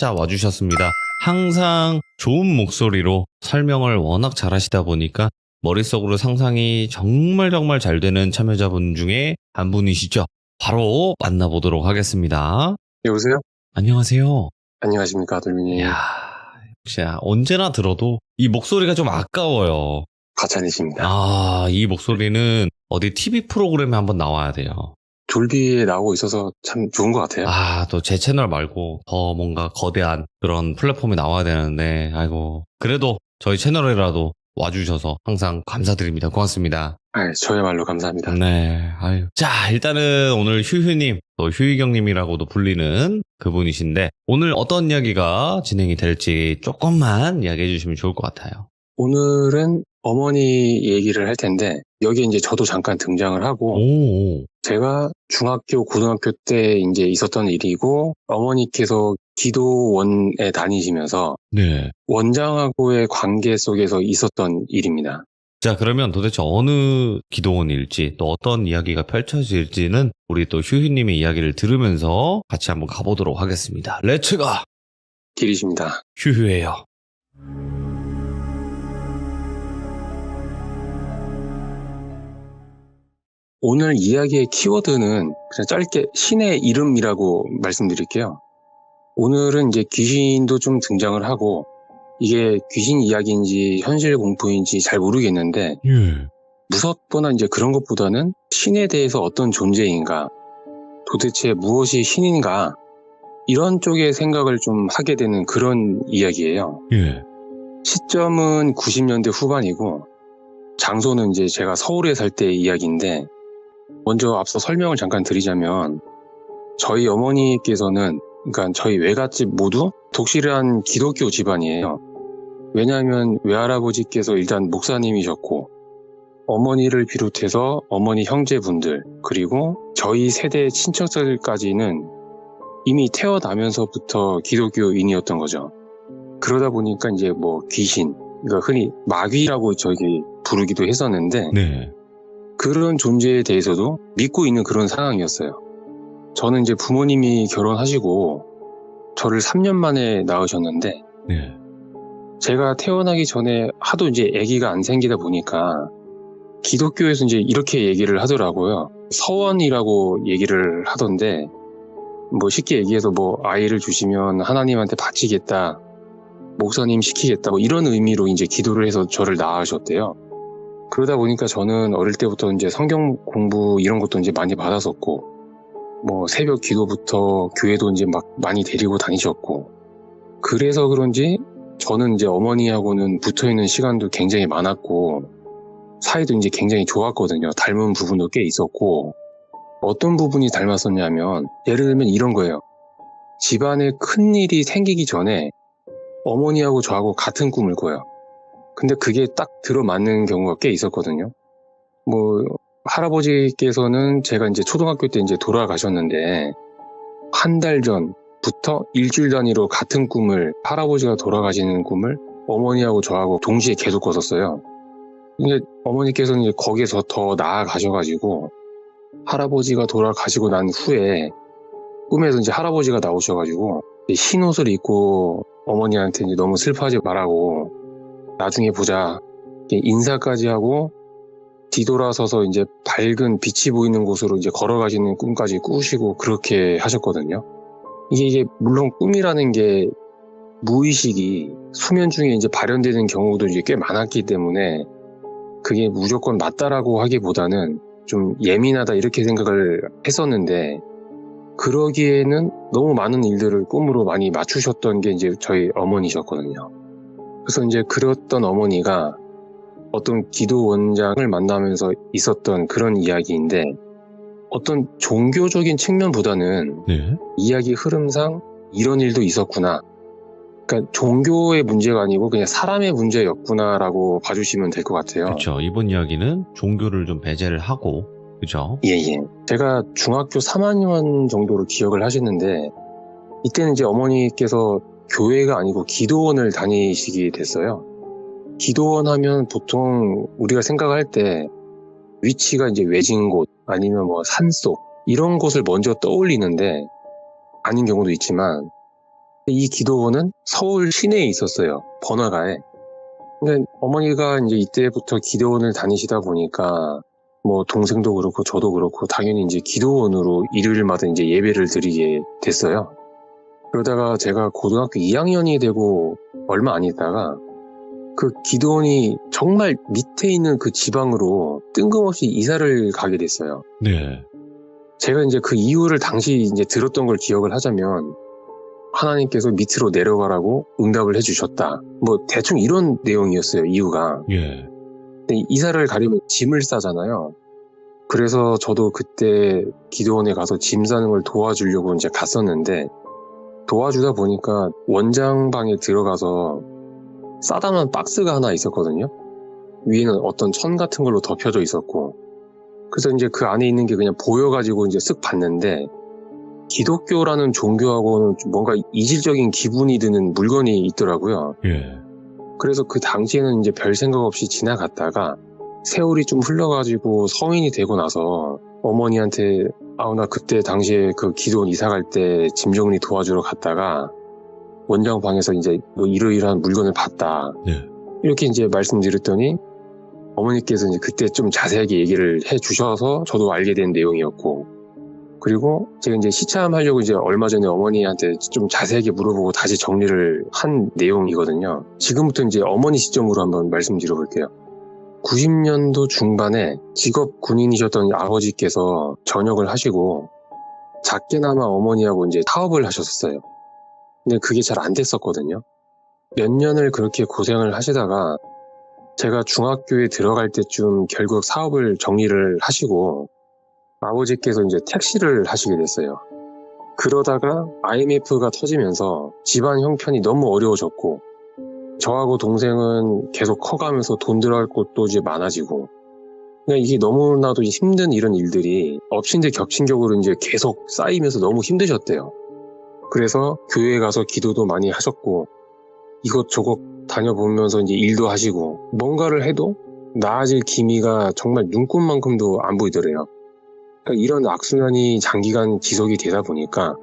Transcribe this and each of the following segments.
자, 와주셨습니다. 항상 좋은 목소리로 설명을 워낙 잘하시다 보니까 머릿속으로 상상이 정말 잘 되는 참여자분 중에 한 분이시죠. 바로 만나보도록 하겠습니다. 여보세요? 안녕하세요. 안녕하십니까, 돌민님. 이야, 역시 언제나 들어도 이 목소리가 좀 아까워요. 가찬이십니다. 이 목소리는 어디 TV 프로그램에 한번 나와야 돼요. 졸비에 나오고 있어서 참 좋은 것 같아요. 또 제 채널 말고 더 뭔가 거대한 그런 플랫폼에 나와야 되는데, 아이고. 그래도 저희 채널이라도 와주셔서 항상 감사드립니다. 고맙습니다. 저야말로 감사합니다. 네, 아유. 자, 일단은 오늘 휴휴님, 또 휴희경님이라고도 불리는 그분이신데, 오늘 어떤 이야기가 진행이 될지 조금만 이야기해 주시면 좋을 것 같아요. 오늘은 어머니 얘기를 할 텐데, 여기에 이제 저도 잠깐 등장을 하고, 오, 제가 중학교, 고등학교 때 이제 있었던 일이고, 어머니께서 기도원에 다니시면서 네. 원장하고의 관계 속에서 있었던 일입니다. 자, 그러면 도대체 어느 기도원일지 또 어떤 이야기가 펼쳐질지는 우리 또 휴휴님의 이야기를 들으면서 같이 한번 가보도록 하겠습니다. 렛츠가! 길이십니다. 휴휴예요. 오늘 이야기의 키워드는 그냥 짧게 신의 이름이라고 말씀드릴게요. 오늘은 이제 귀신도 좀 등장을 하고, 이게 귀신 이야기인지 현실 공포인지 잘 모르겠는데, 무섭거나 이제 그런 것보다는 신에 대해서 어떤 존재인가, 도대체 무엇이 신인가, 이런 쪽의 생각을 좀 하게 되는 그런 이야기예요. 시점은 90년대 후반이고, 장소는 이제 제가 서울에 살 때 이야기인데, 먼저 앞서 설명을 잠깐 드리자면, 저희 어머니께서는, 그러니까 저희 외갓집 모두 독실한 기독교 집안이에요. 왜냐하면 외할아버지께서 일단 목사님이셨고, 어머니를 비롯해서 어머니 형제분들, 그리고 저희 세대 친척들까지는 이미 태어나면서부터 기독교인이었던 거죠. 그러다 보니까 이제 뭐 귀신, 그러니까 흔히 마귀라고 저희 부르기도 했었는데, 네. 그런 존재에 대해서도 믿고 있는 그런 상황이었어요. 저는 이제 부모님이 결혼하시고 저를 3년 만에 낳으셨는데, 네. 제가 태어나기 전에 하도 이제 아기가 안 생기다 보니까 기독교에서 이제 이렇게 얘기를 하더라고요. 서원이라고 얘기를 하던데, 뭐 쉽게 얘기해서 뭐 아이를 주시면 하나님한테 바치겠다, 목사님 시키겠다, 뭐 이런 의미로 이제 기도를 해서 저를 낳으셨대요. 그러다 보니까 저는 어릴 때부터 이제 성경 공부 이런 것도 이제 많이 받았었고, 뭐 새벽 기도부터 교회도 이제 막 많이 데리고 다니셨고, 그래서 그런지 저는 이제 어머니하고는 붙어있는 시간도 굉장히 많았고, 사이도 이제 굉장히 좋았거든요. 닮은 부분도 꽤 있었고, 어떤 부분이 닮았었냐면, 예를 들면 이런 거예요. 집안에 큰 일이 생기기 전에 어머니하고 저하고 같은 꿈을 꿔요. 근데 그게 딱 들어맞는 경우가 꽤 있었거든요. 뭐 할아버지께서는 제가 이제 초등학교 때 이제 돌아가셨는데, 한 달 전부터 일주일 단위로 같은 꿈을, 할아버지가 돌아가시는 꿈을 어머니하고 저하고 동시에 계속 꿨었어요. 근데 어머니께서는 이제 거기에서 더 나아가셔가지고, 할아버지가 돌아가시고 난 후에 꿈에서 이제 할아버지가 나오셔가지고 흰 옷을 입고 어머니한테 이제 너무 슬퍼하지 말라고, 나중에 보자, 인사까지 하고 뒤돌아서서 이제 밝은 빛이 보이는 곳으로 이제 걸어가시는 꿈까지 꾸시고 그렇게 하셨거든요. 이게 물론 꿈이라는 게 무의식이 수면 중에 이제 발현되는 경우도 이제 꽤 많았기 때문에 그게 무조건 맞다라고 하기보다는 좀 예민하다 이렇게 생각을 했었는데, 그러기에는 너무 많은 일들을 꿈으로 많이 맞추셨던 게 이제 저희 어머니셨거든요. 그래서 이제 그랬던 어머니가 어떤 기도원장을 만나면서 있었던 그런 이야기인데, 어떤 종교적인 측면보다는 네. 이야기 흐름상 이런 일도 있었구나, 그러니까 종교의 문제가 아니고 그냥 사람의 문제였구나라고 봐주시면 될 것 같아요. 그렇죠. 이번 이야기는 종교를 좀 배제를 하고, 그죠? 예. 제가 중학교 3학년 정도로 기억을 하시는데, 이때는 이제 어머니께서 교회가 아니고 기도원을 다니시게 됐어요. 기도원 하면 보통 우리가 생각할 때 위치가 이제 외진 곳 아니면 뭐 산속 이런 곳을 먼저 떠올리는데, 아닌 경우도 있지만 이 기도원은 서울 시내에 있었어요. 번화가에. 그러니까 어머니가 이제 이때부터 기도원을 다니시다 보니까 뭐 동생도 그렇고 저도 그렇고 당연히 이제 기도원으로 일요일마다 이제 예배를 드리게 됐어요. 그러다가 제가 고등학교 2학년이 되고 얼마 안 있다가 그 기도원이 정말 밑에 있는 그 지방으로 뜬금없이 이사를 가게 됐어요. 네. 제가 이제 그 이유를 당시 이제 들었던 걸 기억을 하자면 하나님께서 밑으로 내려가라고 응답을 해주셨다. 뭐 대충 이런 내용이었어요. 이유가. 예. 근데 이사를 가려면 짐을 싸잖아요. 그래서 저도 그때 기도원에 가서 짐 싸는 걸 도와주려고 이제 갔었는데 도와주다 보니까 원장방에 들어가서 싸다만 박스가 하나 있었거든요. 위에는 어떤 천 같은 걸로 덮여져 있었고 그래서 이제 그 안에 있는 게 그냥 보여가지고 이제 쓱 봤는데 기독교라는 종교하고는 뭔가 이질적인 기분이 드는 물건이 있더라고요. 예. 그래서 그 당시에는 이제 별 생각 없이 지나갔다가 세월이 좀 흘러가지고 성인이 되고 나서 어머니한테 나 그때 당시에 그 기도원 이사 갈 때 짐 정리 도와주러 갔다가 원장 방에서 이제 뭐 이러이러한 물건을 봤다. 네. 이렇게 이제 말씀드렸더니 어머니께서 이제 그때 좀 자세하게 얘기를 해 주셔서 저도 알게 된 내용이었고 그리고 제가 이제 시참하려고 이제 얼마 전에 어머니한테 좀 자세하게 물어보고 다시 정리를 한 내용이거든요. 지금부터 이제 어머니 시점으로 한번 말씀드려볼게요. 90년도 중반에 직업 군인이셨던 아버지께서 전역을 하시고 작게나마 어머니하고 이제 사업을 하셨었어요. 근데 그게 잘 안 됐었거든요. 몇 년을 그렇게 고생을 하시다가 제가 중학교에 들어갈 때쯤 결국 사업을 정리를 하시고 아버지께서 이제 택시를 하시게 됐어요. 그러다가 IMF가 터지면서 집안 형편이 너무 어려워졌고 저하고 동생은 계속 커가면서 돈 들어갈 곳도 이제 많아지고 그냥 이게 너무나도 힘든 이런 일들이 엎친 데 겹친 격으로 이제 계속 쌓이면서 너무 힘드셨대요. 그래서 교회에 가서 기도도 많이 하셨고 이것저것 다녀보면서 이제 일도 하시고 뭔가를 해도 나아질 기미가 정말 눈꽃만큼도 안 보이더래요. 그러니까 이런 악순환이 장기간 지속이 되다 보니까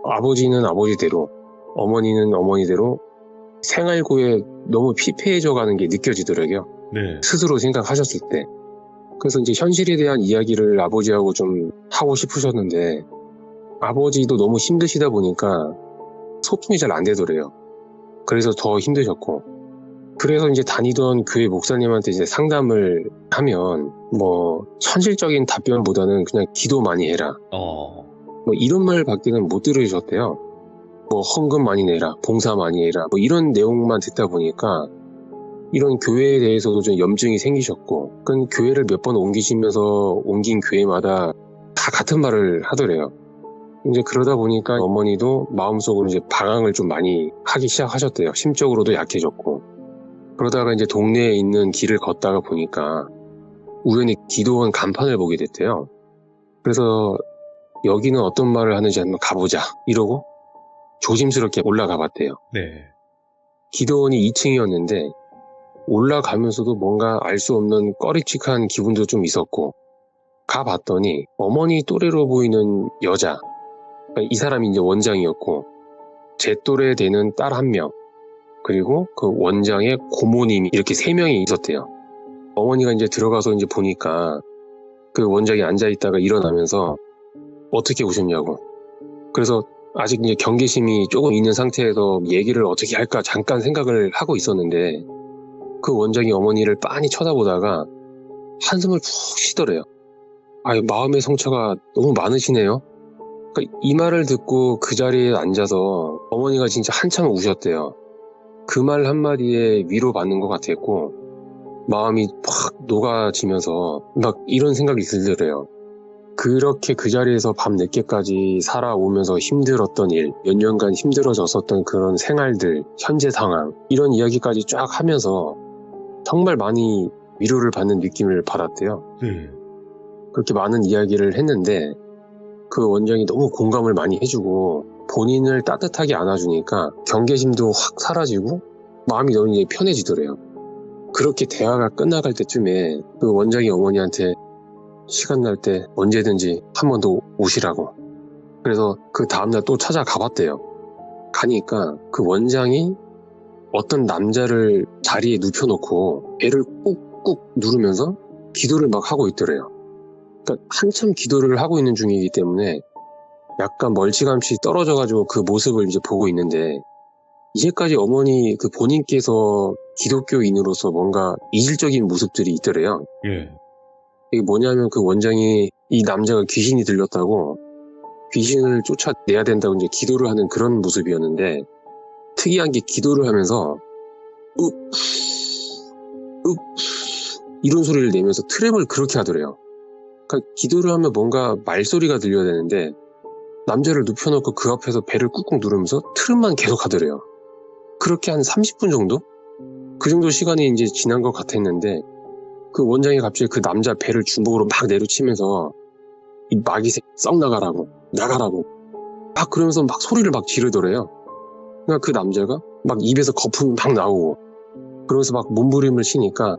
아버지는 아버지대로 어머니는 어머니대로 생활고에 너무 피폐해져 가는 게 느껴지더라고요. 네. 스스로 생각하셨을 때. 그래서 이제 현실에 대한 이야기를 아버지하고 좀 하고 싶으셨는데 아버지도 너무 힘드시다 보니까 소통이 잘 안 되더래요. 그래서 더 힘드셨고 그래서 이제 다니던 교회 목사님한테 이제 상담을 하면 뭐 현실적인 답변보다는 그냥 기도 많이 해라. 뭐 이런 말밖에는 못 들으셨대요. 뭐 헌금 많이 내라, 봉사 많이 해라. 뭐 이런 내용만 듣다 보니까 이런 교회에 대해서도 좀 염증이 생기셨고, 그 교회를 몇 번 옮기시면서 옮긴 교회마다 다 같은 말을 하더래요. 이제 그러다 보니까 어머니도 마음속으로 이제 방황을 좀 많이 하기 시작하셨대요. 심적으로도 약해졌고. 그러다가 이제 동네에 있는 길을 걷다가 보니까 우연히 기도원 간판을 보게 됐대요. 그래서 여기는 어떤 말을 하는지 한번 가보자 이러고 조심스럽게 올라가 봤대요. 네. 기도원이 2층이었는데 올라가면서도 뭔가 알 수 없는 꺼리칙한 기분도 좀 있었고 가봤더니 어머니 또래로 보이는 여자, 이 사람이 이제 원장이었고 제 또래 되는 딸 1명 그리고 그 원장의 고모님이 이렇게 3명이 있었대요. 어머니가 이제 들어가서 이제 보니까 그 원장이 앉아있다가 일어나면서 어떻게 오셨냐고. 그래서 아직 이제 경계심이 조금 있는 상태에서 얘기를 어떻게 할까 잠깐 생각을 하고 있었는데 그 원장이 어머니를 빤히 쳐다보다가 한숨을 푹 쉬더래요. 마음의 상처가 너무 많으시네요. 그러니까 이 말을 듣고 그 자리에 앉아서 어머니가 진짜 한참 우셨대요. 그 말 한마디에 위로받는 것 같았고 마음이 확 녹아지면서 막 이런 생각이 들더래요. 그렇게 그 자리에서 밤 늦게까지 살아오면서 힘들었던 일, 몇 년간 힘들어졌었던 그런 생활들, 현재 상황 이런 이야기까지 쫙 하면서 정말 많이 위로를 받는 느낌을 받았대요. 그렇게 많은 이야기를 했는데 그 원장이 너무 공감을 많이 해주고 본인을 따뜻하게 안아주니까 경계심도 확 사라지고 마음이 너무 이제 편해지더래요. 그렇게 대화가 끝나갈 때쯤에 그 원장이 어머니한테 시간 날 때 언제든지 한 번 더 오시라고. 그래서 그 다음날 또 찾아가 봤대요. 가니까 그 원장이 어떤 남자를 자리에 눕혀놓고 배를 꾹꾹 누르면서 기도를 막 하고 있더래요. 그러니까 한참 기도를 하고 있는 중이기 때문에 약간 멀찌감치 떨어져가지고 그 모습을 이제 보고 있는데, 이제까지 어머니 그 본인께서 기독교인으로서 뭔가 이질적인 모습들이 있더래요. 예. 이게 뭐냐면 그 원장이 이 남자가 귀신이 들렸다고 귀신을 쫓아내야 된다고 이제 기도를 하는 그런 모습이었는데, 특이한 게 기도를 하면서 윽, 윽 이런 소리를 내면서 트랩을 그렇게 하더래요. 그러니까 기도를 하면 뭔가 말소리가 들려야 되는데 남자를 눕혀놓고 그 앞에서 배를 꾹꾹 누르면서 트랩만 계속 하더래요. 그렇게 한 30분 정도? 그 정도 시간이 이제 지난 것 같았는데, 그 원장이 갑자기 그 남자 배를 주먹으로 막 내려치면서 이 마귀새 썩 나가라고 막 그러면서 막 소리를 막 지르더래요. 그러니까 그 남자가 막 입에서 거품이 막 나오고 그러면서 막 몸부림을 치니까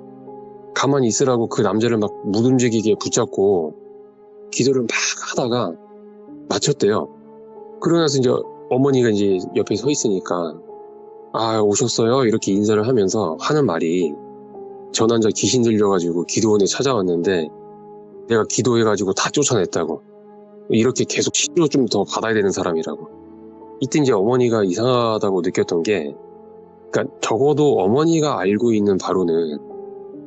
가만히 있으라고 그 남자를 막 못 움직이게 붙잡고 기도를 막 하다가 마쳤대요. 그러고 나서 이제 어머니가 이제 옆에 서 있으니까 아, 오셨어요? 이렇게 인사를 하면서 하는 말이, 저 남자 귀신 들려가지고 기도원에 찾아왔는데 내가 기도해가지고 다 쫓아냈다고. 이렇게 계속 치료 좀 더 받아야 되는 사람이라고. 이때 이제 어머니가 이상하다고 느꼈던 게, 그러니까 적어도 어머니가 알고 있는 바로는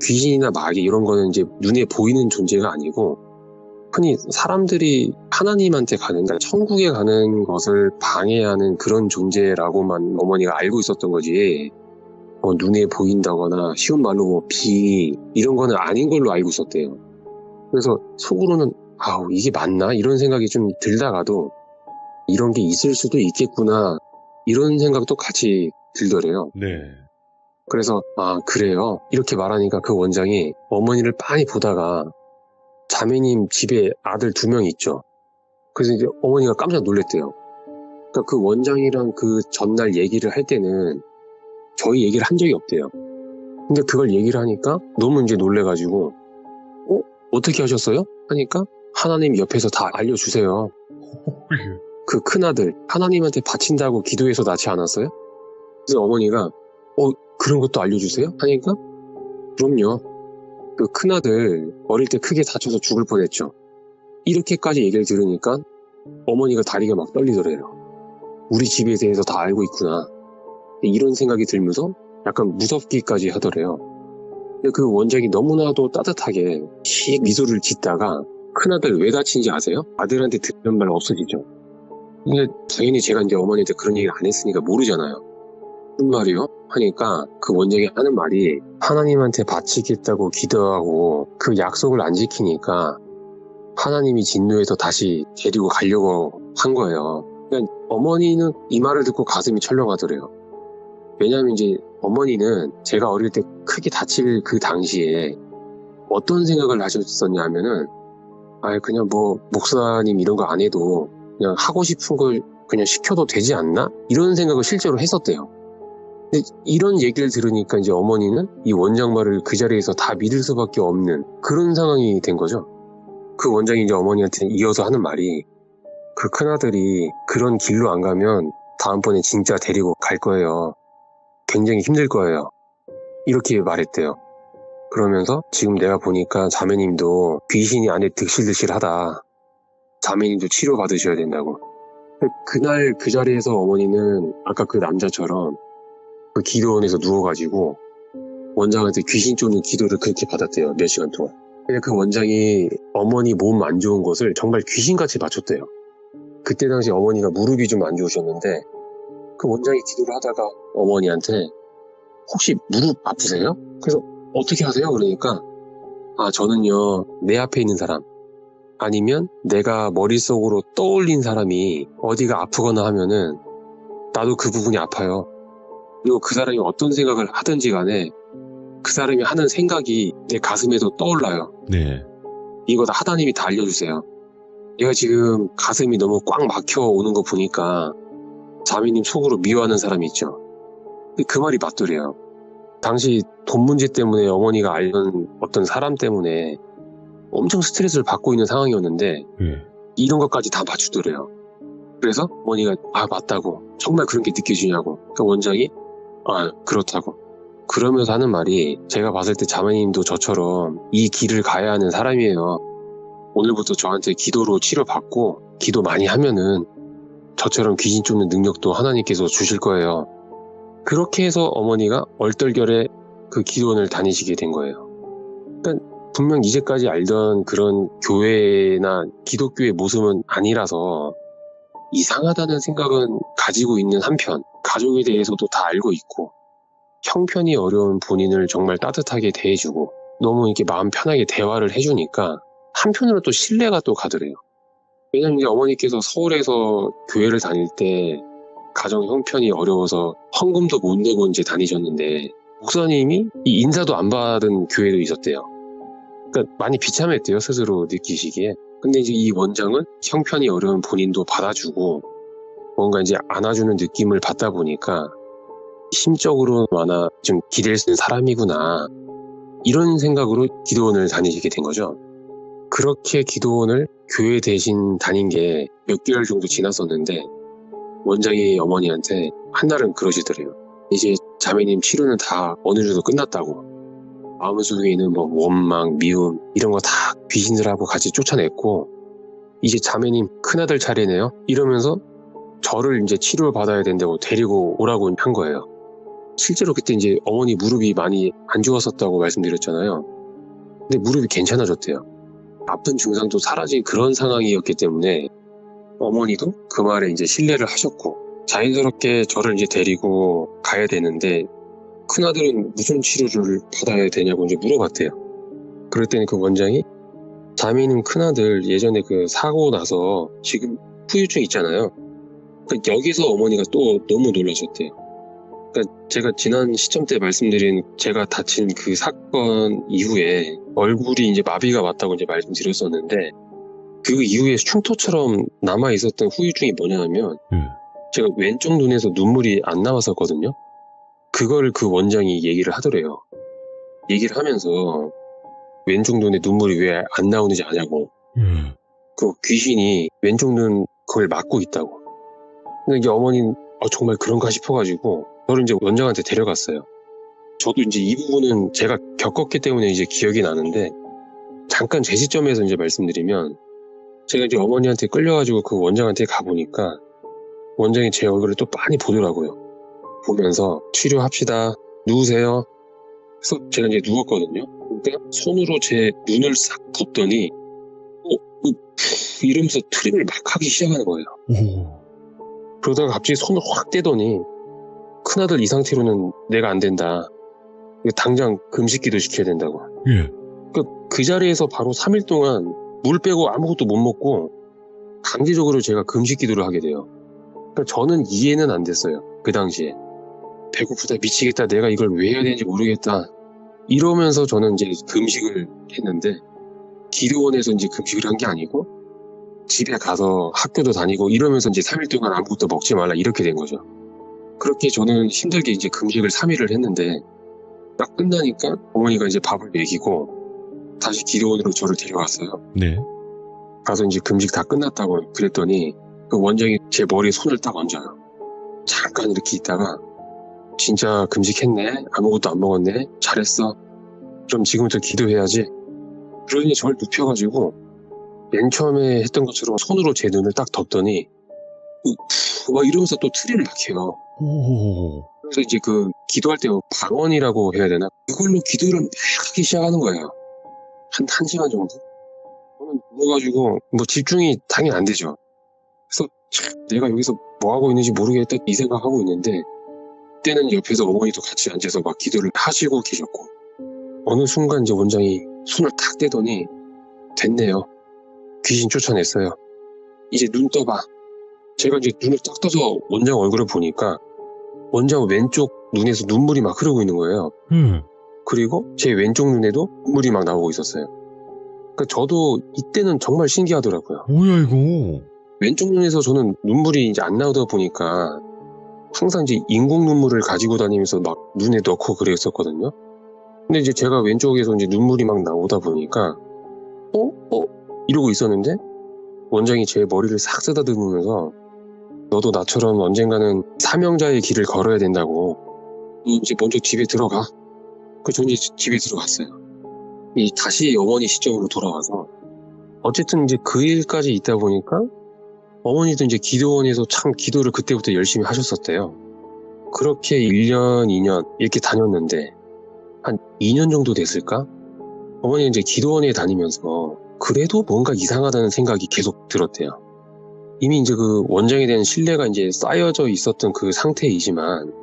귀신이나 마귀 이런 거는 이제 눈에 보이는 존재가 아니고, 흔히 사람들이 하나님한테 가는, 그러니까 천국에 가는 것을 방해하는 그런 존재라고만 어머니가 알고 있었던 거지, 눈에 보인다거나 쉬운 말로 뭐 비 이런 거는 아닌 걸로 알고 있었대요. 그래서 속으로는 아우 이게 맞나? 이런 생각이 좀 들다가도 이런 게 있을 수도 있겠구나 이런 생각도 같이 들더래요. 네. 그래서 아 그래요? 이렇게 말하니까 그 원장이 어머니를 빤히 보다가, 자매님 집에 아들 2명 있죠. 그래서 이제 어머니가 깜짝 놀랐대요. 그러니까 그 원장이랑 그 전날 얘기를 할 때는 저희 얘기를 한 적이 없대요. 근데 그걸 얘기를 하니까 너무 이제 놀래가지고 어떻게 하셨어요? 하니까 하나님 옆에서 다 알려주세요. 그 큰아들 하나님한테 바친다고 기도해서 낳지 않았어요? 그래서 어머니가 그런 것도 알려주세요? 하니까 그럼요. 그 큰아들 어릴 때 크게 다쳐서 죽을 뻔했죠. 이렇게까지 얘기를 들으니까 어머니가 다리가 막 떨리더래요. 우리 집에 대해서 다 알고 있구나. 이런 생각이 들면서 약간 무섭기까지 하더래요. 근데 그 원장이 너무나도 따뜻하게 씩 미소를 짓다가 큰아들 왜 다친지 아세요? 아들한테 듣는 말 없어지죠. 근데 당연히 제가 이제 어머니한테 그런 얘기를 안 했으니까 모르잖아요. 무슨 말이요? 하니까 그 원장이 하는 말이, 하나님한테 바치겠다고 기도하고 그 약속을 안 지키니까 하나님이 진노해서 다시 데리고 가려고 한 거예요. 그러니까 어머니는 이 말을 듣고 가슴이 철렁하더래요. 왜냐하면 이제 어머니는 제가 어릴 때 크게 다칠 그 당시에 어떤 생각을 하셨었냐 하면은, 그냥 뭐 목사님 이런 거 안 해도 그냥 하고 싶은 걸 그냥 시켜도 되지 않나? 이런 생각을 실제로 했었대요. 근데 이런 얘기를 들으니까 이제 어머니는 이 원장 말을 그 자리에서 다 믿을 수밖에 없는 그런 상황이 된 거죠. 그 원장이 이제 어머니한테 이어서 하는 말이, 그 큰아들이 그런 길로 안 가면 다음번에 진짜 데리고 갈 거예요. 굉장히 힘들 거예요. 이렇게 말했대요. 그러면서 지금 내가 보니까 자매님도 귀신이 안에 득실득실하다. 자매님도 치료받으셔야 된다고. 그날 그 자리에서 어머니는 아까 그 남자처럼 그 기도원에서 누워가지고 원장한테 귀신 쫓는 기도를 그렇게 받았대요. 몇 시간 동안. 근데 그 원장이 어머니 몸 안 좋은 것을 정말 귀신같이 맞췄대요. 그때 당시 어머니가 무릎이 좀 안 좋으셨는데 그 원장이 기도를 하다가 어머니한테 혹시 무릎 아프세요? 그래서 어떻게 하세요? 그러니까 저는요 내 앞에 있는 사람 아니면 내가 머릿속으로 떠올린 사람이 어디가 아프거나 하면은 나도 그 부분이 아파요. 그리고 그 사람이 어떤 생각을 하든지 간에 그 사람이 하는 생각이 내 가슴에도 떠올라요. 네. 이거 다 하나님이 다 알려주세요. 얘가 지금 가슴이 너무 꽉 막혀 오는 거 보니까 자매님 속으로 미워하는 사람이 있죠. 그 말이 맞더래요. 당시 돈 문제 때문에 어머니가 알던 어떤 사람 때문에 엄청 스트레스를 받고 있는 상황이었는데 네. 이런 것까지 다 맞추더래요. 그래서 어머니가 맞다고 정말 그런 게 느껴지냐고. 그러니까 원장이 그렇다고. 그러면서 하는 말이 제가 봤을 때 자매님도 저처럼 이 길을 가야 하는 사람이에요. 오늘부터 저한테 기도로 치료받고 기도 많이 하면은 저처럼 귀신 쫓는 능력도 하나님께서 주실 거예요. 그렇게 해서 어머니가 얼떨결에 그 기도원을 다니시게 된 거예요. 그러니까 분명 이제까지 알던 그런 교회나 기독교의 모습은 아니라서 이상하다는 생각은 가지고 있는 한편 가족에 대해서도 다 알고 있고 형편이 어려운 본인을 정말 따뜻하게 대해주고 너무 이렇게 마음 편하게 대화를 해주니까 한편으로 또 신뢰가 또 가더래요. 왜냐면 이제 어머니께서 서울에서 교회를 다닐 때 가정 형편이 어려워서 헌금도 못 내고 이제 다니셨는데 목사님이 이 인사도 안 받은 교회도 있었대요. 그러니까 많이 비참했대요, 스스로 느끼시기에. 근데 이제 이 원장은 형편이 어려운 본인도 받아주고 뭔가 이제 안아주는 느낌을 받다 보니까 심적으로 아마 좀 기댈 수 있는 사람이구나 이런 생각으로 기도원을 다니시게 된 거죠. 그렇게 기도원을 교회 대신 다닌 게 몇 개월 정도 지났었는데 원장이 어머니한테 한날은 그러시더래요. 이제 자매님 치료는 다 어느 정도 끝났다고. 마음속에 있는 뭐 원망, 미움 이런 거 다 귀신들하고 같이 쫓아냈고 이제 자매님 큰아들 차례네요. 이러면서 저를 이제 치료를 받아야 된다고 데리고 오라고 한 거예요. 실제로 그때 이제 어머니 무릎이 많이 안 좋았었다고 말씀드렸잖아요. 근데 무릎이 괜찮아졌대요. 아픈 증상도 사라진 그런 상황이었기 때문에 어머니도 그 말에 이제 신뢰를 하셨고 자연스럽게 저를 이제 데리고 가야 되는데 큰아들은 무슨 치료를 받아야 되냐고 이제 물어봤대요. 그럴 때는 그 원장이 자매님 큰아들 예전에 그 사고 나서 지금 후유증 있잖아요. 그러니까 여기서 어머니가 또 너무 놀라셨대요. 그러니까 제가 지난 시점 때 말씀드린 제가 다친 그 사건 이후에 얼굴이 이제 마비가 왔다고 이제 말씀드렸었는데 그 이후에 흉터처럼 남아 있었던 후유증이 뭐냐면 제가 왼쪽 눈에서 눈물이 안 나왔었거든요. 그걸 그 원장이 얘기를 하더래요. 얘기를 하면서 왼쪽 눈에 눈물이 왜 안 나오는지 아냐고. 그 귀신이 왼쪽 눈 그걸 막고 있다고. 근데 이제 어머니는 정말 그런가 싶어가지고 저를 이제 원장한테 데려갔어요. 저도 이제 이 부분은 제가 겪었기 때문에 이제 기억이 나는데 잠깐 제 시점에서 이제 말씀드리면 제가 이제 어머니한테 끌려가지고 그 원장한테 가보니까 원장이 제 얼굴을 또 많이 보더라고요. 보면서 치료합시다. 누우세요. 그래서 제가 이제 누웠거든요. 그러니까 손으로 제 눈을 싹 덮더니 이러면서 트림을 막 하기 시작하는 거예요. 그러다가 갑자기 손을 확 떼더니 큰아들 이 상태로는 내가 안 된다. 당장 금식기도 시켜야 된다고. 그 자리에서 바로 3일 동안 물 빼고 아무것도 못 먹고 강제적으로 제가 금식기도를 하게 돼요. 그러니까 저는 이해는 안 됐어요. 그 당시에. 배고프다 미치겠다 내가 이걸 왜 해야 되는지 모르겠다 이러면서 저는 이제 금식을 했는데 기도원에서 이제 금식을 한 게 아니고 집에 가서 학교도 다니고 이러면서 이제 3일 동안 아무것도 먹지 말라 이렇게 된 거죠. 그렇게 저는 힘들게 이제 금식을 3일을 했는데 딱 끝나니까 어머니가 이제 밥을 먹이고 다시 기도원으로 저를 데려왔어요. 네. 가서 이제 금식 다 끝났다고 그랬더니 그 원장이 제 머리에 손을 딱 얹어요. 잠깐 이렇게 있다가 진짜 금식했네. 아무것도 안 먹었네. 잘했어. 그럼 지금부터 기도해야지. 그러니 저를 눕혀가지고 맨 처음에 했던 것처럼 손으로 제 눈을 딱 덮더니 막 이러면서 또 트리를 막 해요. 그래서 이제 그 기도할 때 방언이라고 해야 되나? 그걸로 기도를 막 하기 시작하는 거예요. 한 1시간 정도? 저는 누워가지고 뭐 집중이 당연히 안 되죠. 그래서 내가 여기서 뭐 하고 있는지 모르겠다 이 생각하고 있는데 그때는 옆에서 어머니도 같이 앉아서 막 기도를 하시고 계셨고 어느 순간 이제 원장이 손을 탁 떼더니 됐네요. 귀신 쫓아냈어요. 이제 눈 떠봐. 제가 이제 눈을 딱 떠서 원장 얼굴을 보니까 원장 왼쪽 눈에서 눈물이 막 흐르고 있는 거예요. 그리고 제 왼쪽 눈에도 눈물이 막 나오고 있었어요. 그러니까 저도 이때는 정말 신기하더라고요. 뭐야 이거? 왼쪽 눈에서 저는 눈물이 이제 안 나오다 보니까 항상 이제 인공 눈물을 가지고 다니면서 막 눈에 넣고 그랬었거든요. 근데 이제 제가 왼쪽에서 이제 눈물이 막 나오다 보니까 이러고 있었는데 원장이 제 머리를 싹 쓰다듬으면서 너도 나처럼 언젠가는 사명자의 길을 걸어야 된다고. 너 이제 먼저 집에 들어가. 저는 이제 집에 들어갔어요. 다시 어머니 시점으로 돌아와서 어쨌든 이제 그 일까지 있다 보니까 어머니도 이제 기도원에서 참 기도를 그때부터 열심히 하셨었대요. 그렇게 1년, 2년 이렇게 다녔는데 한 2년 정도 됐을까? 어머니는 이제 기도원에 다니면서 그래도 뭔가 이상하다는 생각이 계속 들었대요. 이미 이제 그 원장에 대한 신뢰가 이제 쌓여져 있었던 그 상태이지만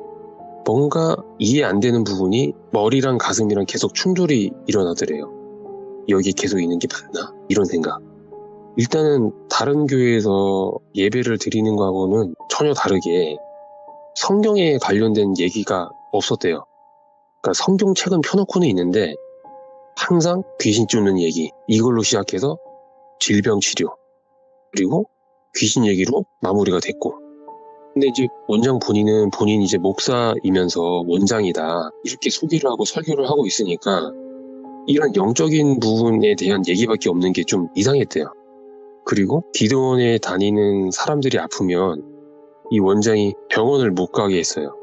뭔가 이해 안 되는 부분이 머리랑 가슴이랑 계속 충돌이 일어나더래요. 여기 계속 있는 게 맞나? 이런 생각. 일단은 다른 교회에서 예배를 드리는 거하고는 전혀 다르게 성경에 관련된 얘기가 없었대요. 그러니까 성경책은 펴놓고는 있는데 항상 귀신 쫓는 얘기, 이걸로 시작해서 질병 치료, 그리고 귀신 얘기로 마무리가 됐고. 근데 이제 원장 본인은 본인 이제 목사이면서 원장이다 이렇게 소개를 하고 설교를 하고 있으니까 이런 영적인 부분에 대한 얘기밖에 없는 게 좀 이상했대요. 그리고 기도원에 다니는 사람들이 아프면 이 원장이 병원을 못 가게 했어요.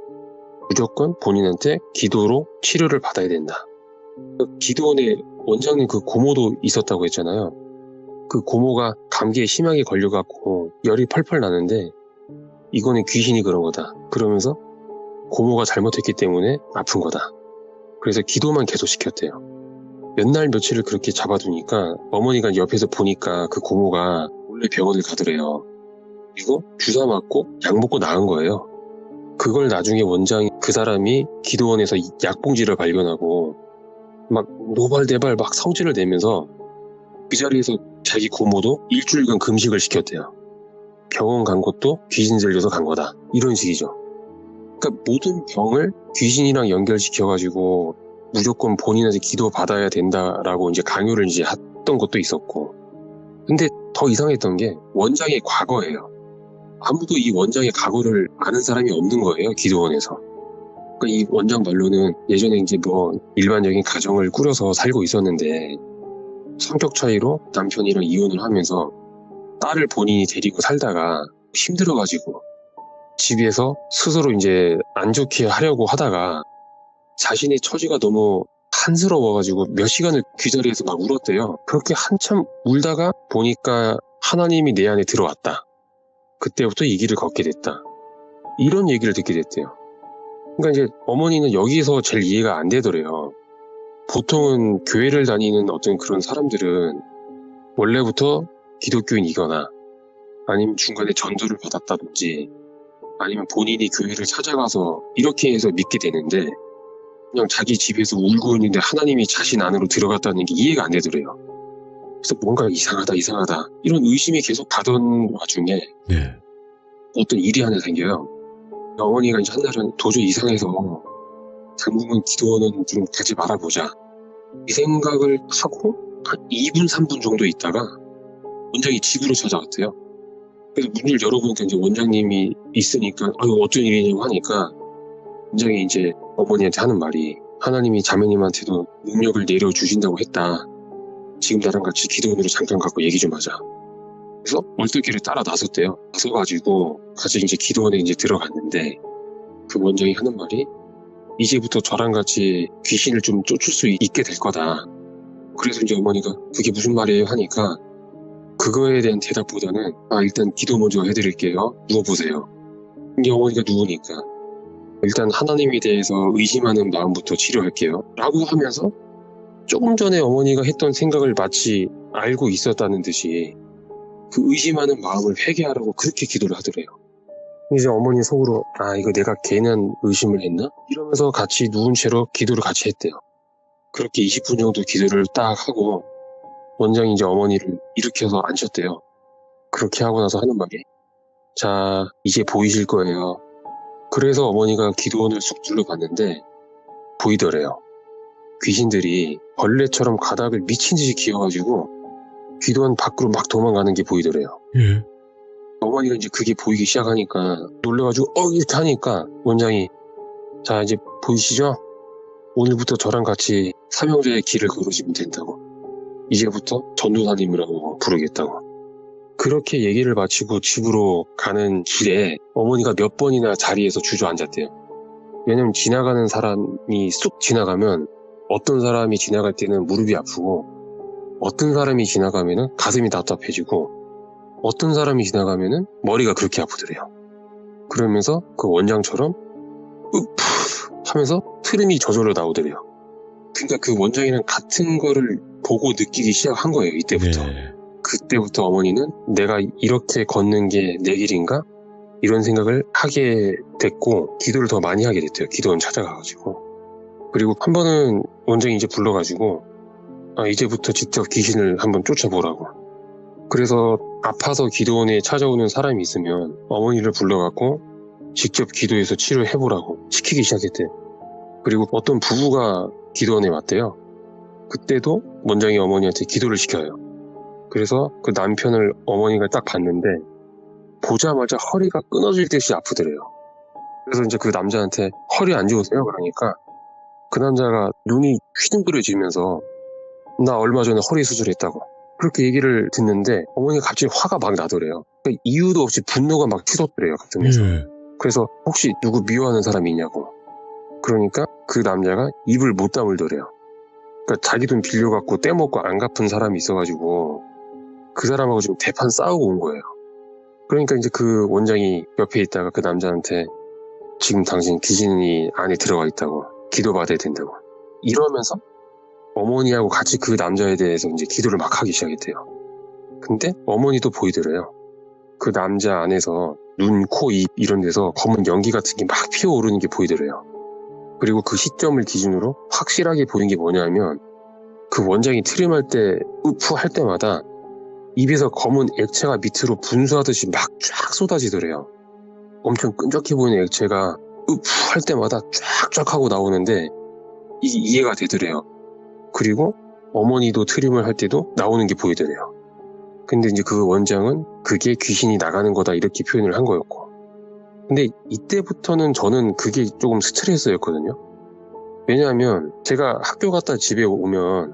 무조건 본인한테 기도로 치료를 받아야 된다. 기도원에 원장님 그 고모도 있었다고 했잖아요. 그 고모가 감기에 심하게 걸려갖고 열이 펄펄 나는데 이거는 귀신이 그런 거다. 그러면서 고모가 잘못했기 때문에 아픈 거다. 그래서 기도만 계속 시켰대요. 몇 날 며칠을 그렇게 잡아두니까 어머니가 옆에서 보니까 그 고모가 원래 병원을 가더래요. 그리고 주사 맞고 약 먹고 나은 거예요. 그걸 나중에 원장이 그 사람이 기도원에서 약봉지를 발견하고 막 노발대발 막 성질을 내면서 그 자리에서 자기 고모도 일주일간 금식을 시켰대요. 병원 간 것도 귀신 들려서 간 거다. 이런 식이죠. 그러니까 모든 병을 귀신이랑 연결시켜가지고 무조건 본인한테 기도 받아야 된다라고 이제 강요를 이제 했던 것도 있었고. 근데 더 이상했던 게 원장의 과거예요. 아무도 이 원장의 과거를 아는 사람이 없는 거예요, 기도원에서. 그러니까 이 원장 말로는 예전에 이제 뭐 일반적인 가정을 꾸려서 살고 있었는데 성격 차이로 남편이랑 이혼을 하면서 딸을 본인이 데리고 살다가 힘들어가지고 집에서 스스로 이제 안 좋게 하려고 하다가 자신의 처지가 너무 한스러워가지고 몇 시간을 귀자리에서 막 울었대요. 그렇게 한참 울다가 보니까 하나님이 내 안에 들어왔다. 그때부터 이 길을 걷게 됐다. 이런 얘기를 듣게 됐대요. 그러니까 이제 어머니는 여기서 제일 이해가 안 되더래요. 보통은 교회를 다니는 어떤 그런 사람들은 원래부터 기독교인이거나 아니면 중간에 전도를 받았다든지 아니면 본인이 교회를 찾아가서 이렇게 해서 믿게 되는데 그냥 자기 집에서 울고 있는데 하나님이 자신 안으로 들어갔다는 게 이해가 안 되더래요. 그래서 뭔가 이상하다 이런 의심이 계속 가던 와중에 네. 어떤 일이 하나 생겨요. 어머니가 이제 한날은 도저히 이상해서 당분간 기도원은 좀 가지 말아보자 이 생각을 하고 한 2분 3분 정도 있다가 원장이 집으로 찾아왔대요. 그래서 문을 열어보니까 이제 원장님이 있으니까 어쩐 일이냐고 하니까 원장이 이제 어머니한테 하는 말이 하나님이 자매님한테도 능력을 내려주신다고 했다. 지금 나랑 같이 기도원으로 잠깐 가고 얘기 좀 하자. 그래서 얼떨결에 따라 나섰대요. 나서가지고 같이 이제 기도원에 이제 들어갔는데 그 원장이 하는 말이 이제부터 저랑 같이 귀신을 좀 쫓을 수 있게 될 거다. 그래서 이제 어머니가 그게 무슨 말이에요 하니까 그거에 대한 대답보다는 일단 기도 먼저 해드릴게요. 누워보세요. 이게 어머니가 누우니까 일단 하나님에 대해서 의심하는 마음부터 치료할게요. 라고 하면서 조금 전에 어머니가 했던 생각을 마치 알고 있었다는 듯이 그 의심하는 마음을 회개하라고 그렇게 기도를 하더래요. 이제 어머니 속으로 이거 내가 괜한 의심을 했나? 이러면서 같이 누운 채로 기도를 같이 했대요. 그렇게 20분 정도 기도를 딱 하고 원장이 이제 어머니를 일으켜서 앉혔대요. 그렇게 하고 나서 하는 말이 자 이제 보이실 거예요. 그래서 어머니가 기도원을 쑥 둘러봤는데 보이더래요. 귀신들이 벌레처럼 가닥을 미친 듯이 기어가지고 기도원 밖으로 막 도망가는 게 보이더래요. 예. 어머니가 이제 그게 보이기 시작하니까 놀래가지고 이렇게 하니까 원장이 자 이제 보이시죠? 오늘부터 저랑 같이 사명자의 길을 걸으시면 된다고. 이제부터 전도사님이라고 부르겠다고. 그렇게 얘기를 마치고 집으로 가는 길에 어머니가 몇 번이나 자리에서 주저앉았대요. 왜냐면 지나가는 사람이 쑥 지나가면 어떤 사람이 지나갈 때는 무릎이 아프고 어떤 사람이 지나가면은 가슴이 답답해지고 어떤 사람이 지나가면은 머리가 그렇게 아프더래요. 그러면서 그 원장처럼 으프 하면서 트림이 저절로 나오더래요. 그러니까 그 원장이랑 같은 거를 보고 느끼기 시작한 거예요. 이때부터. 네. 그때부터 어머니는 내가 이렇게 걷는 게 내 길인가? 이런 생각을 하게 됐고 기도를 더 많이 하게 됐대요. 기도원 찾아가가지고. 그리고 한 번은 원장이 이제 불러가지고 이제부터 직접 귀신을 한번 쫓아보라고. 그래서 아파서 기도원에 찾아오는 사람이 있으면 어머니를 불러갖고 직접 기도해서 치료해보라고 시키기 시작했대요. 그리고 어떤 부부가 기도원에 왔대요. 그때도 원장이 어머니한테 기도를 시켜요. 그래서 그 남편을 어머니가 딱 봤는데 보자마자 허리가 끊어질 듯이 아프더래요. 그래서 이제 그 남자한테 허리 안 좋으세요? 그러니까 그 남자가 눈이 휘둥그레지면서 나 얼마 전에 허리 수술했다고 그렇게 얘기를 듣는데 어머니가 갑자기 화가 막 나더래요. 그러니까 이유도 없이 분노가 막 튀었더래요. 가슴에서. 그래서 혹시 누구 미워하는 사람이 있냐고. 그러니까 그 남자가 입을 못 다물더래요. 그러니까 자기 돈 빌려갖고 떼먹고 안 갚은 사람이 있어가지고 그 사람하고 지금 대판 싸우고 온 거예요. 그러니까 이제 그 원장이 옆에 있다가 그 남자한테 지금 당신 귀신이 안에 들어가 있다고 기도받아야 된다고 이러면서 어머니하고 같이 그 남자에 대해서 이제 기도를 막 하기 시작했대요. 근데 어머니도 보이더래요. 그 남자 안에서 눈, 코, 입 이런 데서 검은 연기 같은 게 막 피어오르는 게 보이더래요. 그리고 그 시점을 기준으로 확실하게 보인 게 뭐냐면 그 원장이 트림할 때 으프 할 때마다 입에서 검은 액체가 밑으로 분수하듯이 막 쫙 쏟아지더래요. 엄청 끈적해 보이는 액체가 으프 할 때마다 쫙쫙 하고 나오는데 이게 이해가 되더래요. 그리고 어머니도 트림을 할 때도 나오는 게 보이더래요. 근데 이제 그 원장은 그게 귀신이 나가는 거다 이렇게 표현을 한 거였고. 근데 이때부터는 저는 그게 조금 스트레스였거든요. 왜냐하면 제가 학교 갔다 집에 오면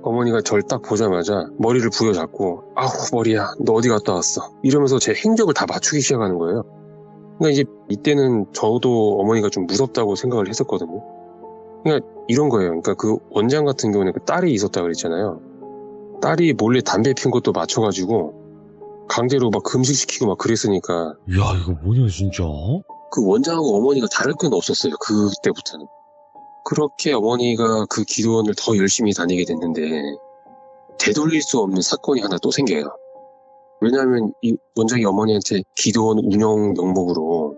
어머니가 절 딱 보자마자 머리를 부여잡고 아우 머리야 너 어디 갔다 왔어 이러면서 제 행적을 다 맞추기 시작하는 거예요. 그러니까 이제 이때는 저도 어머니가 좀 무섭다고 생각을 했었거든요. 그러니까 이런 거예요. 그러니까 그 원장 같은 경우는 그 딸이 있었다 그랬잖아요. 딸이 몰래 담배 핀 것도 맞춰가지고 강제로 막 금식시키고 막 그랬으니까 야, 이거 뭐냐, 진짜? 그 원장하고 어머니가 다를 건 없었어요. 그때부터는. 그렇게 어머니가 그 기도원을 더 열심히 다니게 됐는데 되돌릴 수 없는 사건이 하나 또 생겨요. 왜냐하면 이 원장이 어머니한테 기도원 운영 명목으로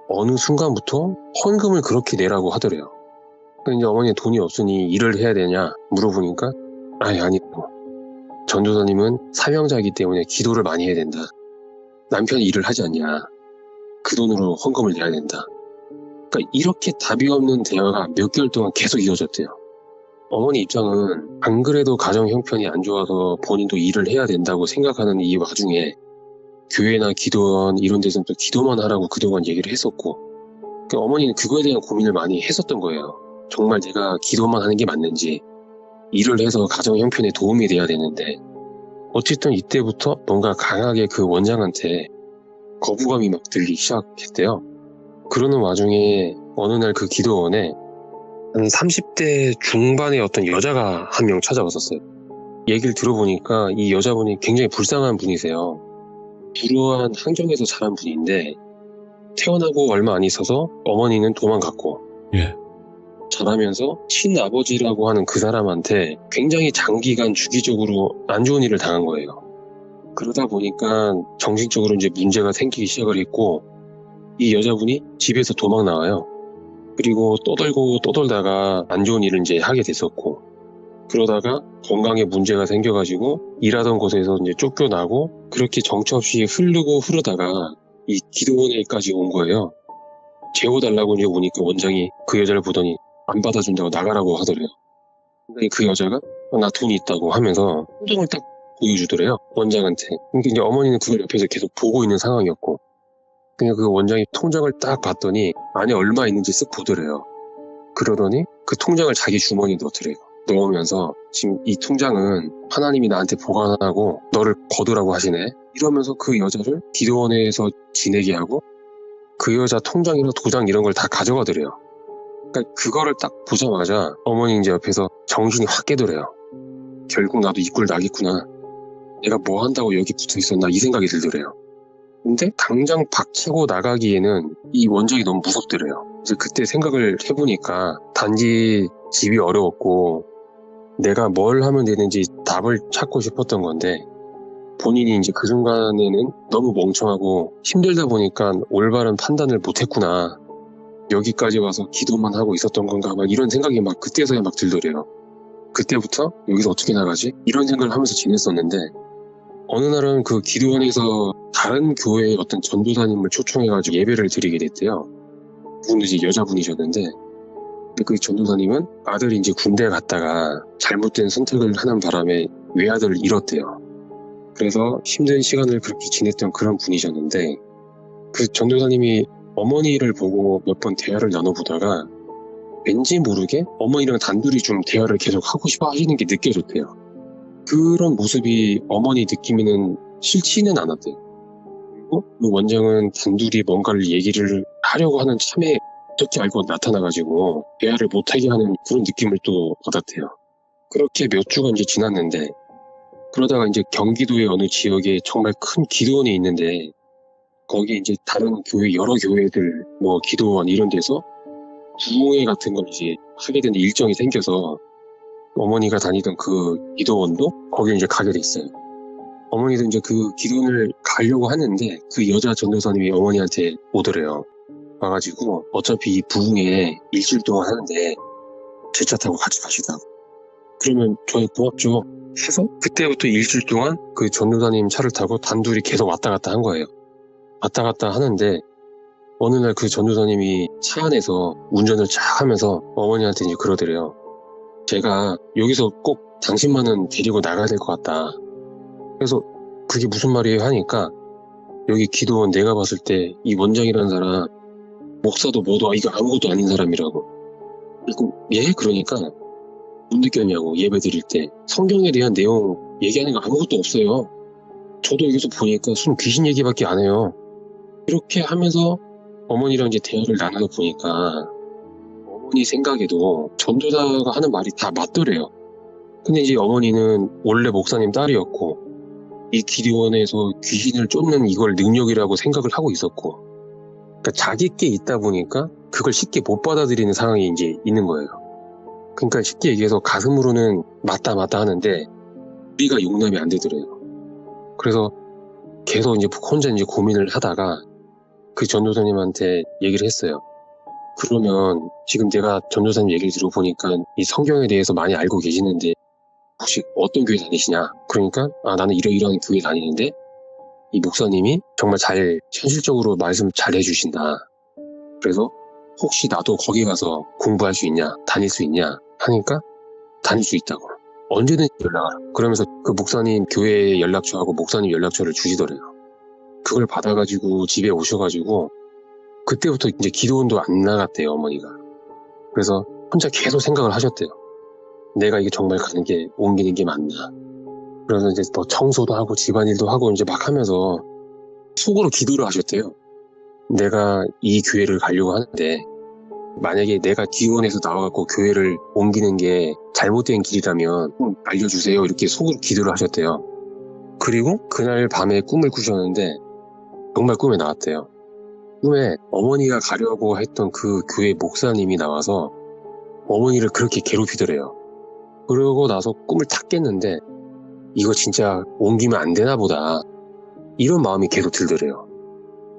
어느 순간부터 헌금을 그렇게 내라고 하더래요. 그러니까 이제 어머니 돈이 없으니 일을 해야 되냐 물어보니까 아니고 전도사님은 사명자이기 때문에 기도를 많이 해야 된다. 남편이 일을 하지 않냐. 그 돈으로 헌금을 내야 된다. 그러니까 이렇게 답이 없는 대화가 몇 개월 동안 계속 이어졌대요. 어머니 입장은 안 그래도 가정 형편이 안 좋아서 본인도 일을 해야 된다고 생각하는 이 와중에 교회나 기도원 이런 데서는 또 기도만 하라고 그동안 얘기를 했었고 그러니까 어머니는 그거에 대한 고민을 많이 했었던 거예요. 정말 내가 기도만 하는 게 맞는지 일을 해서 가정 형편에 도움이 돼야 되는데 어쨌든 이때부터 뭔가 강하게 그 원장한테 거부감이 막 들기 시작했대요. 그러는 와중에 어느 날 그 기도원에 한 30대 중반의 어떤 여자가 한 명 찾아왔었어요. 얘기를 들어보니까 이 여자분이 굉장히 불쌍한 분이세요. 불우한 환경에서 자란 분인데 태어나고 얼마 안 있어서 어머니는 도망갔고 자라면서 친아버지라고 하는 그 사람한테 굉장히 장기간 주기적으로 안 좋은 일을 당한 거예요. 그러다 보니까 정신적으로 이제 문제가 생기기 시작을 했고 이 여자분이 집에서 도망 나와요. 그리고 떠돌다가 안 좋은 일을 이제 하게 됐었고 그러다가 건강에 문제가 생겨가지고 일하던 곳에서 이제 쫓겨나고 그렇게 정처 없이 흐르다가 이 기도원에까지 온 거예요. 재워달라고 이제 오니까 원장이 그 여자를 보더니 안 받아준다고 나가라고 하더래요. 근데 그 여자가 나 돈이 있다고 하면서 통장을 딱 보여주더래요. 원장한테. 그러니까 이제 어머니는 그걸 옆에서 계속 보고 있는 상황이었고 그냥 그 원장이 통장을 딱 봤더니 안에 얼마 있는지 쓱 보더래요. 그러더니 그 통장을 자기 주머니에 넣더래요. 넣으면서 지금 이 통장은 하나님이 나한테 보관하고 너를 거두라고 하시네. 이러면서 그 여자를 기도원에서 지내게 하고 그 여자 통장이나 도장 이런 걸 다 가져가더래요. 그러니까 그거를 딱 보자마자 어머니 이제 옆에서 정신이 확 깨더래요. 결국 나도 이 꼴 나겠구나. 내가 뭐 한다고 여기 붙어 있었나 이 생각이 들더래요. 근데 당장 박차고 나가기에는 이 원장이 너무 무섭더래요. 그래서 그때 생각을 해보니까 단지 집이 어려웠고 내가 뭘 하면 되는지 답을 찾고 싶었던 건데 본인이 이제 그 순간에는 너무 멍청하고 힘들다 보니까 올바른 판단을 못했구나. 여기까지 와서 기도만 하고 있었던 건가 막 이런 생각이 막 그때서야 막 들더래요. 그때부터 여기서 어떻게 나가지? 이런 생각을 하면서 지냈었는데 어느 날은 그 기도원에서 다른 교회의 어떤 전도사님을 초청해가지고 예배를 드리게 됐대요. 그분도 이제 여자분이셨는데 근데 그 전도사님은 아들이 이제 군대 갔다가 잘못된 선택을 하는 바람에 외아들을 잃었대요. 그래서 힘든 시간을 그렇게 지냈던 그런 분이셨는데 그 전도사님이 어머니를 보고 몇 번 대화를 나눠보다가 왠지 모르게 어머니랑 단둘이 좀 대화를 계속 하고 싶어 하시는 게 느껴졌대요. 그런 모습이 어머니 느낌에는 싫지는 않았대요. 그리고 그 원장은 단둘이 뭔가를 얘기를 하려고 하는 참에 어떻게 알고 나타나가지고 대화를 못하게 하는 그런 느낌을 또 받았대요. 그렇게 몇 주가 이제 지났는데 그러다가 이제 경기도의 어느 지역에 정말 큰 기도원이 있는데 거기에 이제 다른 교회 여러 교회들 뭐 기도원 이런 데서 부흥회 같은 걸 이제 하게 되는 일정이 생겨서 어머니가 다니던 그 기도원도 거기에 이제 가게 됐어요. 어머니도 이제 그 기도원을 가려고 하는데 그 여자 전도사님이 어머니한테 오더래요. 와가지고 어차피 이 부흥회 일주일 동안 하는데 제 차 타고 같이 가시다고. 그러면 저희 고맙죠. 해서 그때부터 일주일 동안 그 전도사님 차를 타고 단둘이 계속 왔다 갔다 한 거예요. 왔다 갔다 하는데 어느 날 그 전도사님이 차 안에서 운전을 쫙 하면서 어머니한테 이제 그러더래요. 제가 여기서 꼭 당신만은 데리고 나가야 될 것 같다. 그래서 그게 무슨 말이에요 하니까 여기 기도원 내가 봤을 때 이 원장이라는 사람 목사도 뭐도 이거 아무것도 아닌 사람이라고. 그리고 예? 그러니까 못 느꼈냐고 예배 드릴 때 성경에 대한 내용 얘기하는 거 아무것도 없어요. 저도 여기서 보니까 순 귀신 얘기밖에 안 해요. 이렇게 하면서 어머니랑 이제 대화를 나누다 보니까 어머니 생각에도 전도사가 하는 말이 다 맞더래요. 근데 이제 어머니는 원래 목사님 딸이었고 이 기도원에서 귀신을 쫓는 이걸 능력이라고 생각을 하고 있었고 그러니까 자기께 있다 보니까 그걸 쉽게 못 받아들이는 상황이 이제 있는 거예요. 그러니까 쉽게 얘기해서 가슴으로는 맞다 하는데 우리가 용납이 안 되더래요. 그래서 계속 이제 혼자 이제 고민을 하다가 그 전도사님한테 얘기를 했어요. 그러면 지금 내가 전도사님 얘기를 들어보니까 이 성경에 대해서 많이 알고 계시는데 혹시 어떤 교회 다니시냐? 그러니까 나는 이러이러한 교회 다니는데 이 목사님이 정말 잘 현실적으로 말씀 잘 해주신다. 그래서 혹시 나도 거기 가서 공부할 수 있냐? 다닐 수 있냐? 하니까 다닐 수 있다고. 언제든지 연락하라. 그러면서 그 목사님 교회 연락처하고 목사님 연락처를 주시더래요. 그걸 받아가지고 집에 오셔가지고 그때부터 이제 기도원도 안 나갔대요, 어머니가. 그래서 혼자 계속 생각을 하셨대요. 내가 이게 정말 가는 게 옮기는 게 맞나. 그래서 이제 뭐 청소도 하고 집안일도 하고 이제 막 하면서 속으로 기도를 하셨대요. 내가 이 교회를 가려고 하는데 만약에 내가 기도원에서 나와갖고 교회를 옮기는 게 잘못된 길이라면 알려주세요. 이렇게 속으로 기도를 하셨대요. 그리고 그날 밤에 꿈을 꾸셨는데 정말 꿈에 나왔대요. 꿈에 어머니가 가려고 했던 그 교회 목사님이 나와서 어머니를 그렇게 괴롭히더래요. 그러고 나서 꿈을 탁 깼는데 이거 진짜 옮기면 안 되나 보다. 이런 마음이 계속 들더래요.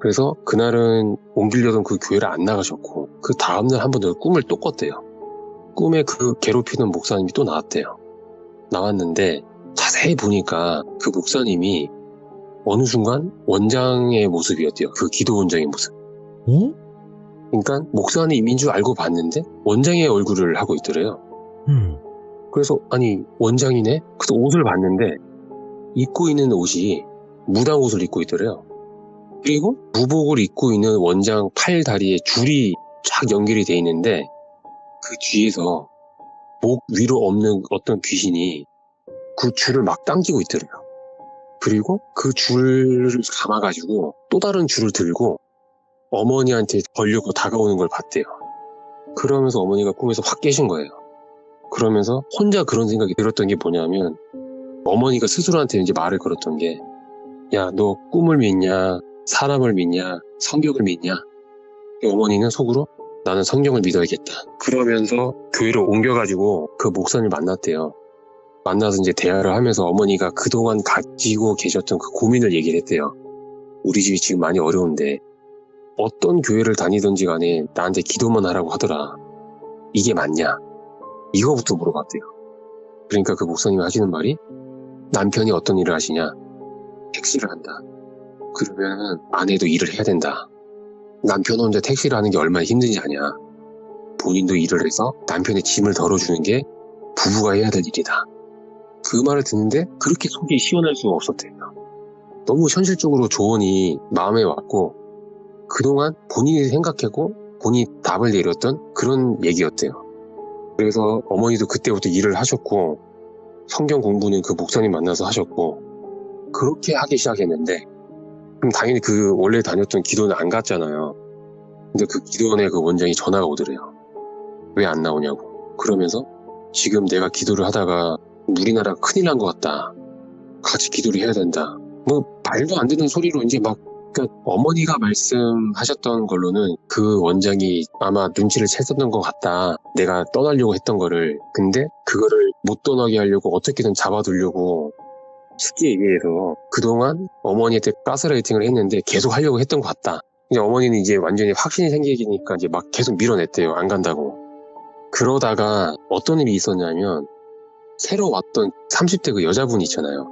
그래서 그날은 옮기려던 그 교회를 안 나가셨고 그 다음날 한 번 더 꿈을 또 꿨대요. 꿈에 그 괴롭히는 목사님이 또 나왔대요. 나왔는데 자세히 보니까 그 목사님이 어느 순간 원장의 모습이었대요. 그 기도 원장의 모습. 어? 그러니까 목사님인 줄 알고 봤는데 원장의 얼굴을 하고 있더래요. 그래서 아니 원장이네? 그래서 옷을 봤는데 입고 있는 옷이 무당 옷을 입고 있더래요. 그리고 무복을 입고 있는 원장 팔 다리에 줄이 쫙 연결이 돼 있는데 그 뒤에서 목 위로 없는 어떤 귀신이 그 줄을 막 당기고 있더래요. 그리고 그 줄을 감아가지고 또 다른 줄을 들고 어머니한테 걸려고 다가오는 걸 봤대요. 그러면서 어머니가 꿈에서 확 깨신 거예요. 그러면서 혼자 그런 생각이 들었던 게 뭐냐면 어머니가 스스로한테 이제 말을 걸었던 게 야, 너 꿈을 믿냐? 사람을 믿냐? 성경을 믿냐? 어머니는 속으로 나는 성경을 믿어야겠다. 그러면서 교회로 옮겨가지고 그 목사님을 만났대요. 만나서 이제 대화를 하면서 어머니가 그동안 가지고 계셨던 그 고민을 얘기를 했대요. 우리 집이 지금 많이 어려운데 어떤 교회를 다니든지 간에 나한테 기도만 하라고 하더라. 이게 맞냐? 이거부터 물어봤대요. 그러니까 그 목사님이 하시는 말이 남편이 어떤 일을 하시냐? 택시를 한다. 그러면 아내도 일을 해야 된다. 남편 혼자 택시를 하는 게 얼마나 힘든지 아냐. 본인도 일을 해서 남편의 짐을 덜어주는 게 부부가 해야 될 일이다. 그 말을 듣는데 그렇게 속이 시원할 수가 없었대요. 너무 현실적으로 조언이 마음에 왔고 그동안 본인이 생각하고 본인이 답을 내렸던 그런 얘기였대요. 그래서 어머니도 그때부터 일을 하셨고 성경 공부는 그 목사님 만나서 하셨고 그렇게 하기 시작했는데 그럼 당연히 그 원래 다녔던 기도는 안 갔잖아요. 근데 그 기도원에 그 원장이 전화가 오더래요. 왜 안 나오냐고. 그러면서 지금 내가 기도를 하다가 우리나라가 큰일 난 것 같다. 같이 기도를 해야 된다. 뭐 말도 안 되는 소리로 이제 막 그러니까 어머니가 말씀하셨던 걸로는 그 원장이 아마 눈치를 챘었던 것 같다. 내가 떠나려고 했던 거를. 근데 그거를 못 떠나게 하려고 어떻게든 잡아두려고 쉽게 얘기해서 그동안 어머니한테 가스라이팅을 했는데 계속 하려고 했던 것 같다. 근데 어머니는 이제 완전히 확신이 생기니까 이제 막 계속 밀어냈대요. 안 간다고. 그러다가 어떤 일이 있었냐면 새로 왔던 30대 그 여자분이 있잖아요.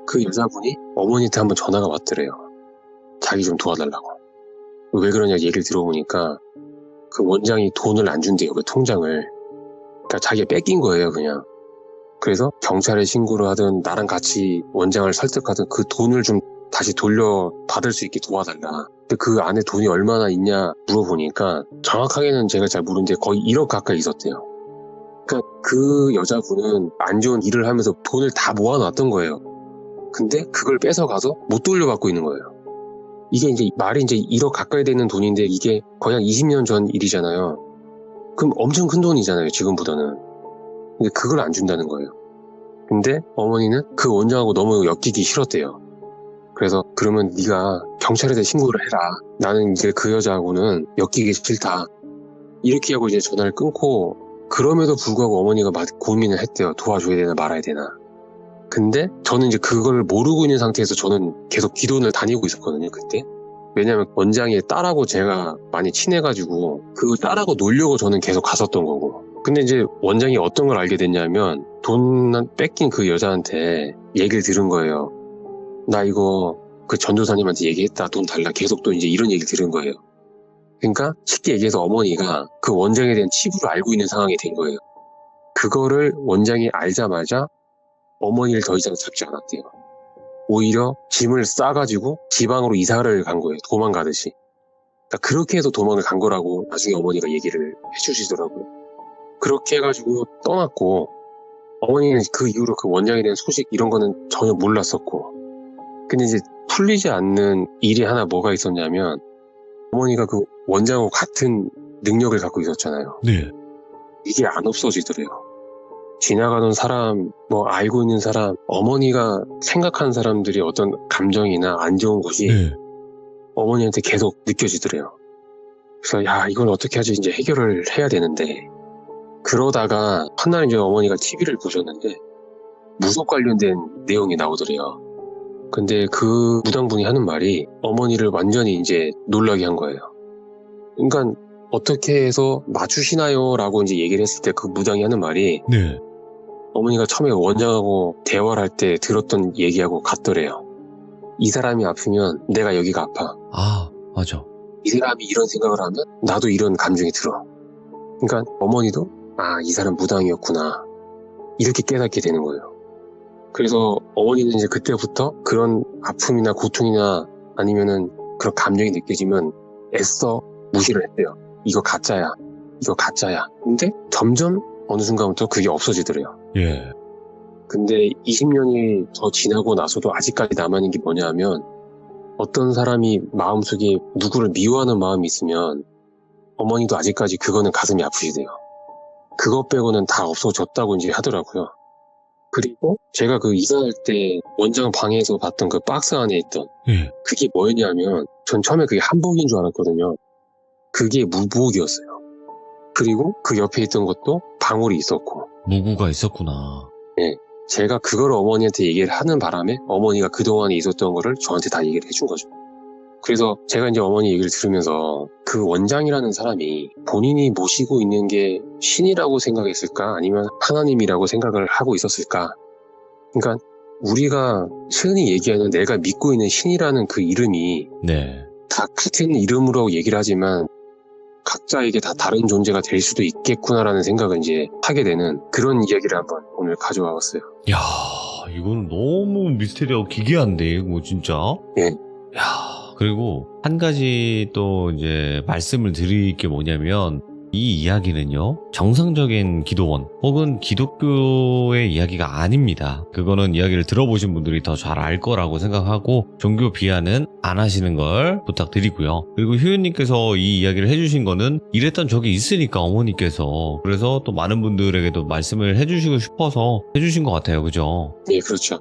그 여자분이 어머니한테 한번 전화가 왔더래요. 자기 좀 도와달라고. 왜 그러냐 얘기를 들어보니까 그 원장이 돈을 안 준대요. 그 통장을. 그러니까 자기가 뺏긴 거예요 그냥. 그래서 경찰에 신고를 하든 나랑 같이 원장을 설득하든 그 돈을 좀 다시 돌려받을 수 있게 도와달라. 근데 그 안에 돈이 얼마나 있냐 물어보니까 정확하게는 제가 잘 모르는데 거의 1억 가까이 있었대요. 그러니까 그 여자분은 안 좋은 일을 하면서 돈을 다 모아놨던 거예요. 근데 그걸 뺏어가서 못 돌려받고 있는 거예요. 이게 이제 말이 이제 1억 가까이 되는 돈인데 이게 거의 한 20년 전 일이잖아요. 그럼 엄청 큰 돈이잖아요, 지금보다는. 근데 그걸 안 준다는 거예요. 근데 어머니는 그 원장하고 너무 엮이기 싫었대요. 그래서 그러면 네가 경찰에다 신고를 해라. 나는 이제 그 여자하고는 엮이기 싫다. 이렇게 하고 이제 전화를 끊고 그럼에도 불구하고 어머니가 고민을 했대요. 도와줘야 되나 말아야 되나. 근데 저는 이제 그걸 모르고 있는 상태에서 저는 계속 기도원을 다니고 있었거든요, 그때. 왜냐면 원장의 딸하고 제가 많이 친해가지고 그 딸하고 놀려고 저는 계속 갔었던 거고. 근데 이제 원장이 어떤 걸 알게 됐냐면 돈 뺏긴 그 여자한테 얘기를 들은 거예요. 나 이거 그 전도사님한테 얘기했다. 돈 달라. 계속 또 이제 이런 얘기를 들은 거예요. 그러니까 쉽게 얘기해서 어머니가 그 원장에 대한 치부를 알고 있는 상황이 된 거예요. 그거를 원장이 알자마자 어머니를 더 이상 잡지 않았대요. 오히려 짐을 싸가지고 지방으로 이사를 간 거예요. 도망가듯이. 그러니까 그렇게 해서 도망을 간 거라고 나중에 어머니가 얘기를 해주시더라고요. 그렇게 해가지고 떠났고 어머니는 그 이후로 그 원장에 대한 소식 이런 거는 전혀 몰랐었고 근데 이제 풀리지 않는 일이 하나 뭐가 있었냐면 어머니가 그 원장하고 같은 능력을 갖고 있었잖아요. 네. 이게 안 없어지더래요. 지나가던 사람, 뭐 알고 있는 사람, 어머니가 생각하는 사람들이 어떤 감정이나 안 좋은 것이 네. 어머니한테 계속 느껴지더래요. 그래서 야 이걸 어떻게 하지 이제 해결을 해야 되는데 그러다가 한날 이제 어머니가 TV를 보셨는데 무속 관련된 내용이 나오더래요. 근데 그 무당분이 하는 말이 어머니를 완전히 이제 놀라게 한 거예요. 그러니까 어떻게 해서 맞추시나요? 라고 이제 얘기를 했을 때 그 무당이 하는 말이 네. 어머니가 처음에 원장하고 대화를 할 때 들었던 얘기하고 같더래요. 이 사람이 아프면 내가 여기가 아파. 아, 맞아. 이 사람이 이런 생각을 하면 나도 이런 감정이 들어. 그러니까 어머니도 아, 이 사람 무당이었구나. 이렇게 깨닫게 되는 거예요. 그래서 어머니는 이제 그때부터 그런 아픔이나 고통이나 아니면은 그런 감정이 느껴지면 애써 무시를 했대요. 이거 가짜야. 이거 가짜야. 근데 점점 어느 순간부터 그게 없어지더래요. 예. 근데 20년이 더 지나고 나서도 아직까지 남아있는 게 뭐냐 하면 어떤 사람이 마음속에 누구를 미워하는 마음이 있으면 어머니도 아직까지 그거는 가슴이 아프시대요. 그것 빼고는 다 없어졌다고 이제 하더라고요. 그리고 제가 그 이사할 때 원장 방에서 봤던 그 박스 안에 있던 예. 그게 뭐였냐면 전 처음에 그게 한복인 줄 알았거든요. 그게 무복이었어요. 그리고 그 옆에 있던 것도 방울이 있었고 무구가 있었구나. 제가 그걸 어머니한테 얘기를 하는 바람에 어머니가 그동안에 있었던 거를 저한테 다 얘기를 해준 거죠. 그래서 제가 이제 어머니 얘기를 들으면서 그 원장이라는 사람이 본인이 모시고 있는 게 신이라고 생각했을까 아니면 하나님이라고 생각을 하고 있었을까. 그러니까 우리가 흔히 얘기하는 내가 믿고 있는 신이라는 그 이름이 네. 다 같은 이름으로 얘기를 하지만 각자에게 다 다른 존재가 될 수도 있겠구나라는 생각을 이제 하게 되는 그런 이야기를 한번 오늘 가져와 봤어요. 야, 이거는 너무 미스테리하고 기괴한데, 이거 진짜. 예. 야, 그리고 한 가지 또 이제 말씀을 드릴 게 뭐냐면, 이 이야기는요, 정상적인 기도원 혹은 기독교의 이야기가 아닙니다. 그거는 이야기를 들어보신 분들이 더 잘 알 거라고 생각하고 종교 비하는 안 하시는 걸 부탁드리고요. 그리고 휴윤님께서 이 이야기를 해주신 거는 이랬던 적이 있으니까 어머니께서 그래서 또 많은 분들에게도 말씀을 해주시고 싶어서 해주신 것 같아요. 그죠? 네, 그렇죠.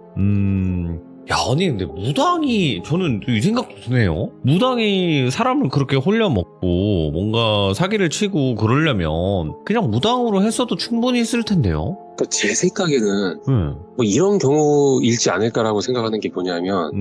야, 아니, 근데 무당이, 저는 이 생각도 드네요. 무당이 사람을 그렇게 홀려먹고, 뭔가 사기를 치고 그러려면, 그냥 무당으로 했어도 충분히 있을 텐데요? 그러니까 제 생각에는 뭐 이런 경우일지 않을까라고 생각하는 게 뭐냐면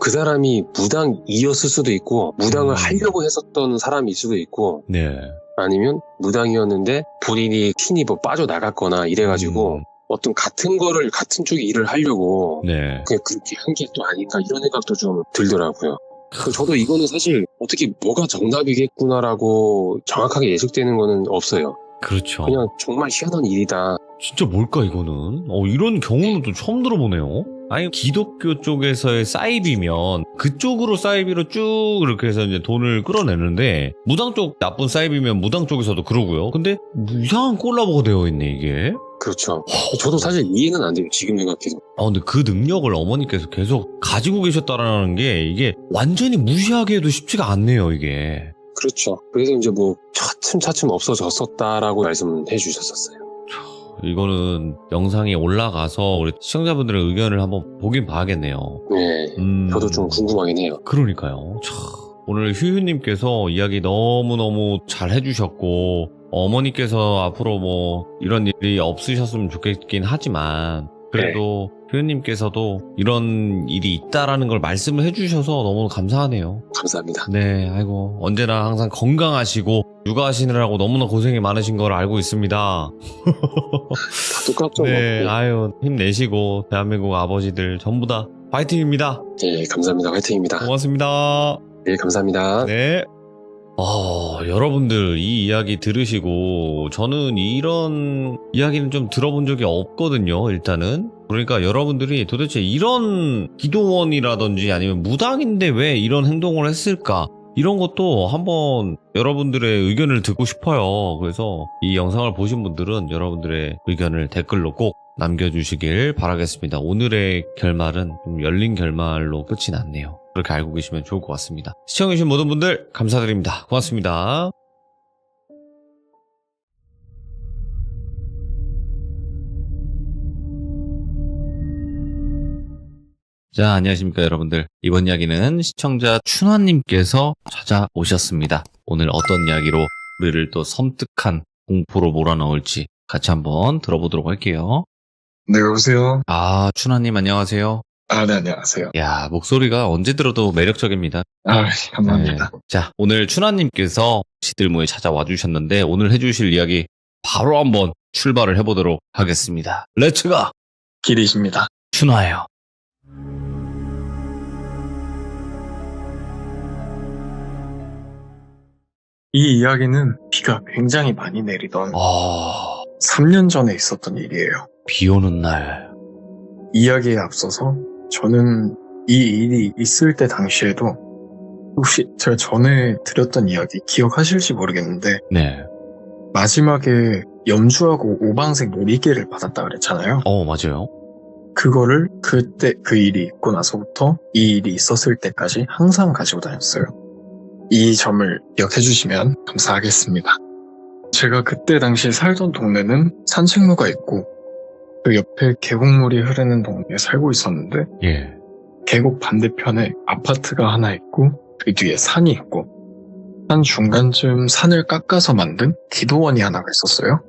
그 사람이 무당이었을 수도 있고 무당을 하려고 했었던 사람일 수도 있고 네. 아니면 무당이었는데 본인이 신이 뭐 빠져나갔거나 이래가지고 어떤 같은 거를 같은 쪽에 일을 하려고 네. 그냥 그렇게 한 게 또 아닌가 이런 생각도 좀 들더라고요. 그래서 저도 이거는 사실 어떻게 뭐가 정답이겠구나라고 정확하게 예측되는 거는 없어요. 그렇죠. 그냥 정말 희한한 일이다. 진짜 뭘까, 이거는? 이런 경우는 또 처음 들어보네요. 아니, 기독교 쪽에서의 사이비면 그쪽으로 사이비로 쭉 이렇게 해서 이제 돈을 끌어내는데 무당 쪽 나쁜 사이비면 무당 쪽에서도 그러고요. 근데 이상한 콜라보가 되어 있네, 이게. 그렇죠. 저도 사실 이해는 안 돼요. 지금 생각해도. 근데 그 능력을 어머니께서 계속 가지고 계셨다라는 게 이게 완전히 무시하기에도 쉽지가 않네요, 이게. 그렇죠. 그래서 이제 뭐 차츰차츰 없어졌었다라고 말씀해 주셨었어요. 이거는 영상이 올라가서 우리 시청자분들의 의견을 한번 보긴 봐야겠네요. 네. 저도 좀 궁금하긴 해요. 그러니까요. 오늘 휴휴님께서 이야기 너무너무 잘 해주셨고 어머니께서 앞으로 뭐 이런 일이 없으셨으면 좋겠긴 하지만 그래도 휴휴님께서도 이런 일이 있다라는 걸 말씀을 해주셔서 너무 감사하네요. 감사합니다. 네, 아이고 언제나 항상 건강하시고 육아하시느라고 너무나 고생이 많으신 걸 알고 있습니다. 다 똑같죠. 네, 뭐. 아유 힘내시고 대한민국 아버지들 전부 다 파이팅입니다. 네, 감사합니다. 화이팅입니다. 고맙습니다. 네, 감사합니다. 네. 여러분들 이 이야기 들으시고 저는 이런 이야기는 좀 들어본 적이 없거든요. 일단은 그러니까 여러분들이 도대체 이런 기도원이라든지 아니면 무당인데 왜 이런 행동을 했을까 이런 것도 한번 여러분들의 의견을 듣고 싶어요. 그래서 이 영상을 보신 분들은 여러분들의 의견을 댓글로 꼭 남겨주시길 바라겠습니다. 오늘의 결말은 좀 열린 결말로 끝이 났네요. 그렇게 알고 계시면 좋을 것 같습니다. 시청해주신 모든 분들 감사드립니다. 고맙습니다. 자, 안녕하십니까 여러분들. 이번 이야기는 시청자 춘화님께서 찾아오셨습니다. 오늘 어떤 이야기로 우리를 또 섬뜩한 공포로 몰아넣을지 같이 한번 들어보도록 할게요. 네, 여보세요? 춘화님 안녕하세요. 네, 안녕하세요. 야, 목소리가 언제 들어도 매력적입니다. 감사합니다. 네. 자, 오늘 춘화님께서 시들모에 찾아와 주셨는데 오늘 해주실 이야기 바로 한번 출발을 해보도록 하겠습니다. 렛츠가! 길이십니다. 춘화예요. 이 이야기는 비가 굉장히 많이 내리던 3년 전에 있었던 일이에요. 비 오는 날. 이야기에 앞서서 저는 이 일이 있을 때 당시에도 혹시 제가 전에 드렸던 이야기 기억하실지 모르겠는데 네. 마지막에 염주하고 오방색 놀이개를 받았다 그랬잖아요. 맞아요. 그거를 그때 그 일이 있고 나서부터 이 일이 있었을 때까지 항상 가지고 다녔어요. 이 점을 기억해 주시면 감사하겠습니다. 제가 그때 당시 살던 동네는 산책로가 있고 그 옆에 계곡물이 흐르는 동네에 살고 있었는데 예. 계곡 반대편에 아파트가 하나 있고 그 뒤에 산이 있고 산 중간쯤 산을 깎아서 만든 기도원이 하나가 있었어요.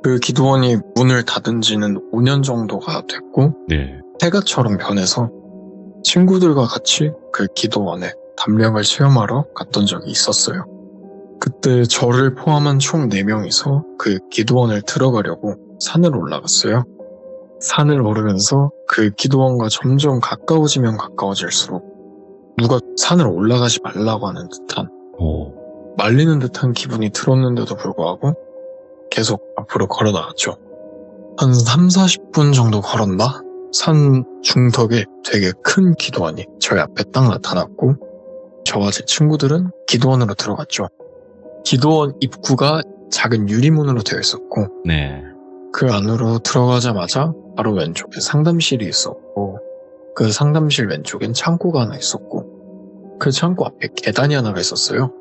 그 기도원이 문을 닫은 지는 5년 정도가 됐고 네. 폐가처럼 변해서 친구들과 같이 그 기도원에 담력을 체험하러 갔던 적이 있었어요. 그때 저를 포함한 총 4명이서 그 기도원을 들어가려고 산을 올라갔어요. 산을 오르면서 그 기도원과 점점 가까워지면 가까워질수록 누가 산을 올라가지 말라고 하는 듯한 말리는 듯한 기분이 들었는데도 불구하고 계속 앞으로 걸어 나갔죠. 한 30-40분 정도 걸었나? 산 중턱에 되게 큰 기도원이 저희 앞에 딱 나타났고 저와 제 친구들은 기도원으로 들어갔죠. 기도원 입구가 작은 유리문으로 되어 있었고 네. 그 안으로 들어가자마자 바로 왼쪽에 상담실이 있었고 그 상담실 왼쪽엔 창고가 하나 있었고 그 창고 앞에 계단이 하나가 있었어요.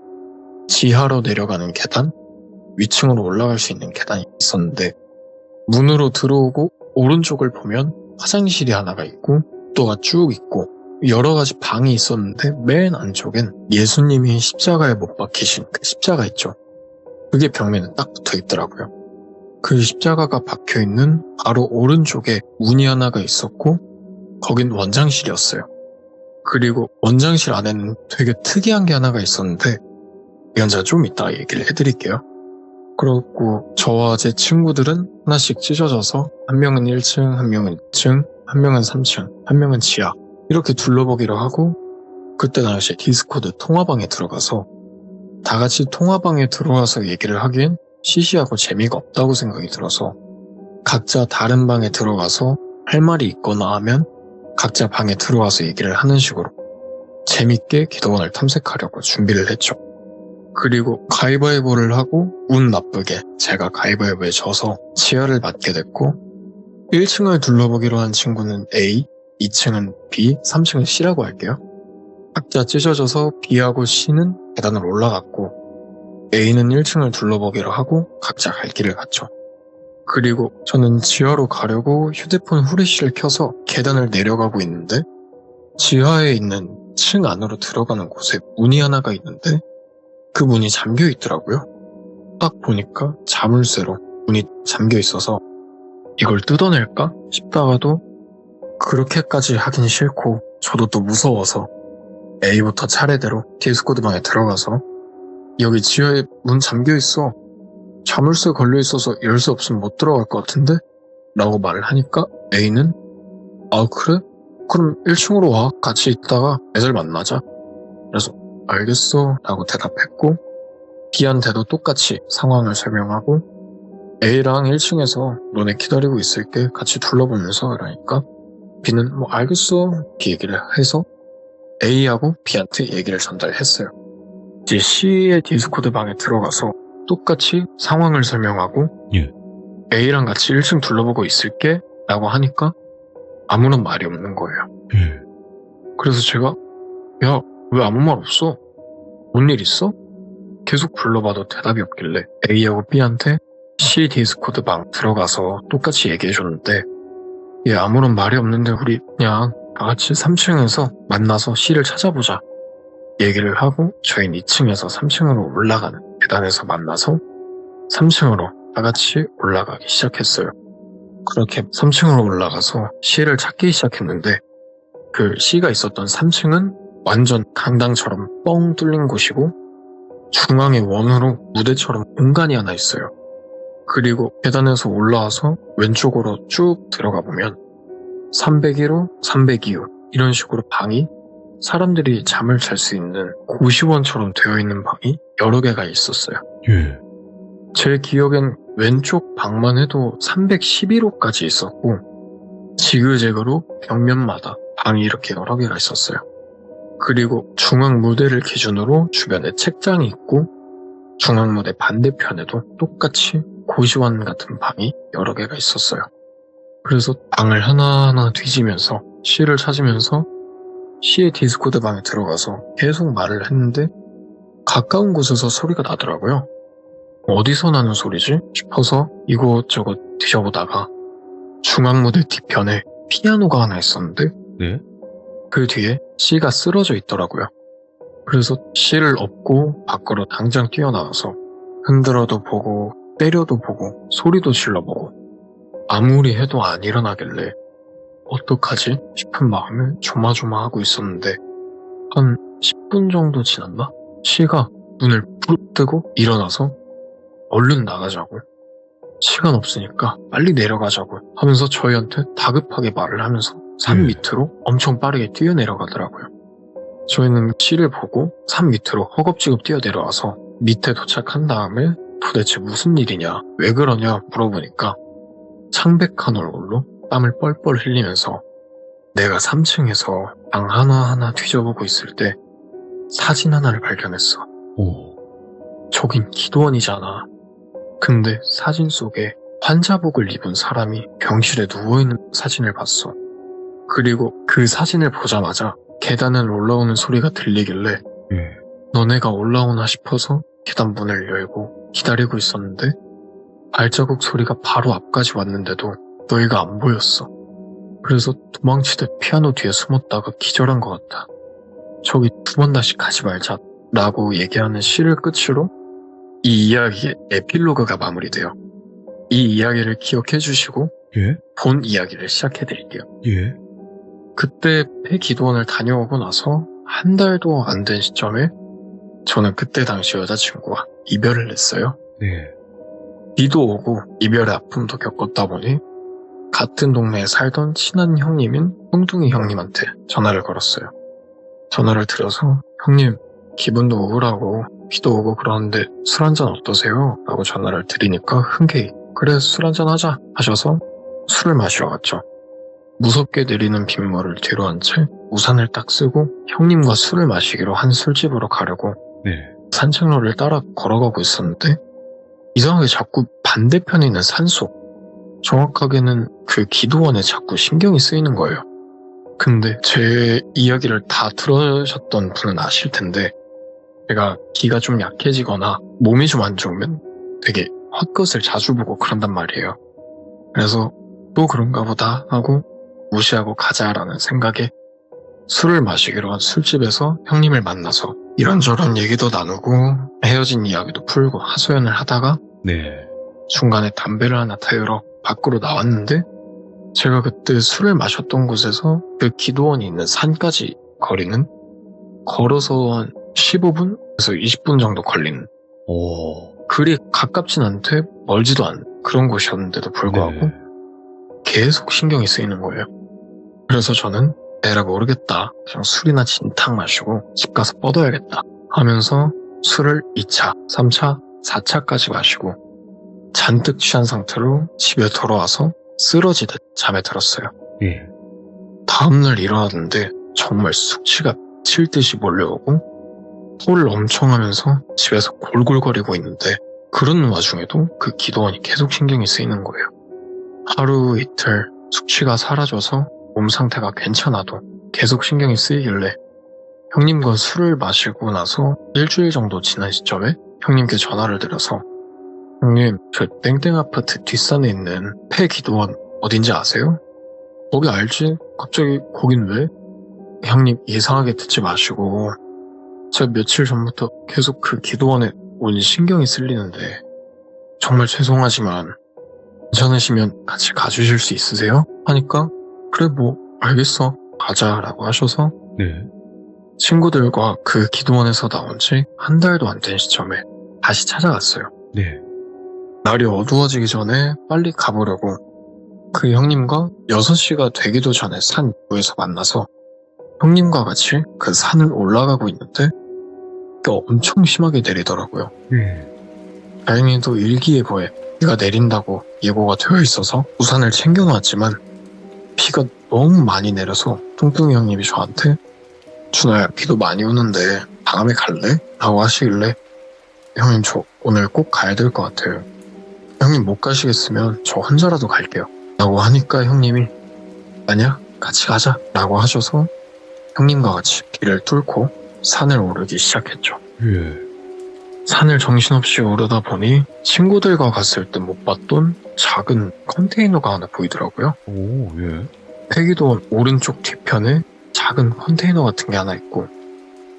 지하로 내려가는 계단, 위층으로 올라갈 수 있는 계단이 있었는데 문으로 들어오고 오른쪽을 보면 화장실이 하나가 있고 또가 쭉 있고 여러 가지 방이 있었는데 맨 안쪽엔 예수님이 십자가에 못 박히신 그 십자가 있죠. 그게 벽면에 딱 붙어 있더라고요. 그 십자가가 박혀있는 바로 오른쪽에 문이 하나가 있었고 거긴 원장실이었어요. 그리고 원장실 안에는 되게 특이한 게 하나가 있었는데 이건 제가 좀 이따 얘기를 해드릴게요. 그렇고 저와 제 친구들은 하나씩 찢어져서 한 명은 1층, 한 명은 2층, 한 명은 3층, 한 명은 지하 이렇게 둘러보기로 하고 그때 당시에 디스코드 통화방에 들어가서 다 같이 통화방에 들어와서 얘기를 하기엔 시시하고 재미가 없다고 생각이 들어서 각자 다른 방에 들어가서 할 말이 있거나 하면 각자 방에 들어와서 얘기를 하는 식으로 재밌게 기도원을 탐색하려고 준비를 했죠. 그리고 가위바위보를 하고 운 나쁘게 제가 가위바위보에 져서 지하를 맡게 됐고 1층을 둘러보기로 한 친구는 A, 2층은 B, 3층은 C라고 할게요. 각자 찢어져서 B하고 C는 계단을 올라갔고 A는 1층을 둘러보기로 하고 각자 갈 길을 갔죠. 그리고 저는 지하로 가려고 휴대폰 후레쉬를 켜서 계단을 내려가고 있는데 지하에 있는 층 안으로 들어가는 곳에 문이 하나가 있는데 그 문이 잠겨 있더라고요. 딱 보니까 자물쇠로 문이 잠겨 있어서 이걸 뜯어낼까 싶다가도 그렇게까지 하긴 싫고 저도 또 무서워서 A부터 차례대로 디스코드 방에 들어가서 여기 지하에 문 잠겨 있어. 자물쇠 걸려 있어서 열 수 없으면 못 들어갈 것 같은데? 라고 말을 하니까 A는 아 그래? 그럼 1층으로 와. 같이 있다가 애들 만나자. 그래서 알겠어 라고 대답했고 B한테도 똑같이 상황을 설명하고 A랑 1층에서 너네 기다리고 있을게 같이 둘러보면서 이러니까 B는 뭐 알겠어 이렇게 얘기를 해서 A하고 B한테 얘기를 전달했어요. 이제 C의 디스코드 방에 들어가서 똑같이 상황을 설명하고 예. A랑 같이 1층 둘러보고 있을게 라고 하니까 아무런 말이 없는 거예요. 그래서 제가 야 왜 아무 말 없어? 뭔 일 있어? 계속 불러봐도 대답이 없길래 A하고 B한테 C 디스코드 방 들어가서 똑같이 얘기해줬는데 얘 아무런 말이 없는데 우리 그냥 다같이 3층에서 만나서 C를 찾아보자 얘기를 하고 저희는 2층에서 3층으로 올라가는 계단에서 만나서 3층으로 다같이 올라가기 시작했어요. 그렇게 3층으로 올라가서 C를 찾기 시작했는데 그 C가 있었던 3층은 완전 강당처럼 뻥 뚫린 곳이고 중앙에 원으로 무대처럼 공간이 하나 있어요. 그리고 계단에서 올라와서 왼쪽으로 쭉 들어가 보면 301호, 302호 이런 식으로 방이 사람들이 잠을 잘 수 있는 고시원처럼 되어 있는 방이 여러 개가 있었어요. 예. 제 기억엔 왼쪽 방만 해도 311호까지 있었고 지그재그로 벽면마다 방이 이렇게 여러 개가 있었어요. 그리고 중앙 무대를 기준으로 주변에 책장이 있고 중앙 무대 반대편에도 똑같이 고시원 같은 방이 여러 개가 있었어요. 그래서 방을 하나하나 뒤지면서 C를 찾으면서 C의 디스코드 방에 들어가서 계속 말을 했는데 가까운 곳에서 소리가 나더라고요. 어디서 나는 소리지 싶어서 이곳저곳 뒤져보다가 중앙무대 뒤편에 피아노가 하나 있었는데 네. 그 뒤에 C가 쓰러져 있더라고요. 그래서 C를 업고 밖으로 당장 뛰어나와서 흔들어도 보고 때려도 보고 소리도 질러보고 아무리 해도 안 일어나길래 어떡하지 싶은 마음에 조마조마하고 있었는데 한 10분 정도 지났나? C가 눈을 푸르 뜨고 일어나서 얼른 나가자고, 시간 없으니까 빨리 내려가자고 하면서 저희한테 다급하게 말을 하면서 산 밑으로 엄청 빠르게 뛰어내려가더라고요. 저희는 C를 보고 산 밑으로 허겁지겁 뛰어내려와서 밑에 도착한 다음에 도대체 무슨 일이냐, 왜 그러냐 물어보니까 창백한 얼굴로 땀을 뻘뻘 흘리면서 내가 3층에서 방 하나하나 뒤져보고 있을 때 사진 하나를 발견했어. 오. 저긴 기도원이잖아. 근데 사진 속에 환자복을 입은 사람이 병실에 누워있는 사진을 봤어. 그리고 그 사진을 보자마자 계단을 올라오는 소리가 들리길래 너네가 올라오나 싶어서 계단 문을 열고 기다리고 있었는데 발자국 소리가 바로 앞까지 왔는데도 너희가 안 보였어. 그래서 도망치듯 피아노 뒤에 숨었다가 기절한 것 같아. 저기 두 번 다시 가지 말자 라고 얘기하는 시를 끝으로 이 이야기의 에필로그가 마무리돼요. 이 이야기를 기억해 주시고 예? 본 이야기를 시작해 드릴게요. 예? 그때 폐기도원을 다녀오고 나서 한 달도 안 된 시점에 저는 그때 당시 여자친구와 이별을 했어요. 네. 비도 오고 이별의 아픔도 겪었다 보니 같은 동네에 살던 친한 형님인 뚱뚱이 형님한테 전화를 걸었어요. 전화를 드려서 형님 기분도 우울하고 비도 오고 그러는데 술 한잔 어떠세요? 라고 전화를 드리니까 흔쾌히 그래 술 한잔 하자 하셔서 술을 마시러 갔죠. 무섭게 내리는 빗물을 뒤로 한 채 우산을 딱 쓰고 형님과 술을 마시기로 한 술집으로 가려고 네. 산책로를 따라 걸어가고 있었는데 이상하게 자꾸 반대편에 있는 산속, 정확하게는 그 기도원에 자꾸 신경이 쓰이는 거예요. 근데 제 이야기를 다 들으셨던 분은 아실 텐데 제가 기가 좀 약해지거나 몸이 좀 안 좋으면 되게 헛것을 자주 보고 그런단 말이에요. 그래서 또 그런가 보다 하고 무시하고 가자라는 생각에 술을 마시기로 한 술집에서 형님을 만나서 이런저런 얘기도 나누고 헤어진 이야기도 풀고 하소연을 하다가 네. 중간에 담배를 하나 태우러 밖으로 나왔는데 제가 그때 술을 마셨던 곳에서 그 기도원이 있는 산까지 거리는 걸어서 한 15분에서 20분 정도 걸리는 오. 그리 가깝진 않대 멀지도 않은 그런 곳이었는데도 불구하고 네. 계속 신경이 쓰이는 거예요. 그래서 저는 에라 모르겠다. 그냥 술이나 진탕 마시고 집 가서 뻗어야겠다 하면서 술을 2차, 3차, 4차까지 마시고 잔뜩 취한 상태로 집에 돌아와서 쓰러지듯 잠에 들었어요. 예. 다음날 일어났는데 정말 숙취가 칠 듯이 몰려오고 토를 엄청 하면서 집에서 골골거리고 있는데 그런 와중에도 그 기도원이 계속 신경이 쓰이는 거예요. 하루 이틀 숙취가 사라져서 몸 상태가 괜찮아도 계속 신경이 쓰이길래 형님과 술을 마시고 나서 일주일 정도 지난 시점에 형님께 전화를 드려서 형님 저 땡땡 아파트 뒷산에 있는 폐기도원 어딘지 아세요? 거기 알지? 갑자기 거긴 왜? 형님 이상하게 듣지 마시고 제가 며칠 전부터 계속 그 기도원에 온 신경이 쓸리는데 정말 죄송하지만 괜찮으시면 같이 가주실 수 있으세요? 하니까 그래 뭐 알겠어 가자라고 하셔서 네. 친구들과 그 기도원에서 나온 지 한 달도 안 된 시점에 다시 찾아갔어요. 네. 날이 어두워지기 전에 빨리 가보려고 그 형님과 6시가 되기도 전에 산 입구에서 만나서 형님과 같이 그 산을 올라가고 있는데 비가 엄청 심하게 내리더라고요. 다행히도 일기예보에 비가 내린다고 예보가 되어 있어서 우산을 챙겨놨지만 비가 너무 많이 내려서 뚱뚱이 형님이 저한테 준호야 비도 많이 오는데 다음에 갈래? 라고 하시길래 형님 저 오늘 꼭 가야 될 것 같아요. 형님 못 가시겠으면 저 혼자라도 갈게요. 라고 하니까 형님이 아니야, 같이 가자. 라고 하셔서 형님과 같이 길을 뚫고 산을 오르기 시작했죠. 예. 산을 정신없이 오르다 보니 친구들과 갔을 때 못 봤던 작은 컨테이너가 하나 보이더라고요. 오, 예. 폐기도원 오른쪽 뒤편에 작은 컨테이너 같은 게 하나 있고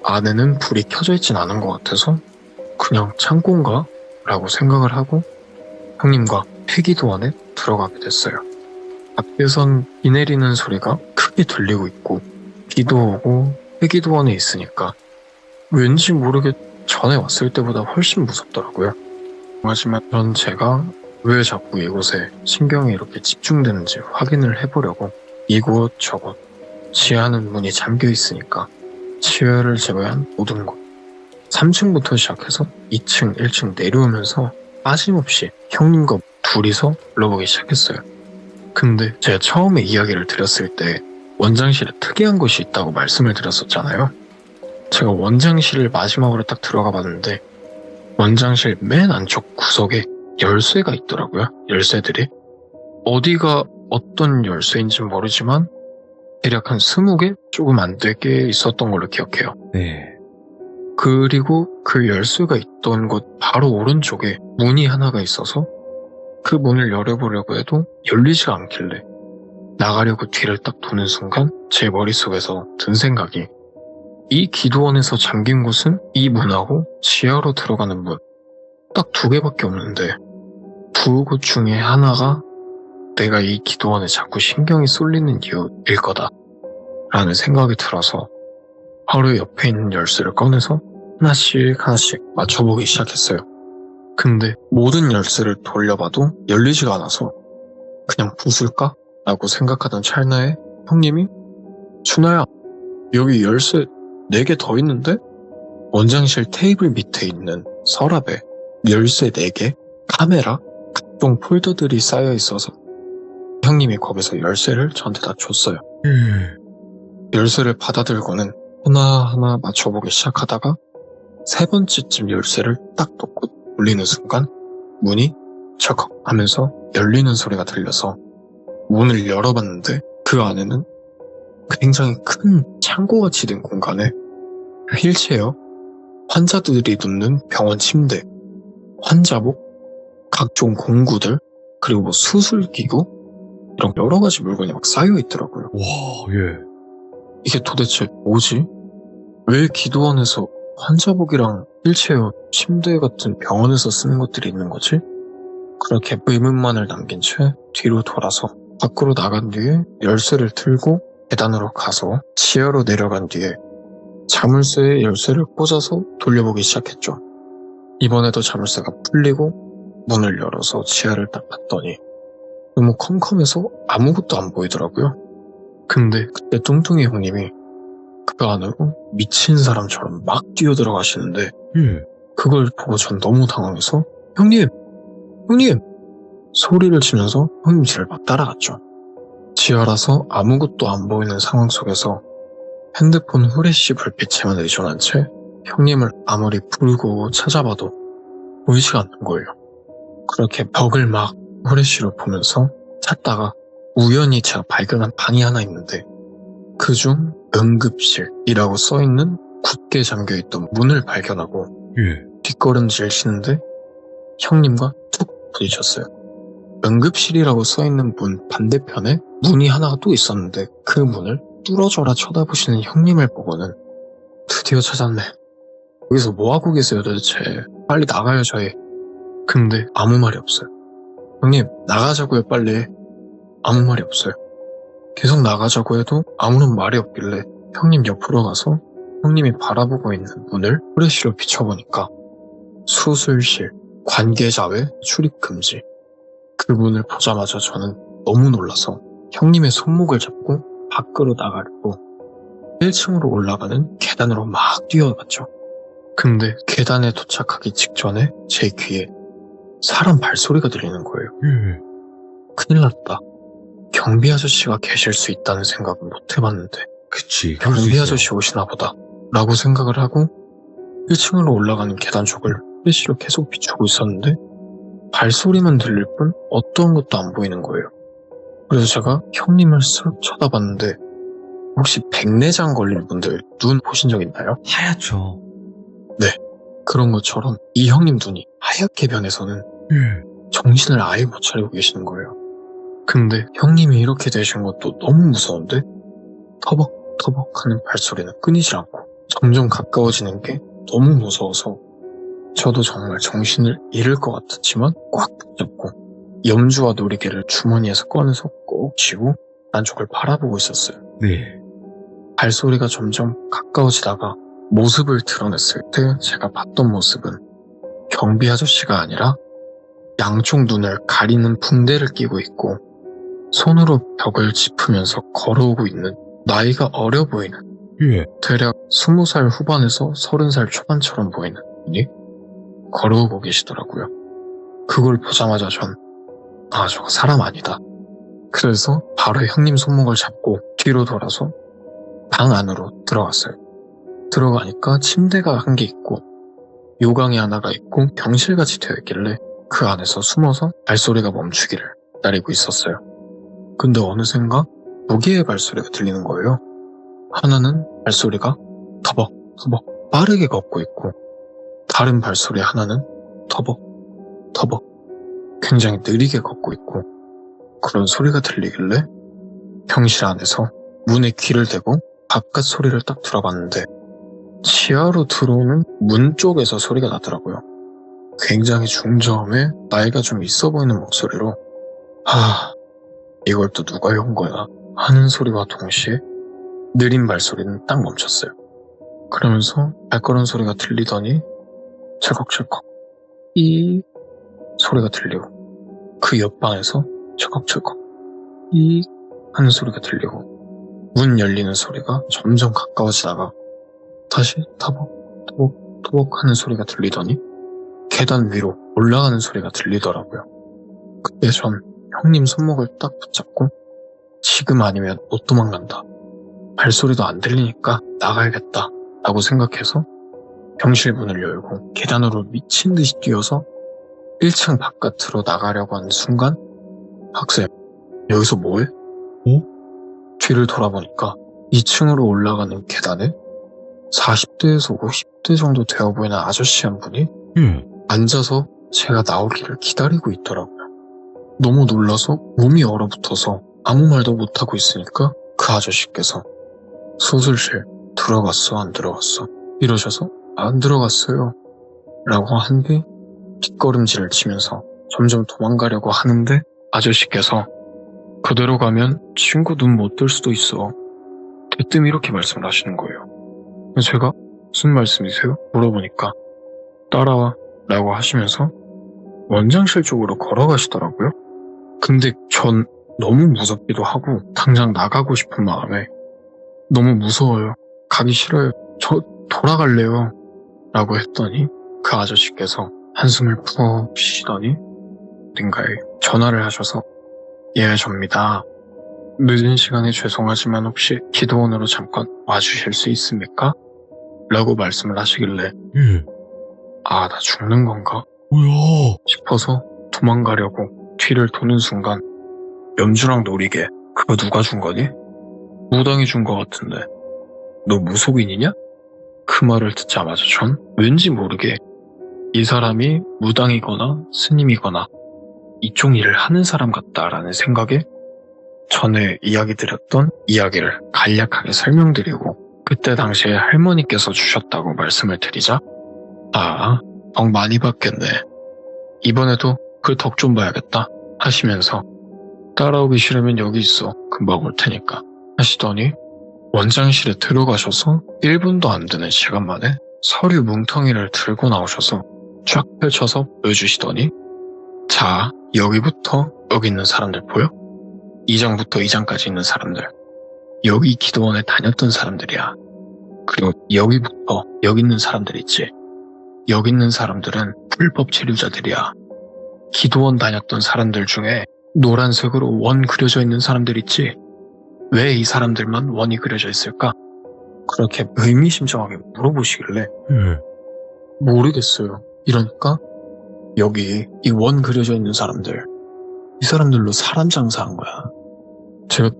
안에는 불이 켜져 있진 않은 것 같아서 그냥 창고인가? 라고 생각을 하고 형님과 폐기도원에 들어가게 됐어요. 밖에선 비 내리는 소리가 크게 들리고 있고 비도 오고 폐기도원에 있으니까 왠지 모르게 전에 왔을 때보다 훨씬 무섭더라고요. 하지만 전 제가 왜 자꾸 이곳에 신경이 이렇게 집중되는지 확인을 해보려고 이곳저곳 지하는 문이 잠겨 있으니까 지하를 제외한 모든 곳 3층부터 시작해서 2층, 1층 내려오면서 빠짐없이 형님과 둘이서 불러보기 시작했어요. 근데 제가 처음에 이야기를 드렸을 때 원장실에 특이한 곳이 있다고 말씀을 드렸었잖아요. 제가 원장실을 마지막으로 딱 들어가 봤는데 원장실 맨 안쪽 구석에 열쇠가 있더라고요. 열쇠들이. 어디가 어떤 열쇠인지 모르지만 대략 한 20개 조금 안 되게 있었던 걸로 기억해요. 네. 그리고 그 열쇠가 있던 곳 바로 오른쪽에 문이 하나가 있어서 그 문을 열어보려고 해도 열리지가 않길래 나가려고 뒤를 딱 도는 순간 제 머릿속에서 든 생각이 이 기도원에서 잠긴 곳은 이 문하고 지하로 들어가는 문 딱 2개밖에 없는데 두 곳 중에 하나가 내가 이 기도원에 자꾸 신경이 쏠리는 이유일 거다 라는 생각이 들어서 바로 옆에 있는 열쇠를 꺼내서 하나씩 맞춰보기 시작했어요. 근데 모든 열쇠를 돌려봐도 열리지가 않아서 그냥 부술까? 라고 생각하던 찰나에 형님이 준호야 여기 열쇠 4개 더 있는데? 원장실 테이블 밑에 있는 서랍에 열쇠 4개, 카메라, 각종 폴더들이 쌓여 있어서 형님이 거기서 열쇠를 저한테 다 줬어요. 열쇠를 받아들고는 하나하나 맞춰보기 시작하다가 3번째쯤 열쇠를 딱 놓고 돌리는 순간 문이 철컥 하면서 열리는 소리가 들려서 문을 열어봤는데 그 안에는 굉장히 큰 창고같이 된 공간에 휠체어, 환자들이 눕는 병원 침대, 환자복, 각종 공구들, 그리고 뭐 수술기구 이런 여러 가지 물건이 막 쌓여 있더라고요. 와, 예. 이게 도대체 뭐지? 왜 기도원에서 환자복이랑 휠체어, 침대 같은 병원에서 쓰는 것들이 있는 거지? 그렇게 의문만을 남긴 채 뒤로 돌아서 밖으로 나간 뒤에 열쇠를 들고 계단으로 가서 지하로 내려간 뒤에 자물쇠에 열쇠를 꽂아서 돌려보기 시작했죠. 이번에도 자물쇠가 풀리고 문을 열어서 지하를 딱 봤더니 너무 컴컴해서 아무것도 안 보이더라고요. 근데 그때 뚱뚱이 형님이 그 안으로 미친 사람처럼 막 뛰어들어가시는데 예. 그걸 보고 전 너무 당황해서 형님! 소리를 치면서 형님 뒤를 막 따라갔죠. 지하라서 아무것도 안 보이는 상황 속에서 핸드폰 후레쉬 불빛에만 의존한 채 형님을 아무리 부르고 찾아봐도 보이지가 않는 거예요. 그렇게 벽을 막 후레쉬로 보면서 찾다가 우연히 제가 발견한 방이 하나 있는데 그중 응급실이라고 써있는 굳게 잠겨있던 문을 발견하고 예. 뒷걸음질 치는데 형님과 툭 부딪혔어요. 응급실이라고 써있는 문 반대편에 문이 하나가 또 있었는데 그 문을 뚫어져라 쳐다보시는 형님을 보고는 드디어 찾았네. 여기서 뭐하고 계세요 도대체. 빨리 나가요 저희. 근데 아무 말이 없어요. 형님 나가자고요 빨리. 아무 말이 없어요. 계속 나가자고 해도 아무런 말이 없길래 형님 옆으로 가서 형님이 바라보고 있는 문을 후레쉬로 비춰보니까 수술실, 관계자외 출입 금지. 그 문을 보자마자 저는 너무 놀라서 형님의 손목을 잡고 밖으로 나가려고 1층으로 올라가는 계단으로 막 뛰어갔죠. 근데 계단에 도착하기 직전에 제 귀에 사람 발소리가 들리는 거예요. 예. 큰일 났다. 경비 아저씨가 계실 수 있다는 생각은 못 해봤는데 그치. 그럴 수 경비 있어요. 아저씨 오시나 보다 라고 생각을 하고 1층으로 올라가는 계단 쪽을 후레쉬로 계속 비추고 있었는데 발소리만 들릴 뿐 어떠한 것도 안 보이는 거예요. 그래서 제가 형님을 쓱 쳐다봤는데 혹시 백내장 걸린 분들 눈 보신 적 있나요? 하얗죠. 그런 것처럼 이 형님 눈이 하얗게 변해서는 정신을 아예 못 차리고 계시는 거예요. 근데 형님이 이렇게 되신 것도 너무 무서운데 터벅터벅 하는 발소리는 끊이질 않고 점점 가까워지는 게 너무 무서워서 저도 정말 정신을 잃을 것 같았지만 꽉 붙잡고 염주와 놀이개를 주머니에서 꺼내서 꼭 쥐고 안쪽을 바라보고 있었어요. 네. 발소리가 점점 가까워지다가 모습을 드러냈을 때 제가 봤던 모습은 경비 아저씨가 아니라 양쪽 눈을 가리는 붕대를 끼고 있고 손으로 벽을 짚으면서 걸어오고 있는 나이가 어려 보이는 예. 대략 20살 후반에서 30살 초반처럼 보이는 분이 걸어오고 계시더라고요. 그걸 보자마자 저거 사람 아니다. 그래서 바로 형님 손목을 잡고 뒤로 돌아서 방 안으로 들어갔어요. 들어가니까 침대가 한 개 있고 요강이 하나가 있고 병실같이 되어 있길래 그 안에서 숨어서 발소리가 멈추기를 기다리고 있었어요. 근데 어느샌가 두 개의 발소리가 들리는 거예요. 하나는 발소리가 터벅터벅 빠르게 걷고 있고 다른 발소리 하나는 터벅터벅 굉장히 느리게 걷고 있고 그런 소리가 들리길래 병실 안에서 문에 귀를 대고 바깥 소리를 딱 들어봤는데 지하로 들어오는 문 쪽에서 소리가 나더라고요. 굉장히 중저음에 나이가 좀 있어 보이는 목소리로 이걸 또 누가 해온 거야 하는 소리와 동시에 느린 발소리는 딱 멈췄어요. 그러면서 발걸음 소리가 들리더니 철컥철컥 이 소리가 들리고 그 옆방에서 철컥철컥 이 하는 소리가 들리고 문 열리는 소리가 점점 가까워지다가 다시 터벅터벅 하는 소리가 들리더니 계단 위로 올라가는 소리가 들리더라고요. 그때 전 형님 손목을 딱 붙잡고 지금 아니면 못 도망간다. 발소리도 안 들리니까 나가야겠다 라고 생각해서 병실 문을 열고 계단으로 미친 듯이 뛰어서 1층 바깥으로 나가려고 하는 순간 학생 여기서 뭐해? 뒤를 돌아보니까 2층으로 올라가는 계단에 40대에서 50대 정도 되어 보이는 아저씨 한 분이 앉아서 제가 나오기를 기다리고 있더라고요. 너무 놀라서 몸이 얼어붙어서 아무 말도 못하고 있으니까 그 아저씨께서 수술실 들어갔어 안 들어갔어 이러셔서 안 들어갔어요 라고 한 뒤 뒷걸음질을 치면서 점점 도망가려고 하는데 아저씨께서 그대로 가면 친구 눈 못 뜰 수도 있어 대뜸 이렇게 말씀을 하시는 거예요. 제가 무슨 말씀이세요? 물어보니까 따라와 라고 하시면서 원장실 쪽으로 걸어가시더라고요. 근데 전 너무 무섭기도 하고 당장 나가고 싶은 마음에 너무 무서워요. 가기 싫어요. 저 돌아갈래요. 라고 했더니 그 아저씨께서 한숨을 푹 쉬시더니 어딘가에 전화를 하셔서 예, 접니다. 늦은 시간에 죄송하지만 혹시 기도원으로 잠깐 와주실 수 있습니까? 라고 말씀을 하시길래 나 죽는 건가? 뭐야? 싶어서 도망가려고 뒤를 도는 순간 염주랑 놀이개 그거 누가 준 거니? 무당이 준 거 같은데 너 무속인이냐? 그 말을 듣자마자 전 왠지 모르게 이 사람이 무당이거나 스님이거나 이쪽 일을 하는 사람 같다라는 생각에 전에 이야기 드렸던 이야기를 간략하게 설명드리고 그때 당시에 할머니께서 주셨다고 말씀을 드리자 덕 많이 받겠네. 이번에도 그 덕 좀 봐야겠다 하시면서 따라오기 싫으면 여기 있어. 금방 올 테니까 하시더니 원장실에 들어가셔서 1분도 안 되는 시간 만에 서류 뭉텅이를 들고 나오셔서 쫙 펼쳐서 보여주시더니 자, 여기부터 여기 있는 사람들 보여? 2장부터 2장까지 있는 사람들. 여기 기도원에 다녔던 사람들이야. 그리고 여기부터 여기 있는 사람들 있지. 여기 있는 사람들은 불법 체류자들이야. 기도원 다녔던 사람들 중에 노란색으로 원 그려져 있는 사람들 있지. 왜 이 사람들만 원이 그려져 있을까? 그렇게 의미심장하게 물어보시길래 모르겠어요. 이러니까 여기 이 원 그려져 있는 사람들, 이 사람들로 사람 장사한 거야. 제가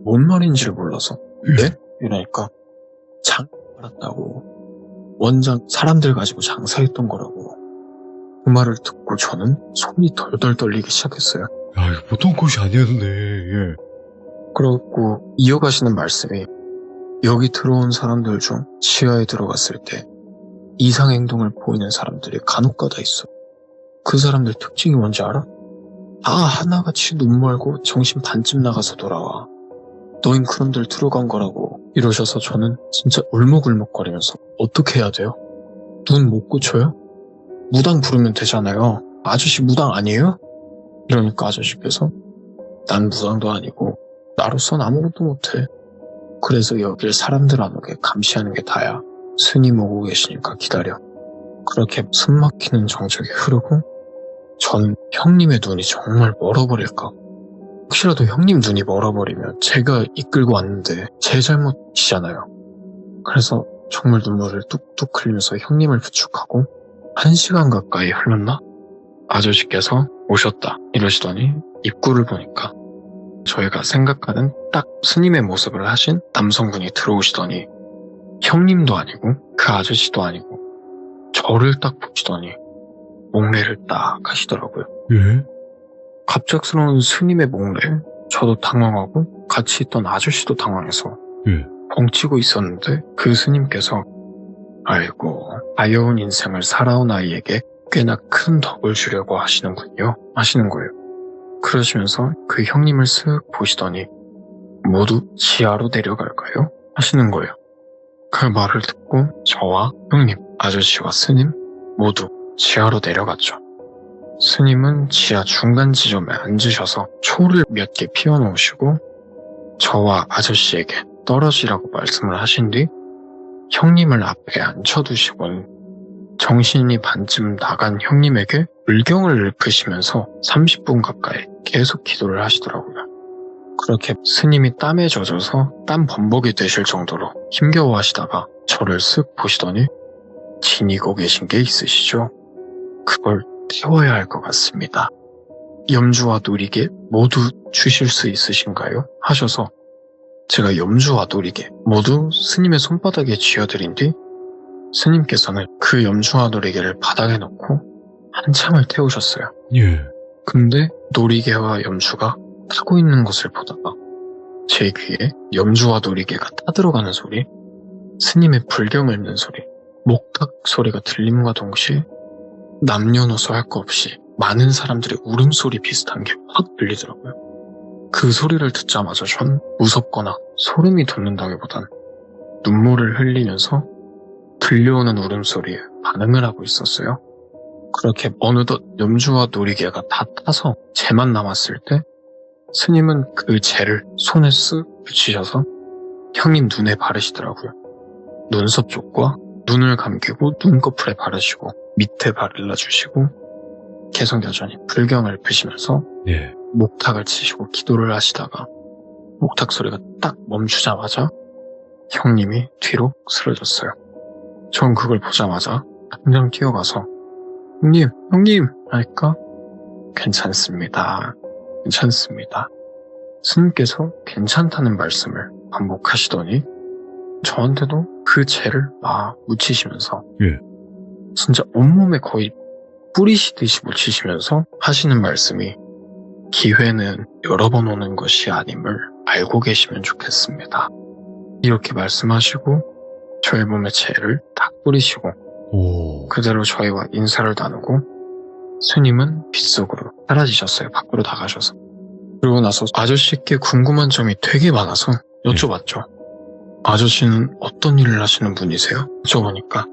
뭔 말인지를 몰라서 네? 이러니까 장 팔았다고. 원장 사람들 가지고 장사했던 거라고. 그 말을 듣고 저는 손이 덜덜 떨리기 시작했어요. 야, 이거 보통 것이 아니었네. 예. 그렇고 이어가시는 말씀이 여기 들어온 사람들 중 지하에 들어갔을 때 이상 행동을 보이는 사람들이 간혹가다 있어. 그 사람들 특징이 뭔지 알아? 다 하나같이 눈 멀고 정신 반쯤 나가서 돌아와. 너흰 그런들 들어간 거라고 이러셔서 저는 진짜 울먹울먹거리면서 어떻게 해야 돼요? 눈 못 고쳐요? 무당 부르면 되잖아요. 아저씨 무당 아니에요? 이러니까 아저씨께서 난 무당도 아니고 나로선 아무것도 못해. 그래서 여길 사람들 안 오게 감시하는 게 다야. 스님 오고 계시니까 기다려. 그렇게 숨막히는 정적이 흐르고 전 형님의 눈이 정말 멀어버릴까. 혹시라도 형님 눈이 멀어버리면 제가 이끌고 왔는데 제 잘못이잖아요. 그래서 정말 눈물을 뚝뚝 흘리면서 형님을 부축하고 1시간 가까이 흘렀나? 아저씨께서 오셨다 이러시더니 입구를 보니까 저희가 생각하는 딱 스님의 모습을 하신 남성분이 들어오시더니 형님도 아니고 그 아저씨도 아니고 저를 딱 보시더니 목례를 딱 하시더라고요. 예? 갑작스러운 스님의 목례, 저도 당황하고 같이 있던 아저씨도 당황해서 예. 벙치고 있었는데 그 스님께서 아이고 아여운 인생을 살아온 아이에게 꽤나 큰 덕을 주려고 하시는군요 하시는 거예요. 그러시면서 그 형님을 쓱 보시더니 모두 지하로 내려갈까요? 하시는 거예요. 그 말을 듣고 저와 형님, 아저씨와 스님 모두 지하로 내려갔죠. 스님은 지하 중간 지점에 앉으셔서 초를 몇 개 피워놓으시고 저와 아저씨에게 떨어지라고 말씀을 하신 뒤 형님을 앞에 앉혀두시고는 정신이 반쯤 나간 형님에게 물경을 읊으시면서 30분 가까이 계속 기도를 하시더라고요. 그렇게 스님이 땀에 젖어서 땀 범벅이 되실 정도로 힘겨워 하시다가 저를 쓱 보시더니 지니고 계신 게 있으시죠? 그걸 태워야 할 것 같습니다. 염주와 노리개 모두 주실 수 있으신가요? 하셔서 제가 염주와 노리개 모두 스님의 손바닥에 쥐어드린 뒤 스님께서는 그 염주와 노리개를 바닥에 놓고 한참을 태우셨어요. 예. 근데 노리개와 염주가 타고 있는 것을 보다가 제 귀에 염주와 노리개가 타들어가는 소리, 스님의 불경 읊는 소리, 목탁 소리가 들림과 동시에 남녀노소 할 거 없이 많은 사람들의 울음소리 비슷한 게 확 들리더라고요. 그 소리를 듣자마자 전 무섭거나 소름이 돋는다기보단 눈물을 흘리면서 들려오는 울음소리에 반응을 하고 있었어요. 그렇게 어느덧 염주와 노리개가 다 타서 재만 남았을 때 스님은 그 재를 손에 쓱 붙이셔서 형님 눈에 바르시더라고요. 눈썹 쪽과 눈을 감기고 눈꺼풀에 바르시고 밑에 발라주시고 계속 여전히 불경을 읊으시면서 예. 목탁을 치시고 기도를 하시다가 목탁 소리가 딱 멈추자마자 형님이 뒤로 쓰러졌어요. 전 그걸 보자마자 당장 뛰어가서 형님 하니까 괜찮습니다. 스님께서 괜찮다는 말씀을 반복하시더니 저한테도 그 재를 막 묻히시면서 예. 진짜 온몸에 거의 뿌리시듯이 묻히시면서 하시는 말씀이 기회는 여러 번 오는 것이 아님을 알고 계시면 좋겠습니다. 이렇게 말씀하시고 저희 몸에 재를 딱 뿌리시고 오. 그대로 저희와 인사를 나누고 스님은 빗속으로 사라지셨어요. 밖으로 나가셔서. 그러고 나서 아저씨께 궁금한 점이 되게 많아서 여쭤봤죠. 아저씨는 어떤 일을 하시는 분이세요? 여쭤보니까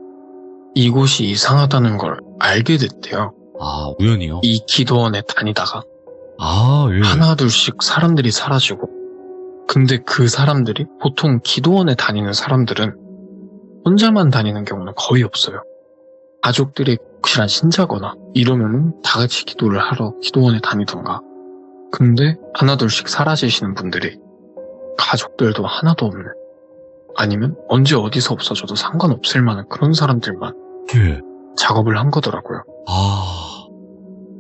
이곳이 이상하다는 걸 알게 됐대요. 아, 우연이요? 이 기도원에 다니다가 아, 예. 하나둘씩 사람들이 사라지고 근데 그 사람들이 보통 기도원에 다니는 사람들은 혼자만 다니는 경우는 거의 없어요. 가족들이 혹시나 신자거나 이러면 다 같이 기도를 하러 기도원에 다니던가. 근데 하나둘씩 사라지시는 분들이 가족들도 하나도 없는 아니면 언제 어디서 없어져도 상관없을 만한 그런 사람들만 예. 작업을 한 거더라고요. 아.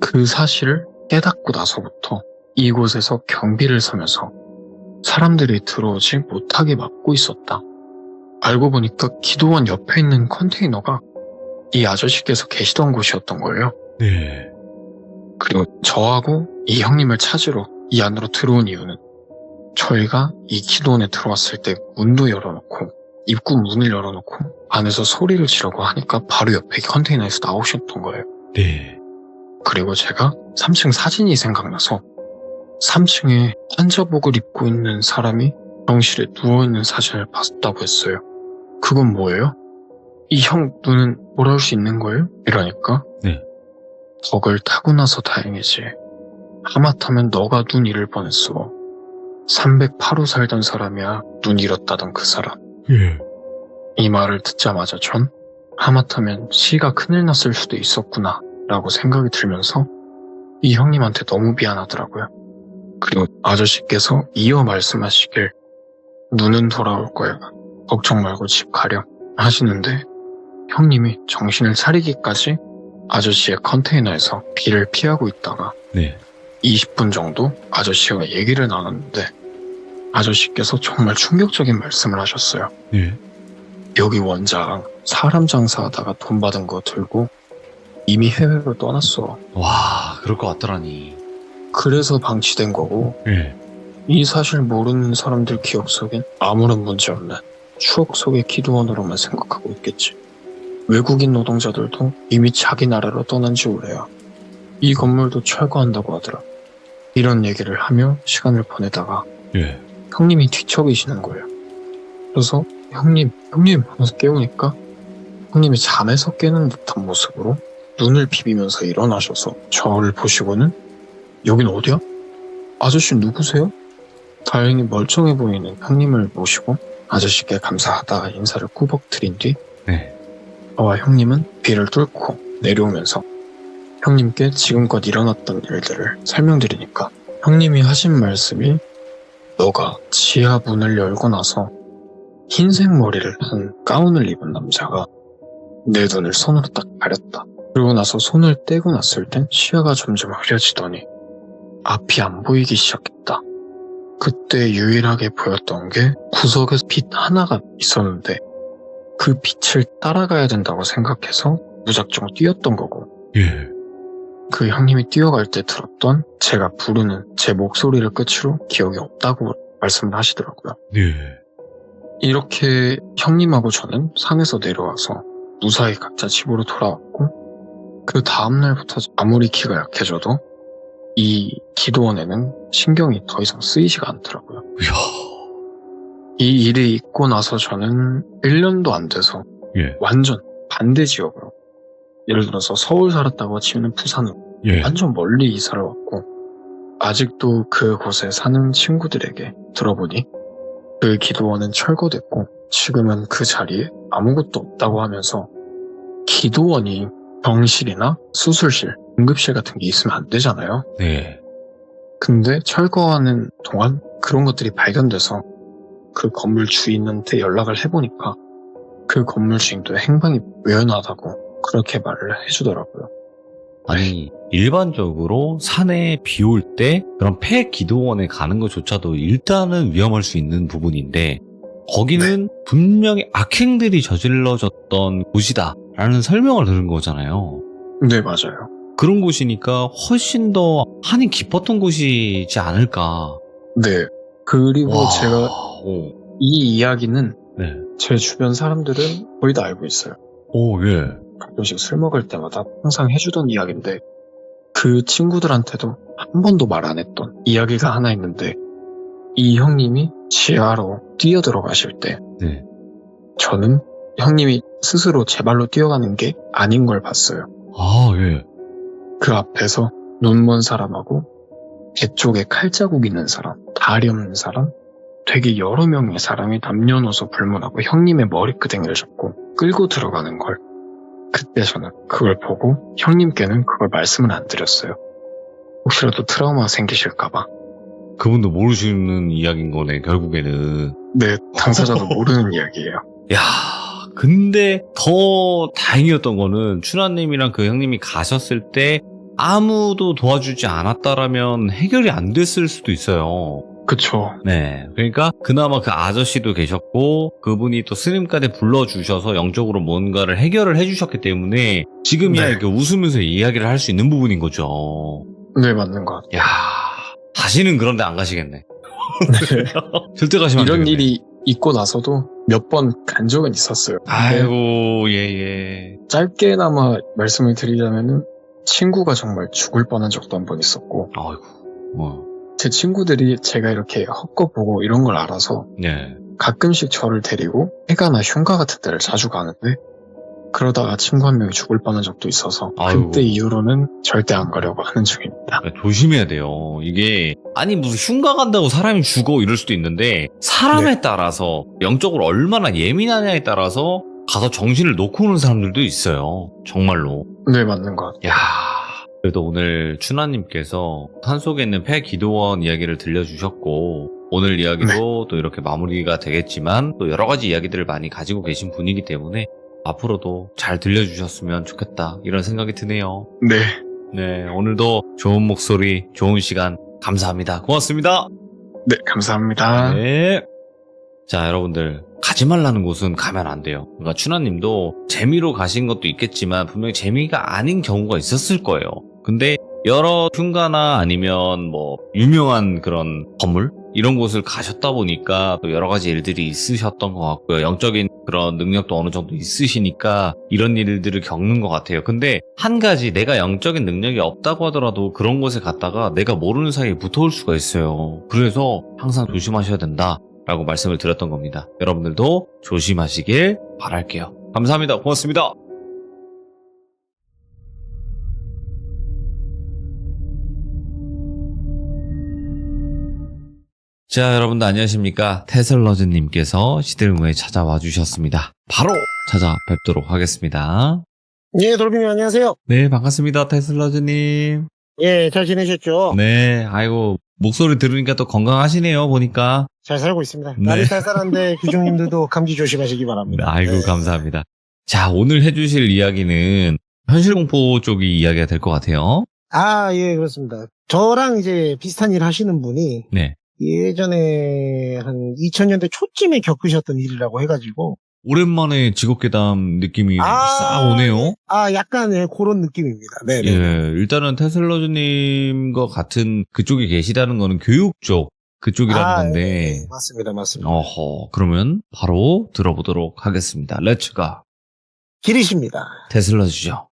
그 사실을 깨닫고 나서부터 이곳에서 경비를 서면서 사람들이 들어오지 못하게 막고 있었다. 알고 보니까 기도원 옆에 있는 컨테이너가 이 아저씨께서 계시던 곳이었던 거예요. 네. 그리고 저하고 이 형님을 찾으러 이 안으로 들어온 이유는 저희가 이 기도원에 들어왔을 때 문도 열어놓고 입구 문을 열어놓고 안에서 소리를 지르고 하니까 바로 옆에 컨테이너에서 나오셨던 거예요. 네. 그리고 제가 3층 사진이 생각나서 3층에 환자복을 입고 있는 사람이 병실에 누워있는 사진을 봤다고 했어요. 그건 뭐예요? 이 형 눈은 돌아올 수 있는 거예요? 이러니까 네. 덕을 타고 나서 다행이지. 하마터면 너가 눈 잃을 뻔했어. 308호 살던 사람이야. 눈 잃었다던 그 사람. 예. 이 말을 듣자마자 전 하마터면 시가 큰일 났을 수도 있었구나 라고 생각이 들면서 이 형님한테 너무 미안하더라고요. 그리고 아저씨께서 이어 말씀하시길 눈은 돌아올 거야. 걱정 말고 집 가렴 하시는데 형님이 정신을 차리기까지 아저씨의 컨테이너에서 비를 피하고 있다가 네. 20분 정도 아저씨와 얘기를 나눴는데 아저씨께서 정말 충격적인 말씀을 하셨어요. 네. 여기 원장 사람 장사하다가 돈 받은 거 들고 이미 해외로 떠났어. 와, 그럴 것 같더라니. 그래서 방치된 거고 예. 이 사실 모르는 사람들 기억 속엔 아무런 문제 없는 추억 속의 기도원으로만 생각하고 있겠지. 외국인 노동자들도 이미 자기 나라로 떠난 지 오래야. 이 건물도 철거한다고 하더라. 이런 얘기를 하며 시간을 보내다가 예. 형님이 뒤척이시는 거예요. 그래서 형님 하면서 깨우니까 형님이 잠에서 깨는 듯한 모습으로 눈을 비비면서 일어나셔서 저를 보시고는 여긴 어디야? 아저씨 누구세요? 다행히 멀쩡해 보이는 형님을 모시고 아저씨께 감사하다 인사를 꾸벅 드린 뒤 네. 저와 형님은 비를 뚫고 내려오면서 형님께 지금껏 일어났던 일들을 설명드리니까 형님이 하신 말씀이 너가 지하 문을 열고 나서 흰색 머리를 한 가운을 입은 남자가 내 눈을 손으로 딱 가렸다. 그러고 나서 손을 떼고 났을 땐 시야가 점점 흐려지더니 앞이 안 보이기 시작했다. 그때 유일하게 보였던 게 구석에 빛 하나가 있었는데 그 빛을 따라가야 된다고 생각해서 무작정 뛰었던 거고 예. 그 형님이 뛰어갈 때 들었던 제가 부르는 제 목소리를 끝으로 기억이 없다고 말씀을 하시더라고요. 예. 이렇게 형님하고 저는 산에서 내려와서 무사히 각자 집으로 돌아왔고 그 다음날부터 아무리 키가 약해져도 이 기도원에는 신경이 더 이상 쓰이지가 않더라고요. 이야. 이 일이 있고 나서 저는 1년도 안 돼서 예. 완전 반대 지역으로 예를 들어서 서울 살았다고 치면 부산으로 예. 완전 멀리 이사를 왔고 아직도 그곳에 사는 친구들에게 들어보니 그 기도원은 철거됐고 지금은 그 자리에 아무것도 없다고 하면서 기도원이 병실이나 수술실, 응급실 같은 게 있으면 안 되잖아요. 네. 근데 철거하는 동안 그런 것들이 발견돼서 그 건물 주인한테 연락을 해보니까 그 건물 주인도 행방이 외연하다고 그렇게 말을 해주더라고요. 아니, 일반적으로 산에 비 올 때 그런 폐 기도원에 가는 것조차도 일단은 위험할 수 있는 부분인데 거기는 분명히 악행들이 저질러졌던 곳이다라는 설명을 들은 거잖아요. 네, 맞아요. 그런 곳이니까 훨씬 더 한이 깊었던 곳이지 않을까. 네. 그리고 와, 제가 오, 이 이야기는 네. 제 주변 사람들은 거의 다 알고 있어요. 오, 예. 가끔씩 술 먹을 때마다 항상 해주던 이야기인데 그 친구들한테도 한 번도 말 안 했던 이야기가 하나 있는데 이 형님이 지하로 뛰어들어가실 때 네. 저는 형님이 스스로 제 발로 뛰어가는 게 아닌 걸 봤어요. 아, 예. 그 앞에서 눈먼 사람하고 배 쪽에 칼자국 있는 사람, 다리 없는 사람, 되게 여러 명의 사람이 남녀노소 불문하고 형님의 머리끄댕이를 잡고 끌고 들어가는 걸 그때 저는 그걸 보고 형님께는 그걸 말씀을 안 드렸어요. 혹시라도 트라우마가 생기실까봐. 그분도 모르시는 이야기인 거네, 결국에는. 네, 당사자도 모르는 이야기예요. 야, 근데 더 다행이었던 거는 춘하님이랑 그 형님이 가셨을 때 아무도 도와주지 않았다라면 해결이 안 됐을 수도 있어요. 그쵸. 네. 그러니까 그나마 그 아저씨도 계셨고 그분이 또 스님까지 불러주셔서 영적으로 뭔가를 해결을 해주셨기 때문에 지금이야 네. 이렇게 웃으면서 이야기를 할 수 있는 부분인 거죠. 네, 맞는 것 같아요. 야, 다시는 그런데 안 가시겠네. 네. 절대 가시면 안 이런 되겠네. 일이 있고 나서도 몇 번 간 적은 있었어요. 근데 아이고, 예. 짧게나마 말씀을 드리자면은 친구가 정말 죽을 뻔한 적도 한 번 있었고, 아이고, 제 친구들이 제가 이렇게 헛것 보고 이런 걸 알아서 네. 가끔씩 저를 데리고 해가나 흉가 같은 데를 자주 가는데, 그러다가 친구 한 명이 죽을 뻔한 적도 있어서 아이고. 그때 이후로는 절대 안 가려고 하는 중입니다. 조심해야 돼요. 이게 아니 무슨 흉가 간다고 사람이 죽어 이럴 수도 있는데 사람에 따라서 영적으로 얼마나 예민하냐에 따라서 가서 정신을 놓고 오는 사람들도 있어요. 정말로. 네, 맞는 것 같아요. 야. 그래도 오늘 춘하님께서 산속에 있는 폐기도원 이야기를 들려주셨고 오늘 이야기도 또 이렇게 마무리가 되겠지만 또 여러 가지 이야기들을 많이 가지고 계신 분이기 때문에 앞으로도 잘 들려주셨으면 좋겠다 이런 생각이 드네요. 네. 네, 오늘도 좋은 목소리, 좋은 시간 감사합니다. 고맙습니다. 네, 감사합니다. 네. 자, 여러분들 가지 말라는 곳은 가면 안 돼요. 그러니까 춘하님도 재미로 가신 것도 있겠지만 분명히 재미가 아닌 경우가 있었을 거예요. 근데 여러 흉가나 아니면 뭐 유명한 그런 건물 이런 곳을 가셨다 보니까 또 여러 가지 일들이 있으셨던 것 같고요. 영적인 그런 능력도 어느 정도 있으시니까 이런 일들을 겪는 것 같아요. 근데 한 가지 내가 영적인 능력이 없다고 하더라도 그런 곳에 갔다가 내가 모르는 사이에 붙어올 수가 있어요. 그래서 항상 조심하셔야 된다라고 말씀을 드렸던 겁니다. 여러분들도 조심하시길 바랄게요. 감사합니다. 고맙습니다. 자, 여러분들 안녕하십니까? 테슬러즈님께서 시들무에 찾아와 주셨습니다. 바로 찾아뵙도록 하겠습니다. 예, 돌비님 안녕하세요. 네, 반갑습니다. 테슬러즈님. 예, 잘 지내셨죠? 네, 아이고, 목소리 들으니까 또 건강하시네요, 보니까. 잘 살고 있습니다. 네. 날이 쌀쌀한데 귀중님들도 감기 조심하시기 바랍니다. 아이고, 네. 감사합니다. 자, 오늘 해주실 이야기는 현실공포 쪽이 이야기가 될 것 같아요. 아, 예, 그렇습니다. 저랑 이제 비슷한 일 하시는 분이 네. 예전에 한 2000년대 초쯤에 겪으셨던 일이라고 해가지고. 오랜만에 직업괴담 느낌이 싹 오네요. 아, 약간 예, 그런 느낌입니다. 네. 예, 일단은 테슬러즈님과 같은 그쪽에 계시다는 거는 교육 쪽 그쪽이라는 건데. 예, 맞습니다. 어허, 그러면 바로 들어보도록 하겠습니다. 렛츠가. 길이십니다. 테슬러즈죠.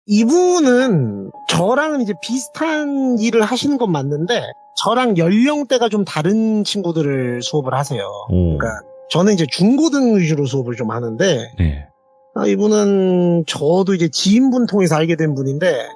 이분은 저랑은 이제 비슷한 일을 하시는 건 맞는데 저랑 연령대가 좀 다른 친구들을 수업을 하세요. 오. 그러니까 저는 이제 중고등 위주로 수업을 좀 하는데 네. 이분은 저도 이제 지인분 통해서 알게 된 분인데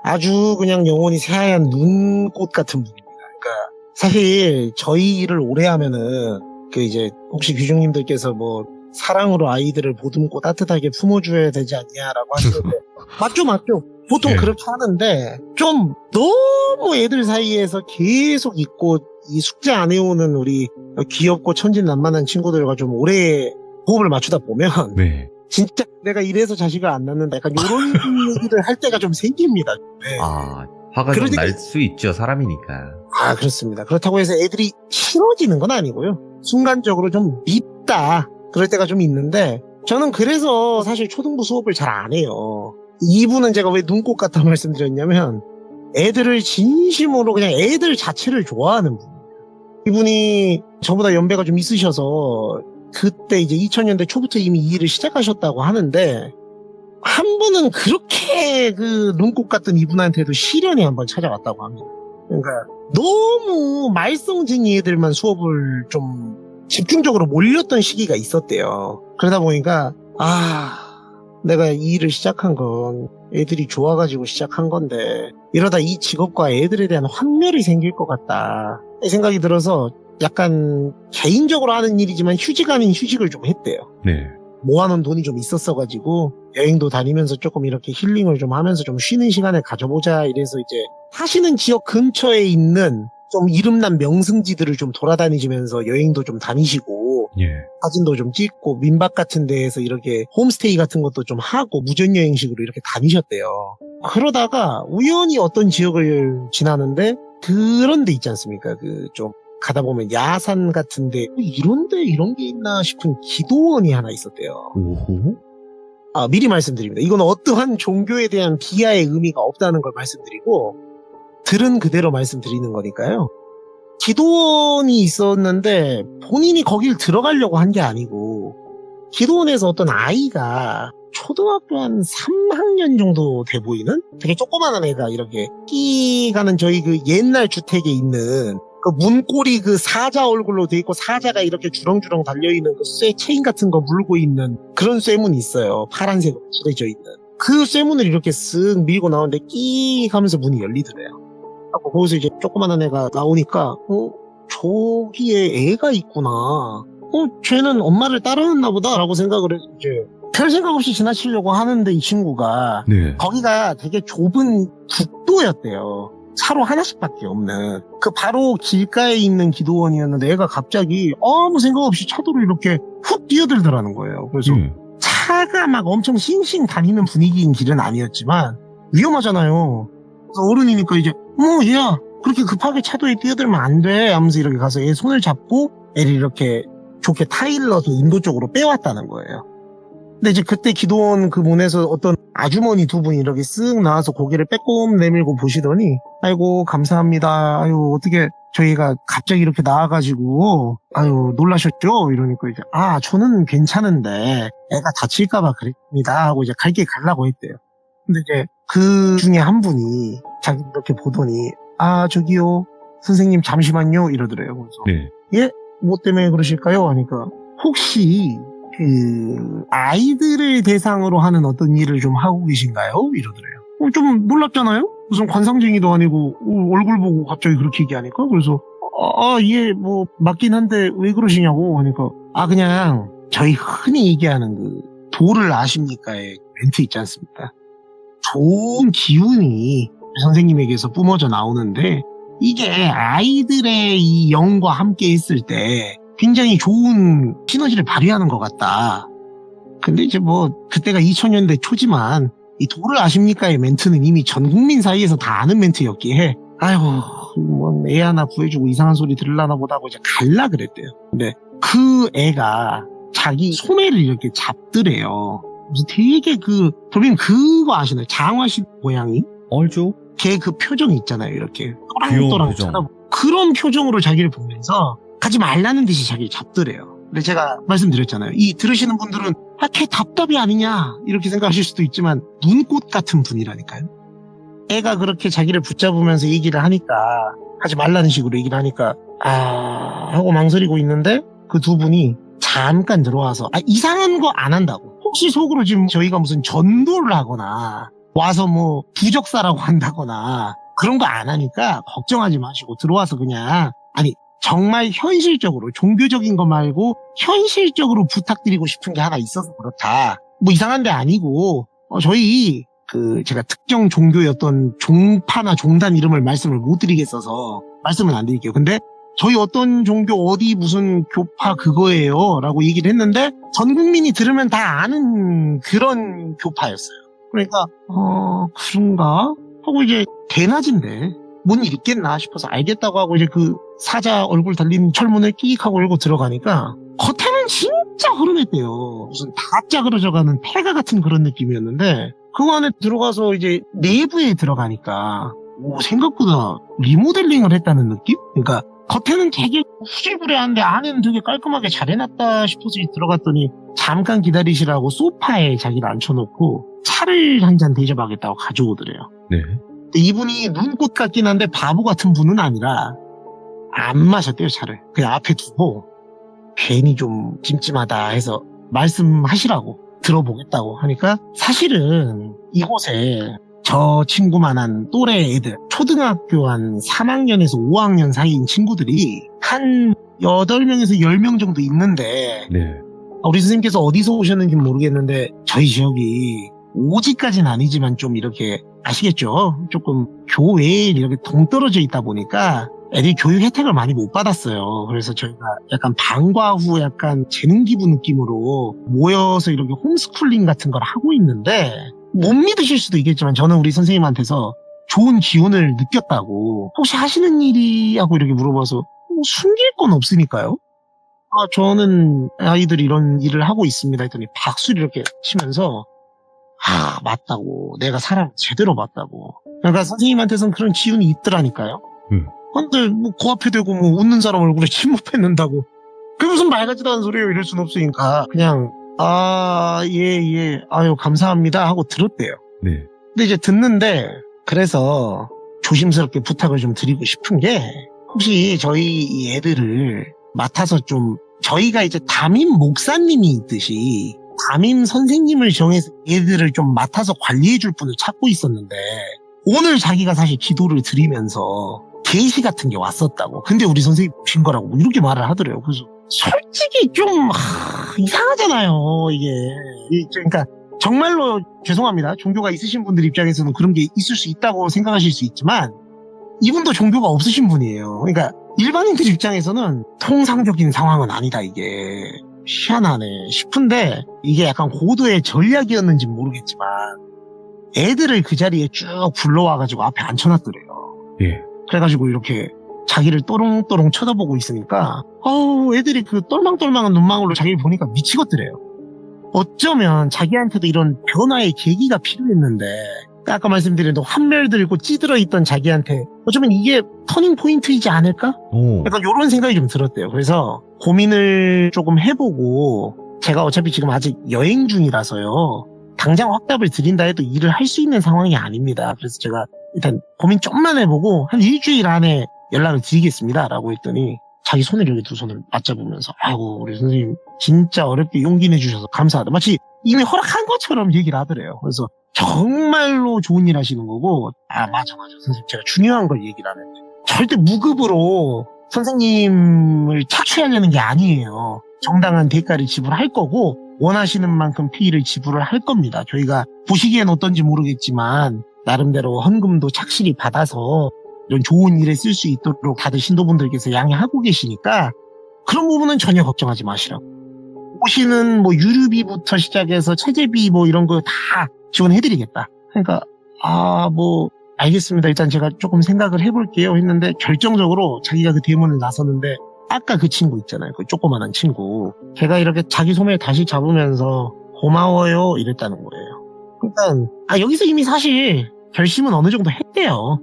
아주 그냥 영혼이 새하얀 눈꽃 같은 분입니다. 그러니까 사실 저희 일을 오래 하면은 그 이제 혹시 귀중님들께서 뭐 사랑으로 아이들을 보듬고 따뜻하게 품어줘야 되지 않냐라고 하시는데 맞죠. 보통 네. 그렇게 하는데 좀 너무 애들 사이에서 계속 있고 이 숙제 안 해오는 우리 귀엽고 천진난만한 친구들과 좀 오래 호흡을 맞추다 보면 네. 진짜 내가 이래서 자식을 안 낳는다 약간 이런 얘기를 할 때가 좀 생깁니다. 네. 아, 화가 좀 날 수 있죠, 사람이니까. 아, 그렇습니다. 그렇다고 해서 애들이 싫어지는 건 아니고요. 순간적으로 좀 밉다. 그럴 때가 좀 있는데, 저는 그래서 사실 초등부 수업을 잘 안 해요. 이분은 제가 왜 눈꽃 같다 말씀드렸냐면, 애들을 진심으로 그냥 애들 자체를 좋아하는 분이에요. 이분이 저보다 연배가 좀 있으셔서, 그때 이제 2000년대 초부터 이미 이 일을 시작하셨다고 하는데, 한 번은 그렇게 그 눈꽃 같던 이분한테도 시련이 한번 찾아왔다고 합니다. 그러니까 너무 말썽쟁이 애들만 수업을 좀 집중적으로 몰렸던 시기가 있었대요. 그러다 보니까 내가 이 일을 시작한 건 애들이 좋아가지고 시작한 건데 이러다 이 직업과 애들에 대한 환멸이 생길 것 같다 이 생각이 들어서 약간 개인적으로 하는 일이지만 휴직 아닌 휴직을 좀 했대요. 네. 모아놓은 돈이 좀 있었어가지고 여행도 다니면서 조금 이렇게 힐링을 좀 하면서 좀 쉬는 시간을 가져보자 이래서 이제 사시는 지역 근처에 있는 좀 이름난 명승지들을 좀 돌아다니시면서 여행도 좀 다니시고 예. 사진도 좀 찍고 민박 같은 데에서 이렇게 홈스테이 같은 것도 좀 하고 무전여행식으로 이렇게 다니셨대요. 그러다가 우연히 어떤 지역을 지나는데 그런 데 있지 않습니까? 그 좀 가다 보면 야산 같은데 이런데 이런 게 있나 싶은 기도원이 하나 있었대요. 오호. 미리 말씀드립니다. 이건 어떠한 종교에 대한 비하의 의미가 없다는 걸 말씀드리고 들은 그대로 말씀드리는 거니까요. 기도원이 있었는데 본인이 거길 들어가려고 한 게 아니고 기도원에서 어떤 아이가 초등학교 한 3학년 정도 돼 보이는 되게 조그마한 애가 이렇게 끼 가는 저희 그 옛날 주택에 있는 그 문고리 그 사자 얼굴로 돼 있고 사자가 이렇게 주렁주렁 달려있는 그 쇠 체인 같은 거 물고 있는 그런 쇠문이 있어요. 파란색으로 칠해져 있는. 그 쇠문을 이렇게 쓱 밀고 나오는데 끼 하면서 문이 열리더래요. 하고 거기서 이제 조그마한 애가 나오니까 저기에 애가 있구나. 쟤는 엄마를 따라왔나 보다 라고 생각을 해서 이제 별 생각 없이 지나치려고 하는데 이 친구가 네. 거기가 되게 좁은 국도였대요. 차로 하나씩밖에 없는 그 바로 길가에 있는 기도원이었는데 애가 갑자기 아무 생각 없이 차도로 이렇게 훅 뛰어들더라는 거예요. 그래서 차가 막 엄청 싱싱 다니는 분위기인 길은 아니었지만 위험하잖아요. 그래서 어른이니까 이제 얘야 그렇게 급하게 차도에 뛰어들면 안 돼 하면서 이렇게 가서 애 손을 잡고 애를 이렇게 좋게 타일러서 인도 쪽으로 빼왔다는 거예요. 근데 이제 그때 기도원 그 문에서 어떤 아주머니 두 분이 이렇게 쓱 나와서 고개를 빼꼼 내밀고 보시더니 아이고 감사합니다. 아유 어떻게 저희가 갑자기 이렇게 나와가지고 아유 놀라셨죠? 이러니까 이제 저는 괜찮은데 애가 다칠까봐 그랬습니다 하고 이제 갈 길 가려고 했대요. 근데 이제 그 중에 한 분이 자기 이렇게 보더니 저기요 선생님 잠시만요 이러더래요. 그래서 네. 예? 뭐 때문에 그러실까요? 하니까 혹시 그 아이들을 대상으로 하는 어떤 일을 좀 하고 계신가요? 이러더래요. 좀 놀랍잖아요? 무슨 관상쟁이도 아니고 얼굴 보고 갑자기 그렇게 얘기하니까 그래서 예, 뭐 맞긴 한데 왜 그러시냐고 하니까 그냥 저희 흔히 얘기하는 그 도를 아십니까의 멘트 있지 않습니까? 좋은 기운이 선생님에게서 뿜어져 나오는데 이게 아이들의 이 영과 함께 있을 때 굉장히 좋은 시너지를 발휘하는 것 같다. 근데 이제 뭐 그때가 2000년대 초지만 이 도를 아십니까의 멘트는 이미 전 국민 사이에서 다 아는 멘트였기에 아이고 뭐 애 하나 구해주고 이상한 소리 들으려나 보다 하고 이제 갈라 그랬대요. 근데 그 애가 자기 소매를 이렇게 잡더래요. 그래서 되게 선생님 그거 아시나요? 장화식 고양이? 알죠? 걔 그 표정 있잖아요. 이렇게 귀여운 또랑또랑 표정. 쳐다보고 그런 표정으로 자기를 보면서 가지 말라는 듯이 자기를 잡더래요. 근데 제가 말씀드렸잖아요. 이 들으시는 분들은 걔 답답이 아니냐 이렇게 생각하실 수도 있지만 눈꽃 같은 분이라니까요. 애가 그렇게 자기를 붙잡으면서 얘기를 하니까 하지 말라는 식으로 얘기를 하니까 하고 망설이고 있는데 그 두 분이 잠깐 들어와서 이상한 거 안 한다고. 혹시 속으로 지금 저희가 무슨 전도를 하거나 와서 뭐 부적사라고 한다거나 그런 거 안 하니까 걱정하지 마시고 들어와서 그냥 정말 현실적으로 종교적인 거 말고 현실적으로 부탁드리고 싶은 게 하나 있어서 그렇다. 뭐 이상한 데 아니고 저희 제가 특정 종교의 어떤 종파나 종단 이름을 말씀을 못 드리겠어서 말씀은 안 드릴게요. 근데 저희 어떤 종교 어디 무슨 교파 그거예요 라고 얘기를 했는데 전 국민이 들으면 다 아는 그런 교파였어요. 그러니까 그런가? 하고 이제 대낮인데 뭔 일 있겠나 싶어서 알겠다고 하고 이제 그 사자 얼굴 달린 철문을 끼익 하고 열고 들어가니까 겉에는 진짜 흐름했대요. 무슨 다 짜그러져가는 폐가 같은 그런 느낌이었는데 그 안에 들어가서 이제 내부에 들어가니까 생각보다 리모델링을 했다는 느낌? 그러니까 겉에는 되게 후질구레한데 안에는 되게 깔끔하게 잘 해놨다 싶어서 들어갔더니 잠깐 기다리시라고 소파에 자기를 앉혀놓고 차를 한 잔 대접하겠다고 가져오더래요. 네. 근데 이분이 눈꽃 같긴 한데 바보 같은 분은 아니라 안 마셨대요, 차를. 그냥 앞에 두고 괜히 좀 찜찜하다 해서 말씀하시라고 들어보겠다고 하니까 사실은 이곳에 저 친구만한 또래 애들 초등학교 한 3학년에서 5학년 사이인 친구들이 한 8명에서 10명 정도 있는데 네. 우리 선생님께서 어디서 오셨는지 모르겠는데 저희 지역이 오지까지는 아니지만 좀 이렇게 아시겠죠? 조금 교외에 이렇게 동떨어져 있다 보니까 애들이 교육 혜택을 많이 못 받았어요. 그래서 저희가 약간 방과 후 약간 재능 기부 느낌으로 모여서 이렇게 홈스쿨링 같은 걸 하고 있는데 못 믿으실 수도 있겠지만 저는 우리 선생님한테서 좋은 기운을 느꼈다고 혹시 하시는 일이 하고 이렇게 물어봐서 숨길 건 없으니까요. 저는 아이들이 이런 일을 하고 있습니다 했더니 박수를 이렇게 치면서 맞다고. 내가 사람 제대로 봤다고. 그러니까 선생님한테선 그런 기운이 있더라니까요. 근데 뭐 코앞에 대고 뭐 웃는 사람 얼굴에 침 못 뱉는다고. 그게 무슨 말 같지도 않은 소리예요. 이럴 순 없으니까. 그냥 예. 아유 감사합니다 하고 들었대요. 네. 근데 이제 듣는데 그래서 조심스럽게 부탁을 좀 드리고 싶은 게 혹시 저희 이 애들을 맡아서 좀 저희가 이제 담임 목사님이 있듯이 담임 선생님을 정해서 얘들을 좀 맡아서 관리해줄 분을 찾고 있었는데 오늘 자기가 사실 기도를 드리면서 게시 같은 게 왔었다고. 근데 우리 선생님 오신 거라고 뭐 이렇게 말을 하더래요. 그래서 솔직히 좀 이상하잖아요. 이게 그러니까 정말로 죄송합니다. 종교가 있으신 분들 입장에서는 그런 게 있을 수 있다고 생각하실 수 있지만 이분도 종교가 없으신 분이에요. 그러니까 일반인들 입장에서는 통상적인 상황은 아니다 이게. 희한하네 싶은데 이게 약간 고도의 전략이었는지 모르겠지만 애들을 그 자리에 쭉 불러와가지고 앞에 앉혀놨더래요. 예. 그래가지고 이렇게 자기를 또롱또롱 쳐다보고 있으니까 애들이 그 똘망똘망한 눈망울로 자기를 보니까 미치겠더래요. 어쩌면 자기한테도 이런 변화의 계기가 필요했는데 아까 말씀드린 대로 환멸 들고 찌들어 있던 자기한테 어쩌면 이게 터닝 포인트이지 않을까? 약간 이런 생각이 좀 들었대요. 그래서 고민을 조금 해보고 제가 어차피 지금 아직 여행 중이라서요. 당장 확답을 드린다 해도 일을 할 수 있는 상황이 아닙니다. 그래서 제가 일단 고민 좀만 해보고 한 일주일 안에 연락을 드리겠습니다. 라고 했더니 자기 손을 이렇게 두 손을 맞잡으면서 아이고 우리 선생님 진짜 어렵게 용기 내주셔서 감사하다. 마치 이미 허락한 것처럼 얘기를 하더래요. 그래서 정말로 좋은 일 하시는 거고 맞아 선생님 제가 중요한 걸 얘기를 하는데 절대 무급으로 선생님을 착취하려는 게 아니에요. 정당한 대가를 지불할 거고 원하시는 만큼 피를 지불을 할 겁니다. 저희가 보시기엔 어떤지 모르겠지만 나름대로 헌금도 착실히 받아서 이런 좋은 일에 쓸 수 있도록 다들 신도분들께서 양해하고 계시니까 그런 부분은 전혀 걱정하지 마시라고. 오시는 뭐 유류비부터 시작해서 체재비 뭐 이런 거 다 지원해드리겠다. 그러니까 뭐 알겠습니다. 일단 제가 조금 생각을 해볼게요 했는데 결정적으로 자기가 그 대문을 나섰는데 아까 그 친구 있잖아요. 그 조그만한 친구. 걔가 이렇게 자기 손을 다시 잡으면서 고마워요 이랬다는 거예요. 그러니까 여기서 이미 사실 결심은 어느 정도 했대요.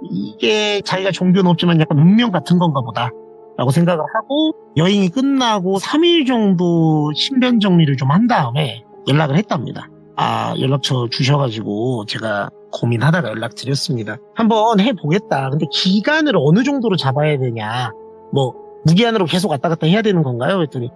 이게 자기가 종교는 없지만 약간 운명 같은 건가 보다 라고 생각을 하고 여행이 끝나고 3일 정도 신변 정리를 좀 한 다음에 연락을 했답니다. 연락처 주셔가지고 제가 고민하다가 연락드렸습니다. 한번 해보겠다. 근데 기간을 어느 정도로 잡아야 되냐. 뭐 무기한으로 계속 왔다 갔다 해야 되는 건가요? 그랬더니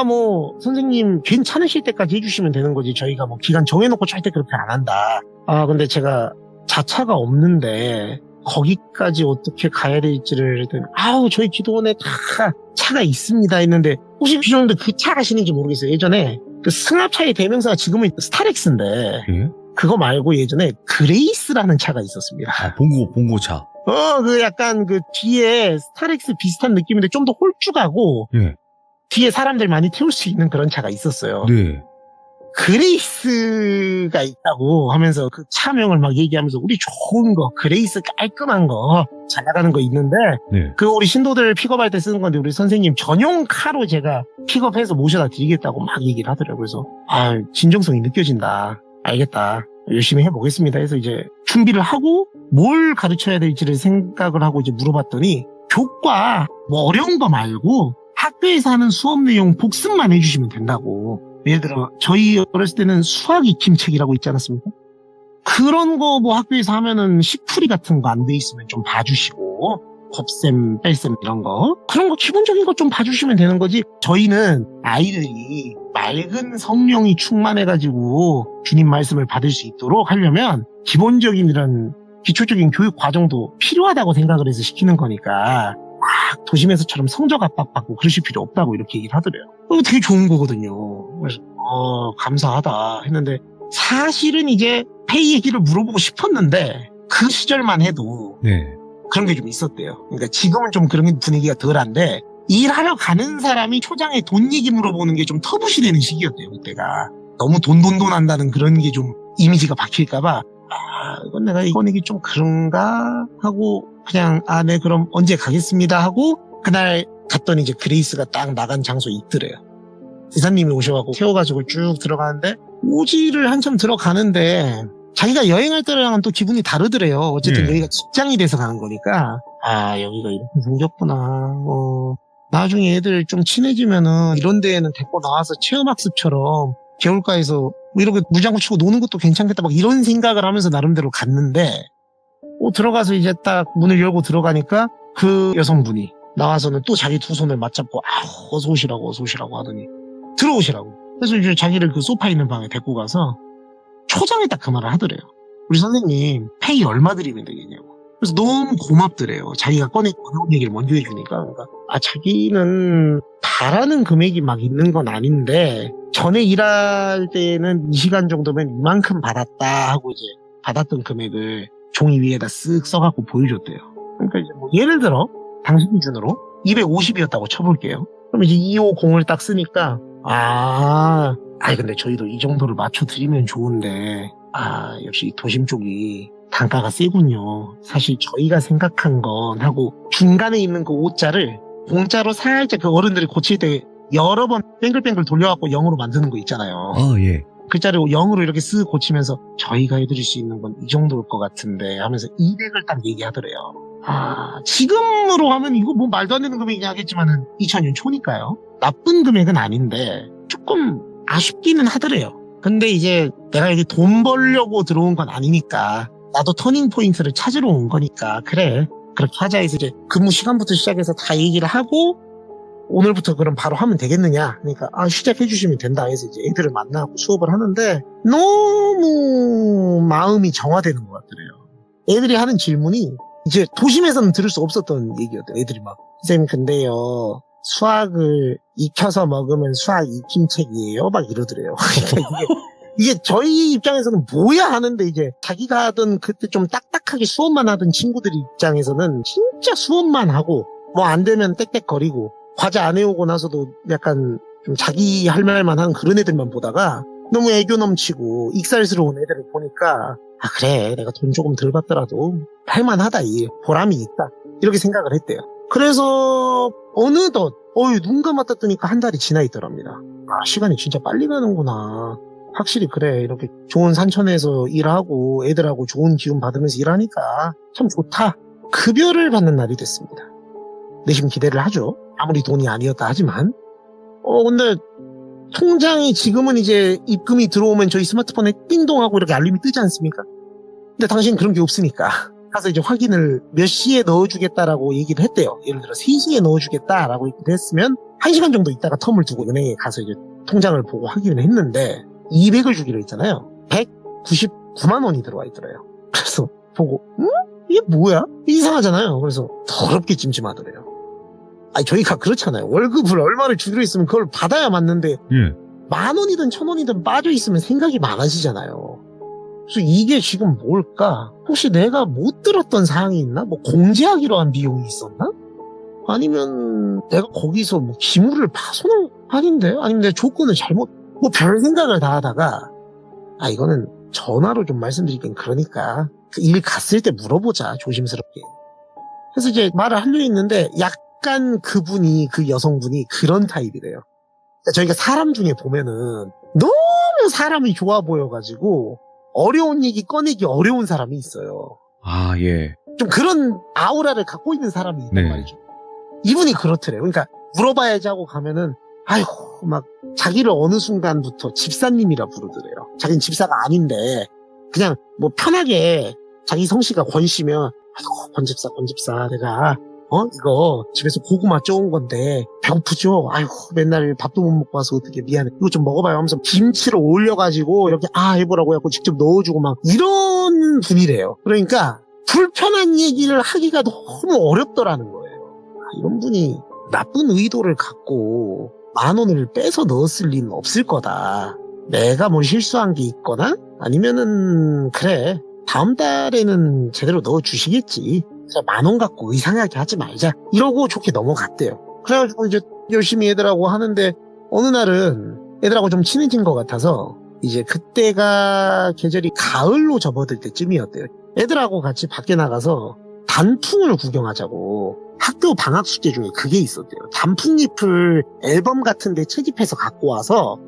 뭐 선생님 괜찮으실 때까지 해주시면 되는 거지 저희가 뭐 기간 정해놓고 절대 그렇게 안 한다. 근데 제가 자차가 없는데 거기까지 어떻게 가야 될지를 했더니 저희 기도원에 다 차가 있습니다 했는데 혹시 주셨는데 그 차 아시는지 모르겠어요. 예전에 그 승합차의 대명사가 지금은 스타렉스인데 그거 말고 예전에 그레이스라는 차가 있었습니다. 봉고차. 그 약간 그 뒤에 스타렉스 비슷한 느낌인데 좀 더 홀쭉하고 뒤에 사람들 많이 태울 수 있는 그런 차가 있었어요. 네. 그레이스가 있다고 하면서 그 차명을 막 얘기하면서 우리 좋은 거 그레이스 깔끔한 거 잘 나가는 거 있는데 그거 우리 신도들 픽업할 때 쓰는 건데 우리 선생님 전용 카로 제가 픽업해서 모셔다 드리겠다고 막 얘기를 하더라고요. 그래서 진정성이 느껴진다. 알겠다. 열심히 해보겠습니다 해서 이제 준비를 하고 뭘 가르쳐야 될지를 생각을 하고 이제 물어봤더니 교과 뭐 어려운 거 말고 학교에서 하는 수업 내용 복습만 해주시면 된다고. 예를 들어 저희 어렸을 때는 수학 익힘책이라고 있지 않았습니까? 그런 거 뭐 학교에서 하면은 식풀이 같은 거 안 돼 있으면 좀 봐주시고 곱셈 뺄셈 이런 거 그런 거 기본적인 거 좀 봐주시면 되는 거지. 저희는 아이들이 맑은 성령이 충만해가지고 주님 말씀을 받을 수 있도록 하려면 기본적인 이런 기초적인 교육 과정도 필요하다고 생각을 해서 시키는 거니까 막 도심에서처럼 성적 압박받고 그러실 필요 없다고 이렇게 얘기를 하더래요. 이거 되게 좋은 거거든요. 그래서 감사하다 했는데 사실은 이제 페이 얘기를 물어보고 싶었는데 그 시절만 해도 그런 게 좀 있었대요. 그러니까 지금은 좀 그런 분위기가 덜한데 일하러 가는 사람이 초장에 돈 얘기 물어보는 게 좀 터부시되는 시기였대요. 그때가 너무 돈 한다는 그런 게 좀 이미지가 박힐까봐 이건 내가 꺼내기 좀 그런가 하고 그냥 네 그럼 언제 가겠습니다 하고 그날 갔더니 이제 그레이스가 딱 나간 장소에 있더래요. 기사님이 오셔가지고 태워가지고 쭉 들어가는데 오지를 한참 들어가는데 자기가 여행할 때랑은 또 기분이 다르더래요. 어쨌든 여기가 직장이 돼서 가는 거니까 여기가 이렇게 생겼구나. 나중에 애들 좀 친해지면은 이런 데에는 데리고 나와서 체험학습처럼 개울가에서 뭐 이렇게 물장구 치고 노는 것도 괜찮겠다 막 이런 생각을 하면서 나름대로 갔는데 들어가서 이제 딱 문을 열고 들어가니까 그 여성분이 나와서는 또 자기 두 손을 맞잡고 어서 오시라고 하더니 들어오시라고. 그래서 이제 자기를 그 소파 있는 방에 데리고 가서 초장에 딱 그 말을 하더래요. 우리 선생님 페이 얼마 드리면 되겠냐고. 그래서 너무 고맙더래요. 자기가 꺼내고 어려운 얘기를 먼저 해주니까. 그러니까 자기는 바라는 금액이 막 있는 건 아닌데 전에 일할 때는 이 시간 정도면 이만큼 받았다 하고 이제 받았던 금액을 종이 위에다 쓱 써갖고 보여줬대요. 그러니까 이제 뭐 예를 들어 당신 기준으로 250이었다고 쳐볼게요. 그럼 이제 250을 딱 쓰니까 근데 저희도 이 정도를 맞춰드리면 좋은데 역시 도심 쪽이 단가가 세군요. 사실 저희가 생각한 건 하고 중간에 있는 그 5자를 공짜로 살짝 그 어른들이 고칠 때 여러 번 뱅글뱅글 돌려갖고 0으로 만드는 거 있잖아요. 예. 글자를 0으로 이렇게 쓱 고치면서 저희가 해드릴 수 있는 건 이 정도일 것 같은데 하면서 200을 딱 얘기하더래요. 지금으로 하면 이거 뭐 말도 안 되는 금액이냐 하겠지만은 2000년 초니까요. 나쁜 금액은 아닌데 조금 아쉽기는 하더래요. 근데 이제 내가 여기 돈 벌려고 들어온 건 아니니까 나도 터닝 포인트를 찾으러 온 거니까 그래 그렇게 하자 해서 이제 근무 시간부터 시작해서 다 얘기를 하고 오늘부터 그럼 바로 하면 되겠느냐 그러니까 시작해 주시면 된다 해서 이제 애들을 만나고 수업을 하는데 너무 마음이 정화되는 것 같더래요. 애들이 하는 질문이 이제 도심에서는 들을 수 없었던 얘기였대요. 애들이 막 선생님 근데요 수학을 익혀서 먹으면 수학 익힘책이에요 막 이러더래요. 그러니까 이게 저희 입장에서는 뭐야 하는데 이제 자기가 하던 그때 좀 딱딱하게 수업만 하던 친구들 입장에서는 진짜 수업만 하고 뭐 안 되면 땡땡거리고 과제 안 해오고 나서도 약간 좀 자기 할 말만 하는 그런 애들만 보다가 너무 애교 넘치고 익살스러운 애들을 보니까 그래 내가 돈 조금 덜 받더라도 할만하다 이 보람이 있다 이렇게 생각을 했대요. 그래서 어느덧 눈 감았다 뜨니까 한 달이 지나 있더랍니다. 시간이 진짜 빨리 가는구나. 확실히 그래 이렇게 좋은 산천에서 일하고 애들하고 좋은 기운 받으면서 일하니까 참 좋다. 급여를 받는 날이 됐습니다. 내심 기대를 하죠. 아무리 돈이 아니었다 하지만 근데 통장이 지금은 이제 입금이 들어오면 저희 스마트폰에 띵동하고 이렇게 알림이 뜨지 않습니까? 근데 당신 그런 게 없으니까 가서 이제 확인을 몇 시에 넣어주겠다라고 얘기를 했대요. 예를 들어 3시에 넣어주겠다라고 얘기를 했으면 1시간 정도 있다가 텀을 두고 은행에 가서 이제 통장을 보고 확인을 했는데 200을 주기로 했잖아요. 199만 원이 들어와 있더래요. 그래서 보고 이게 뭐야? 이상하잖아요. 그래서 더럽게 찜찜하더래요. 저희가 그렇잖아요. 월급을 얼마를 주기로 했으면 그걸 받아야 맞는데 10,000원이든 1,000원이든 빠져있으면 생각이 많아지잖아요. 그래서 이게 지금 뭘까? 혹시 내가 못 들었던 사항이 있나? 뭐 공제하기로 한 비용이 있었나? 아니면 내가 거기서 뭐 기물을 파손한 아닌데? 아니면 내 조건을 잘못 뭐 별 생각을 다 하다가 이거는 전화로 좀 말씀드리긴 그러니까 그 일 갔을 때 물어보자 조심스럽게. 그래서 이제 말을 하려 했는데 약간 그분이 그 여성분이 그런 타입이래요. 그러니까 저희가 사람 중에 보면은 너무 사람이 좋아 보여가지고 어려운 얘기 꺼내기 어려운 사람이 있어요. 예. 좀 그런 아우라를 갖고 있는 사람이 있단 말이죠. 이분이 그렇더래요. 그러니까 물어봐야지 하고 가면은 막 자기를 어느 순간부터 집사님이라 부르더래요. 자기는 집사가 아닌데 그냥 뭐 편하게 자기 성씨가 권씨면 권 집사 내가 이거 집에서 고구마 쪄온 건데 배고프죠? 맨날 밥도 못 먹고 와서 어떻게 미안해. 이거 좀 먹어봐요 하면서 김치를 올려가지고 이렇게 해보라고 해갖고 직접 넣어주고 막 이런 분이래요. 그러니까 불편한 얘기를 하기가 너무 어렵더라는 거예요. 이런 분이 나쁜 의도를 갖고 10,000원을 빼서 넣었을 리는 없을 거다. 내가 뭐 실수한 게 있거나 아니면은 그래 다음 달에는 제대로 넣어주시겠지. 자, 10,000원 갖고 이상하게 하지 말자. 이러고 좋게 넘어갔대요. 그래가지고 이제 열심히 애들하고 하는데 어느 날은 애들하고 좀 친해진 것 같아서 이제 그때가 계절이 가을로 접어들 때쯤이었대요. 애들하고 같이 밖에 나가서 단풍을 구경하자고 학교 방학 숙제 중에 그게 있었대요. 단풍잎을 앨범 같은 데 채집해서 갖고 와서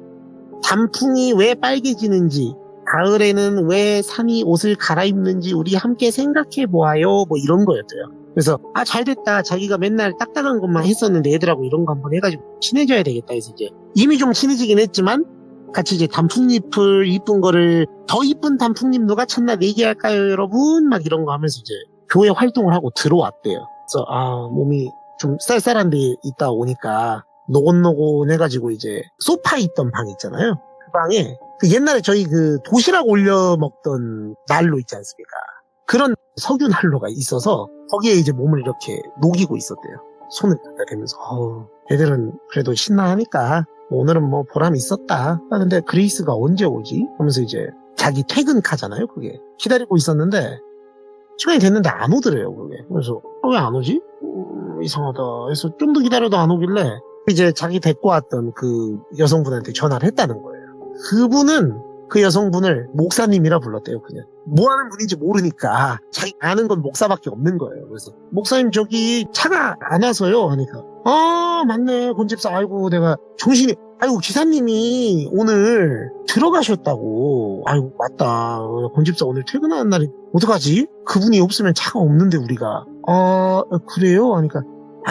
단풍이 왜 빨개지는지, 가을에는 왜 산이 옷을 갈아입는지 우리 함께 생각해 보아요. 뭐 이런 거였대요. 그래서 잘됐다. 자기가 맨날 딱딱한 것만 했었는데 애들하고 이런 거 한번 해가지고 친해져야 되겠다 해서 이제 이미 좀 친해지긴 했지만 같이 이제 단풍잎을 이쁜 거를 더 이쁜 단풍잎 누가 찾나 내기할까요 여러분? 막 이런 거 하면서 이제 교회 활동을 하고 들어왔대요. 그래서 몸이 좀 쌀쌀한 데 있다 오니까 노곤노곤해가지고 이제 소파 있던 방 있잖아요. 그 방에 그 옛날에 저희 그 도시락 올려 먹던 난로 있지 않습니까? 그런 석유 난로가 있어서 거기에 이제 몸을 이렇게 녹이고 있었대요. 손을 갖다 대면서 애들은 그래도 신나하니까 오늘은 뭐 보람 있었다. 근데 그레이스가 언제 오지? 하면서 이제 자기 퇴근카잖아요. 그게 기다리고 있었는데 시간이 됐는데 안 오더래요. 그게. 그래서 왜 안 오지? 이상하다. 그래서 좀 더 기다려도 안 오길래 이제 자기 데리고 왔던 그 여성분한테 전화를 했다는 거예요. 그분은 그 여성분을 목사님이라 불렀대요. 그냥 뭐 하는 분인지 모르니까 자기 아는 건 목사밖에 없는 거예요. 그래서 목사님 저기 차가 안 와서요 하니까 맞네 권집사. 아이고 내가 정신이 기사님이 오늘 들어가셨다고. 아이고 맞다. 권집사 오늘 퇴근하는 날이 어떡하지? 그분이 없으면 차가 없는데 우리가. 그래요? 하니까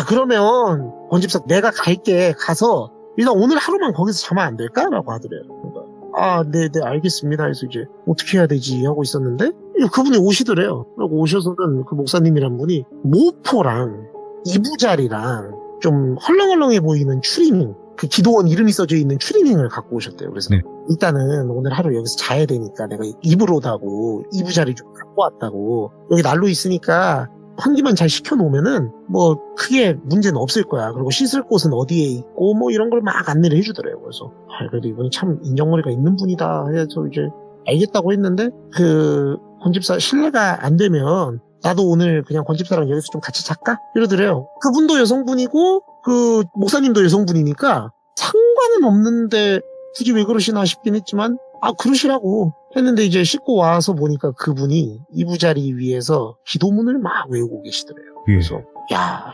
그러면 권집사 내가 갈게. 가서 일단 오늘 하루만 거기서 자면 안 될까? 라고 하더래요. 그러니까 네 알겠습니다. 해서 이제 어떻게 해야 되지 하고 있었는데 그분이 오시더래요. 그리고 오셔서는 그 목사님이란 분이 모포랑 이부자리랑 좀 헐렁헐렁해 보이는 추리닝, 그 기도원 이름이 써져 있는 추리닝을 갖고 오셨대요. 그래서 네. 일단은 오늘 하루 여기서 자야 되니까 내가 이불옷하고 이부자리 좀 갖고 왔다고. 여기 난로 있으니까 환기만 잘 시켜놓으면은 뭐 크게 문제는 없을 거야. 그리고 씻을 곳은 어디에 있고 뭐 이런 걸 막 안내를 해주더래요. 그래서 그래도 이분이 참 인정머리가 있는 분이다 해서 이제 알겠다고 했는데 그 권집사 실례가 안 되면 나도 오늘 그냥 권집사랑 여기서 좀 같이 잘까? 이러더래요. 그분도 여성분이고 그 목사님도 여성분이니까 상관은 없는데 굳이 왜 그러시나 싶긴 했지만 그러시라고 했는데 이제 씻고 와서 보니까 그분이 이부자리 위에서 기도문을 막 외우고 계시더래요. 예. 그래서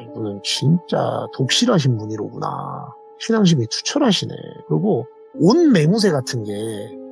이분은 진짜 독실하신 분이로구나. 신앙심이 투철하시네. 그리고 옷 매무새 같은 게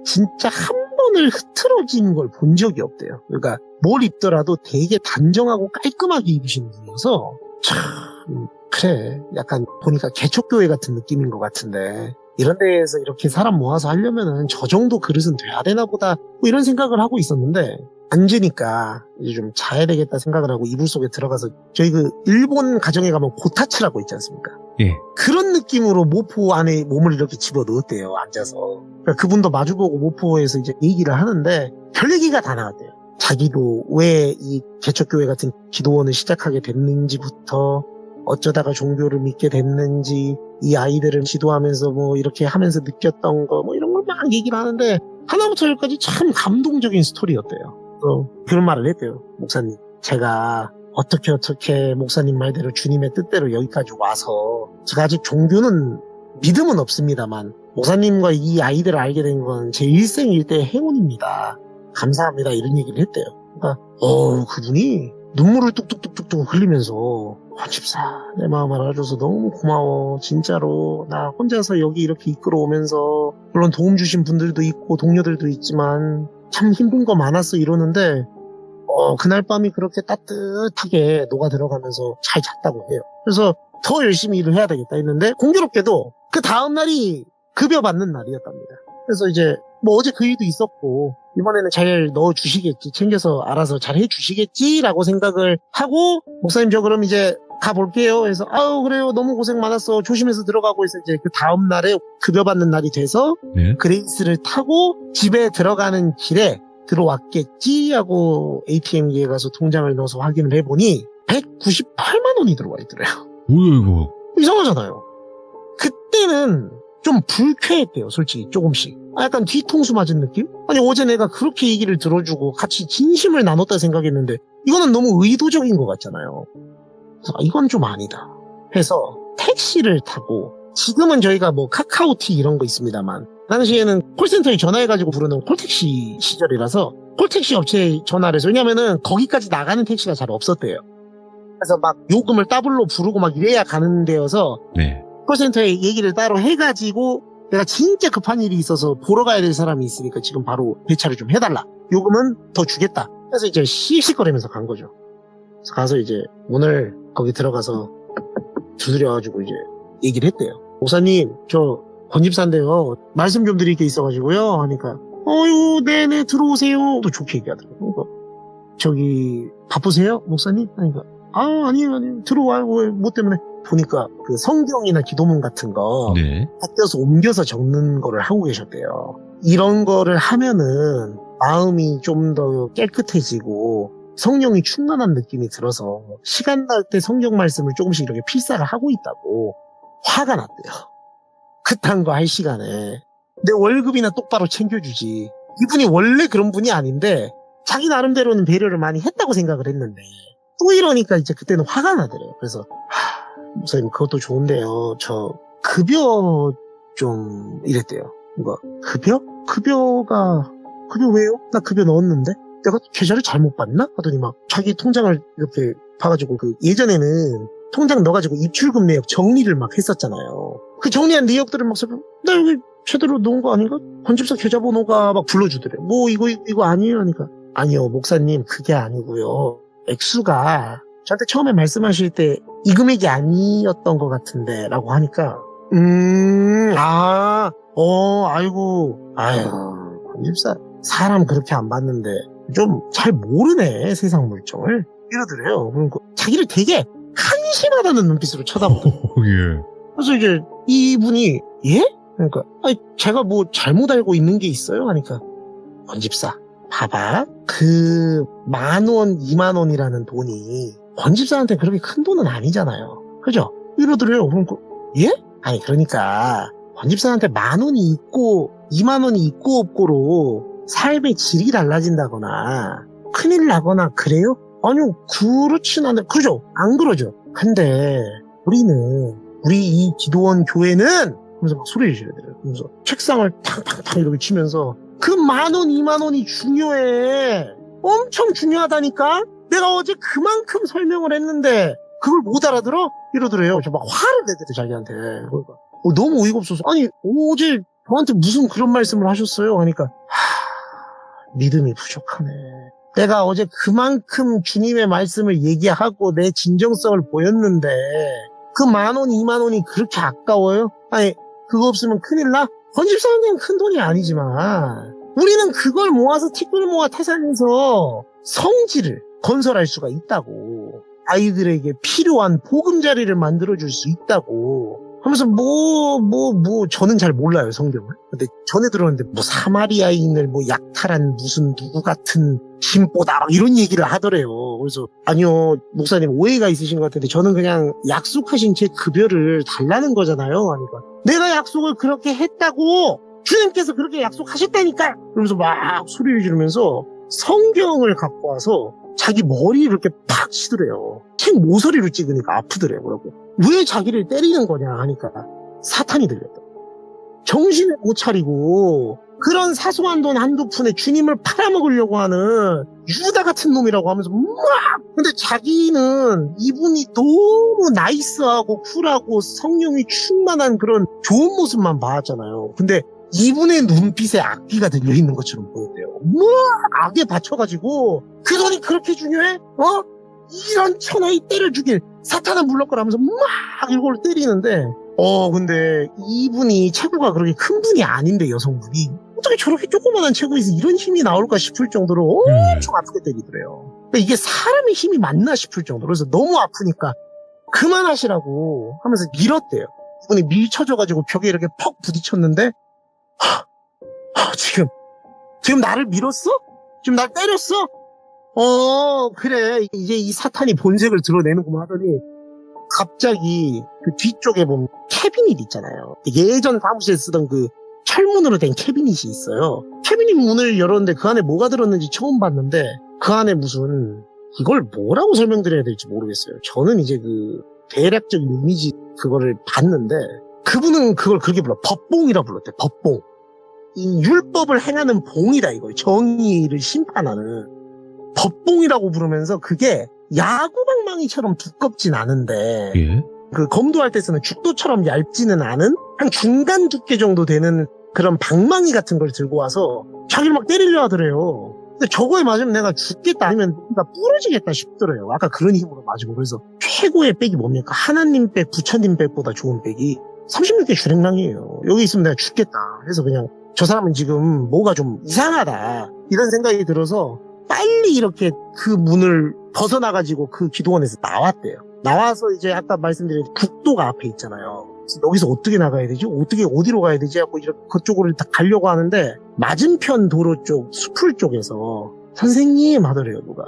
진짜 한 번을 흐트러진 걸 본 적이 없대요. 그러니까 뭘 입더라도 되게 단정하고 깔끔하게 입으시는 분이어서 참 그래 약간 보니까 개척교회 같은 느낌인 것 같은데 이런 데에서 이렇게 사람 모아서 하려면은 저 정도 그릇은 돼야 되나 보다 뭐 이런 생각을 하고 있었는데 앉으니까 이제 좀 자야 되겠다 생각을 하고 이불 속에 들어가서 저희 그 일본 가정에 가면 고타츠라고 있지 않습니까? 예. 그런 느낌으로 모포 안에 몸을 이렇게 집어넣었대요. 앉아서. 그러니까 그분도 마주보고 모포에서 이제 얘기를 하는데 별 얘기가 다 나왔대요. 자기도 왜 이 개척교회 같은 기도원을 시작하게 됐는지부터 어쩌다가 종교를 믿게 됐는지 이 아이들을 지도하면서 뭐 이렇게 하면서 느꼈던 거 뭐 이런 걸 막 얘기를 하는데 하나부터 열까지 참 감동적인 스토리였대요. 그런 말을 했대요. 목사님 제가 어떻게 목사님 말대로 주님의 뜻대로 여기까지 와서 제가 아직 종교는 믿음은 없습니다만 목사님과 이 아이들을 알게 된 건 제 일생일대의 행운입니다. 감사합니다. 이런 얘기를 했대요. 그러니까 그분이 눈물을 뚝뚝뚝뚝 흘리면서 권집사 내 마음 알아줘서 너무 고마워. 진짜로 나 혼자서 여기 이렇게 이끌어오면서 물론 도움 주신 분들도 있고 동료들도 있지만 참 힘든 거 많았어 이러는데 그날 밤이 그렇게 따뜻하게 녹아 들어가면서 잘 잤다고 해요. 그래서 더 열심히 일을 해야 되겠다 했는데 공교롭게도 그 다음 날이 급여 받는 날이었답니다. 그래서 이제 뭐 어제 그 일도 있었고 이번에는 잘 넣어주시겠지, 챙겨서 알아서 잘 해주시겠지라고 생각을 하고 목사님 저 그럼 이제 가볼게요 해서 그래요 너무 고생 많았어 조심해서 들어가고 해서 이제 그 다음 날에 급여 받는 날이 돼서 네. 그레이스를 타고 집에 들어가는 길에 들어왔겠지 하고 ATM기에 가서 통장을 넣어서 확인을 해보니 198만 원이 들어와 있더래요. 뭐야 이거? 이상하잖아요. 그때는 좀 불쾌했대요, 솔직히 조금씩. 약간 뒤통수 맞은 느낌? 아니 어제 내가 그렇게 얘기를 들어주고 같이 진심을 나눴다 생각했는데 이거는 너무 의도적인 것 같잖아요. 그래서 이건 좀 아니다 해서 택시를 타고, 지금은 저희가 뭐 카카오틱 이런 거 있습니다만 당시에는 콜센터에 전화해가지고 부르는 콜택시 시절이라서 콜택시 업체에 전화를 해서, 왜냐면은 거기까지 나가는 택시가 잘 없었대요. 그래서 막 요금을 더블로 부르고 막 이래야 가는 데여서 네. 콜센터에 얘기를 따로 해가지고, 내가 진짜 급한 일이 있어서 보러 가야 될 사람이 있으니까 지금 바로 배차를 좀 해달라, 요금은 더 주겠다. 그래서 이제 씩씩거리면서 간 거죠. 그래서 가서 이제 문을 거기 들어가서 두드려가지고 이제 얘기를 했대요. 목사님, 저 권집사인데요, 말씀 좀 드릴 게 있어가지고요 하니까, 어유 네네 들어오세요 또 좋게 얘기하더라고요. 그러니까, 저기 바쁘세요 목사님? 하니까 아니에요 들어와요. 뭐 때문에? 보니까 그 성경이나 기도문 같은 거 네. 바뀌어서 옮겨서 적는 거를 하고 계셨대요. 이런 거를 하면은 마음이 좀 더 깨끗해지고 성령이 충만한 느낌이 들어서 시간 날 때 성경 말씀을 조금씩 이렇게 필사를 하고 있다고 화가 났대요. 그딴 거 할 시간에 내 월급이나 똑바로 챙겨주지. 이분이 원래 그런 분이 아닌데 자기 나름대로는 배려를 많이 했다고 생각을 했는데 또 이러니까 이제 그때는 화가 나더래요. 그래서 목사님 그것도 좋은데요, 저 급여 좀 이랬대요. 뭔가 급여? 급여 왜요? 나 급여 넣었는데 내가 계좌를 잘못 봤나? 하더니 막 자기 통장을 이렇게 봐가지고, 그 예전에는 통장 넣어가지고 입출금 내역 정리를 막 했었잖아요. 그 정리한 내역들을 막 써보면 나 여기 제대로 넣은 거 아닌가? 권집사 계좌번호가 막 불러주더래. 뭐 이거 아니에요? 하니까 아니요 목사님 그게 아니고요, 액수가 저한테 처음에 말씀하실 때 이 금액이 아니었던 것 같은데 라고 하니까 아이고 권집사 사람 그렇게 안 봤는데 좀 잘 모르네 세상 물정을 이러더래요. 그러니까 자기를 되게 한심하다는 눈빛으로 쳐다보더라고요. 예. 그래서 이제 이분이 예? 그러니까 제가 뭐 잘못 알고 있는 게 있어요? 하니까 권집사 봐봐, 그 10,000원, 20,000원이라는 돈이 권집사한테 그렇게 큰 돈은 아니잖아요. 그죠? 이러더래요. 그러니까 예? 아니 그러니까 권집사한테 10,000원이 있고 20,000원이 있고 없고로 삶의 질이 달라진다거나 큰일 나거나 그래요? 아니요 그렇진 않아요. 그죠? 안 그러죠? 근데 우리 이 기도원 교회는 하면서 막 소리를 지르더래요. 그러면서 책상을 탕탕탕 이렇게 치면서 그 10,000원, 20,000원이 중요해. 엄청 중요하다니까? 내가 어제 그만큼 설명을 했는데 그걸 못 알아들어? 이러더래요. 저 막 화를 내더래 자기한테. 그러니까 너무 어이가 없어서, 아니 어제 저한테 무슨 그런 말씀을 하셨어요? 하니까 믿음이 부족하네. 내가 어제 그만큼 주님의 말씀을 얘기하고 내 진정성을 보였는데 그 10,000원, 20,000원이 그렇게 아까워요? 아니 그거 없으면 큰일 나? 권집사한테는 큰 돈이 아니지만 우리는 그걸 모아서 티끌 모아 태산해서 성지를 건설할 수가 있다고, 아이들에게 필요한 보금자리를 만들어줄 수 있다고 하면서 저는 잘 몰라요 성경을. 근데 전에 들었는데 뭐 사마리아인을 뭐 약탈한 무슨 누구 같은 심보다 막 이런 얘기를 하더래요. 그래서 아니요 목사님 오해가 있으신 것 같은데 저는 그냥 약속하신 제 급여를 달라는 거잖아요 하니까, 내가 약속을 그렇게 했다고, 주님께서 그렇게 약속하셨다니까. 그러면서 막 소리를 지르면서 성경을 갖고 와서 자기 머리를 이렇게 팍 치더래요. 책 모서리로 찍으니까 아프더래요. 그러고 왜 자기를 때리는 거냐 하니까 사탄이 들렸다. 정신을 못 차리고 그런 사소한 돈 한두 푼에 주님을 팔아먹으려고 하는 유다 같은 놈이라고 하면서 막. 근데 자기는 이분이 너무 나이스하고 쿨하고 성령이 충만한 그런 좋은 모습만 봐왔잖아요. 근데 이분의 눈빛에 악기가 들려있는 것처럼 보였대요. 막 악에 받쳐가지고 그 돈이 그렇게 중요해? 이런 천하의 때를 죽일 사탄은 물러거라면서 막 이걸 때리는데, 근데 이분이 체구가 그렇게 큰 분이 아닌데, 여성분이 어떻게 저렇게 조그만한 체구에서 이런 힘이 나올까 싶을 정도로 엄청 아프게 때리더래요. 그러니까 이게 사람의 힘이 맞나 싶을 정도로. 그래서 너무 아프니까 그만하시라고 하면서 밀었대요. 이분이 밀쳐져가지고 벽에 이렇게 퍽 부딪혔는데, 지금 나를 밀었어? 지금 날 때렸어? 그래 이제 이 사탄이 본색을 드러내는구만 하더니 갑자기 그 뒤쪽에 보면 캐비닛 있잖아요. 예전 사무실에 쓰던 그 철문으로 된 캐비닛이 있어요. 캐비닛 문을 열었는데 그 안에 뭐가 들었는지 처음 봤는데 그 안에 무슨 이걸 뭐라고 설명드려야 될지 모르겠어요. 저는 이제 그 대략적인 이미지 그거를 봤는데 그분은 그걸 그렇게 불러 법봉이라 불렀대. 법봉. 이 율법을 행하는 봉이다 이거예요. 정의를 심판하는 법봉이라고 부르면서 그게 야구방망이처럼 두껍진 않은데 예. 그 검도할 때 쓰는 죽도처럼 얇지는 않은 한 중간 두께 정도 되는 그런 방망이 같은 걸 들고 와서 자기를 막 때리려 하더래요. 근데 저거에 맞으면 내가 죽겠다 아니면 내가 부러지겠다 싶더래요. 아까 그런 힘으로 맞으고. 그래서 최고의 백이 뭡니까? 하나님 백, 부처님 백보다 좋은 백이 36개 주랭랑이에요. 여기 있으면 내가 죽겠다. 그래서 그냥 저 사람은 지금 뭐가 좀 이상하다 이런 생각이 들어서 빨리 이렇게 그 문을 벗어나가지고 그 기도원에서 나왔대요. 나와서 이제 아까 말씀드린 국도가 앞에 있잖아요. 여기서 어떻게 나가야 되지? 어떻게 어디로 가야 되지? 하고 이렇게 그쪽으로 딱 가려고 하는데 맞은편 도로 쪽 수풀 쪽에서 선생님 하더래요 누가.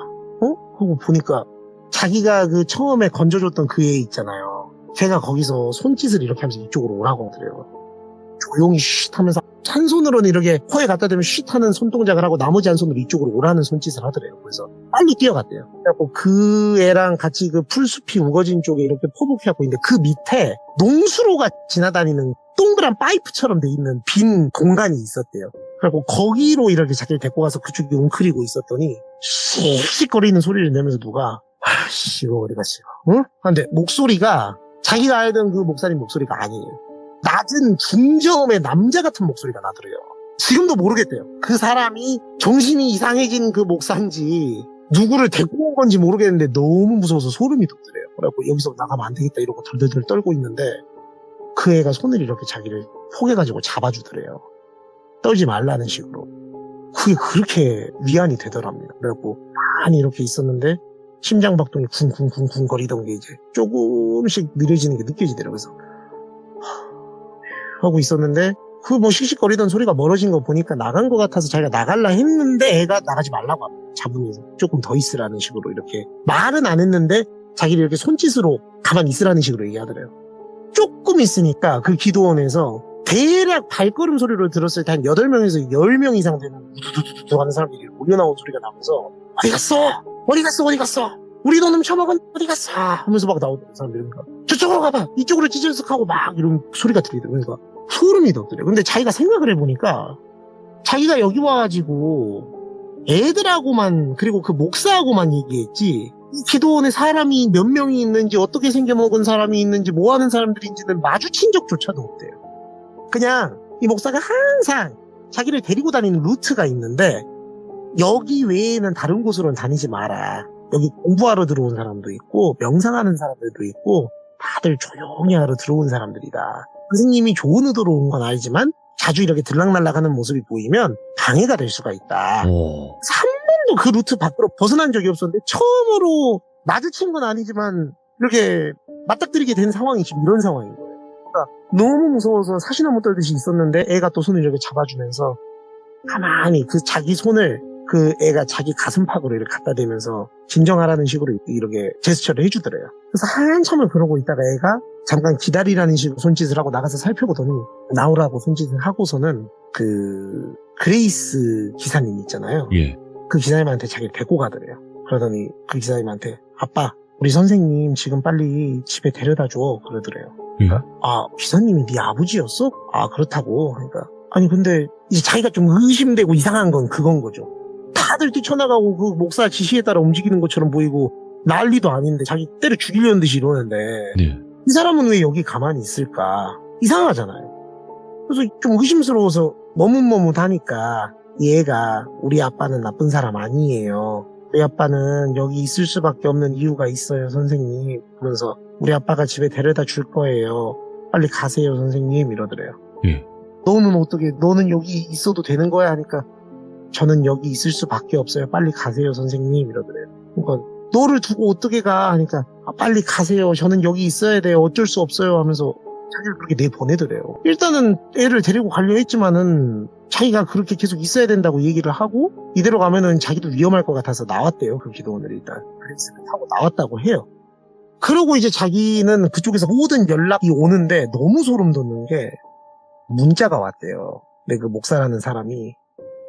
하고 보니까 자기가 그 처음에 건져줬던 그 애 있잖아요. 걔가 거기서 손짓을 이렇게 하면서 이쪽으로 오라고 하더래요. 조용히 쉿 하면서 한 손으로는 이렇게 코에 갖다 대면 쉿 하는 손동작을 하고 나머지 한 손으로 이쪽으로 오라는 손짓을 하더래요. 그래서 빨리 뛰어갔대요. 그래갖고 그 애랑 같이 그 풀숲이 우거진 쪽에 이렇게 포복해갖고 있는데 그 밑에 농수로가 지나다니는 동그란 파이프처럼 돼 있는 빈 공간이 있었대요. 그래갖고 거기로 이렇게 자기를 데리고 가서 그쪽에 웅크리고 있었더니 씩씩거리는 소리를 내면서 누가 아씨 이거 어디 갔어 응? 근데 목소리가 자기가 알던 그 목사님 목소리가 아니에요. 낮은 중저음의 남자 같은 목소리가 나더래요. 지금도 모르겠대요. 그 사람이 정신이 이상해진 그 목사인지 누구를 데리고 온 건지 모르겠는데 너무 무서워서 소름이 돋더래요. 그래갖고 여기서 나가면 안 되겠다 이러고 덜덜덜 떨고 있는데 그 애가 손을 이렇게 자기를 포개가지고 잡아주더래요. 떨지 말라는 식으로. 그게 그렇게 위안이 되더랍니다. 그래갖고 많이 이렇게 있었는데 심장박동이 쿵쿵쿵쿵 거리던 게 이제 조금씩 느려지는 게 느껴지더라고요. 그래서 하고 있었는데 그 뭐 씩씩거리던 소리가 멀어진 거 보니까 나간 것 같아서 자기가 나갈라 했는데 애가 나가지 말라고 잡으면서 조금 더 있으라는 식으로 이렇게 말은 안 했는데 자기를 이렇게 손짓으로 가만히 있으라는 식으로 얘기하더래요. 조금 있으니까 그 기도원에서 대략 발걸음 소리로 들었을 때 한 8명에서 10명 이상 되는 우두두두두 하는 사람들이 몰려나온 소리가 나면서 어디 갔어? 어디 갔어? 어디 갔어? 우리 돈 훔쳐먹은 어디 갔어? 하면서 막 나오던 사람들이 그러니까 저쪽으로 가봐 이쪽으로 찌질석하고 막 이런 소리가 들리더라고요. 그러니까 소름이 돋더래요. 근데 자기가 생각을 해보니까 자기가 여기 와가지고 애들하고만 그리고 그 목사하고만 얘기했지 이 기도원에 사람이 몇 명이 있는지 어떻게 생겨먹은 사람이 있는지 뭐 하는 사람들인지는 마주친 적조차도 없대요. 그냥 이 목사가 항상 자기를 데리고 다니는 루트가 있는데 여기 외에는 다른 곳으로는 다니지 마라. 여기 공부하러 들어온 사람도 있고 명상하는 사람들도 있고 다들 조용히 하러 들어온 사람들이다. 선생님이 좋은 의도로 온 건 아니지만 자주 이렇게 들락날락하는 모습이 보이면 방해가 될 수가 있다. 3번도 그 루트 밖으로 벗어난 적이 없었는데 처음으로 마주친 건 아니지만 이렇게 맞닥뜨리게 된 상황이 지금 이런 상황인 거예요. 그러니까 너무 무서워서 사시나무 떨듯이 있었는데 애가 또 손을 이렇게 잡아주면서 가만히 그 자기 손을 그 애가 자기 가슴팍으로 이렇게 갖다 대면서 진정하라는 식으로 이렇게 제스처를 해주더래요. 그래서 한참을 그러고 있다가 애가 잠깐 기다리라는 식으로 손짓을 하고 나가서 살펴보더니 나오라고 손짓을 하고서는 그 그레이스 기사님 있잖아요. 예. 그 기사님한테 자기를 데리고 가더래요. 그러더니 그 기사님한테 아빠 우리 선생님 지금 빨리 집에 데려다줘 그러더래요. 예. 아 기사님이 네 아버지였어? 아 그렇다고. 그러니까 아니 근데 이제 자기가 좀 의심되고 이상한 건 그건 거죠. 다들 뛰쳐나가고 그 목사 지시에 따라 움직이는 것처럼 보이고 난리도 아닌데 자기 때려 죽이려는 듯이 이러는데 네. 이 사람은 왜 여기 가만히 있을까? 이상하잖아요. 그래서 좀 의심스러워서 머뭇머뭇하니까 얘가 우리 아빠는 나쁜 사람 아니에요. 우리 아빠는 여기 있을 수밖에 없는 이유가 있어요 선생님. 그러면서 우리 아빠가 집에 데려다 줄 거예요. 빨리 가세요 선생님 이러더래요. 예. 너는 어떻게 너는 여기 있어도 되는 거야 하니까 저는 여기 있을 수밖에 없어요. 빨리 가세요 선생님 이러더래요. 그러니까 너를 두고 어떻게 가 하니까 아, 빨리 가세요. 저는 여기 있어야 돼요. 어쩔 수 없어요 하면서 자기를 그렇게 내보내더래요. 일단은 애를 데리고 가려 했지만은 자기가 그렇게 계속 있어야 된다고 얘기를 하고 이대로 가면은 자기도 위험할 것 같아서 나왔대요. 그 기도원을 일단 그래서 타고 나왔다고 해요. 그러고 이제 자기는 그쪽에서 모든 연락이 오는데 너무 소름 돋는 게 문자가 왔대요. 근데 그 목사라는 사람이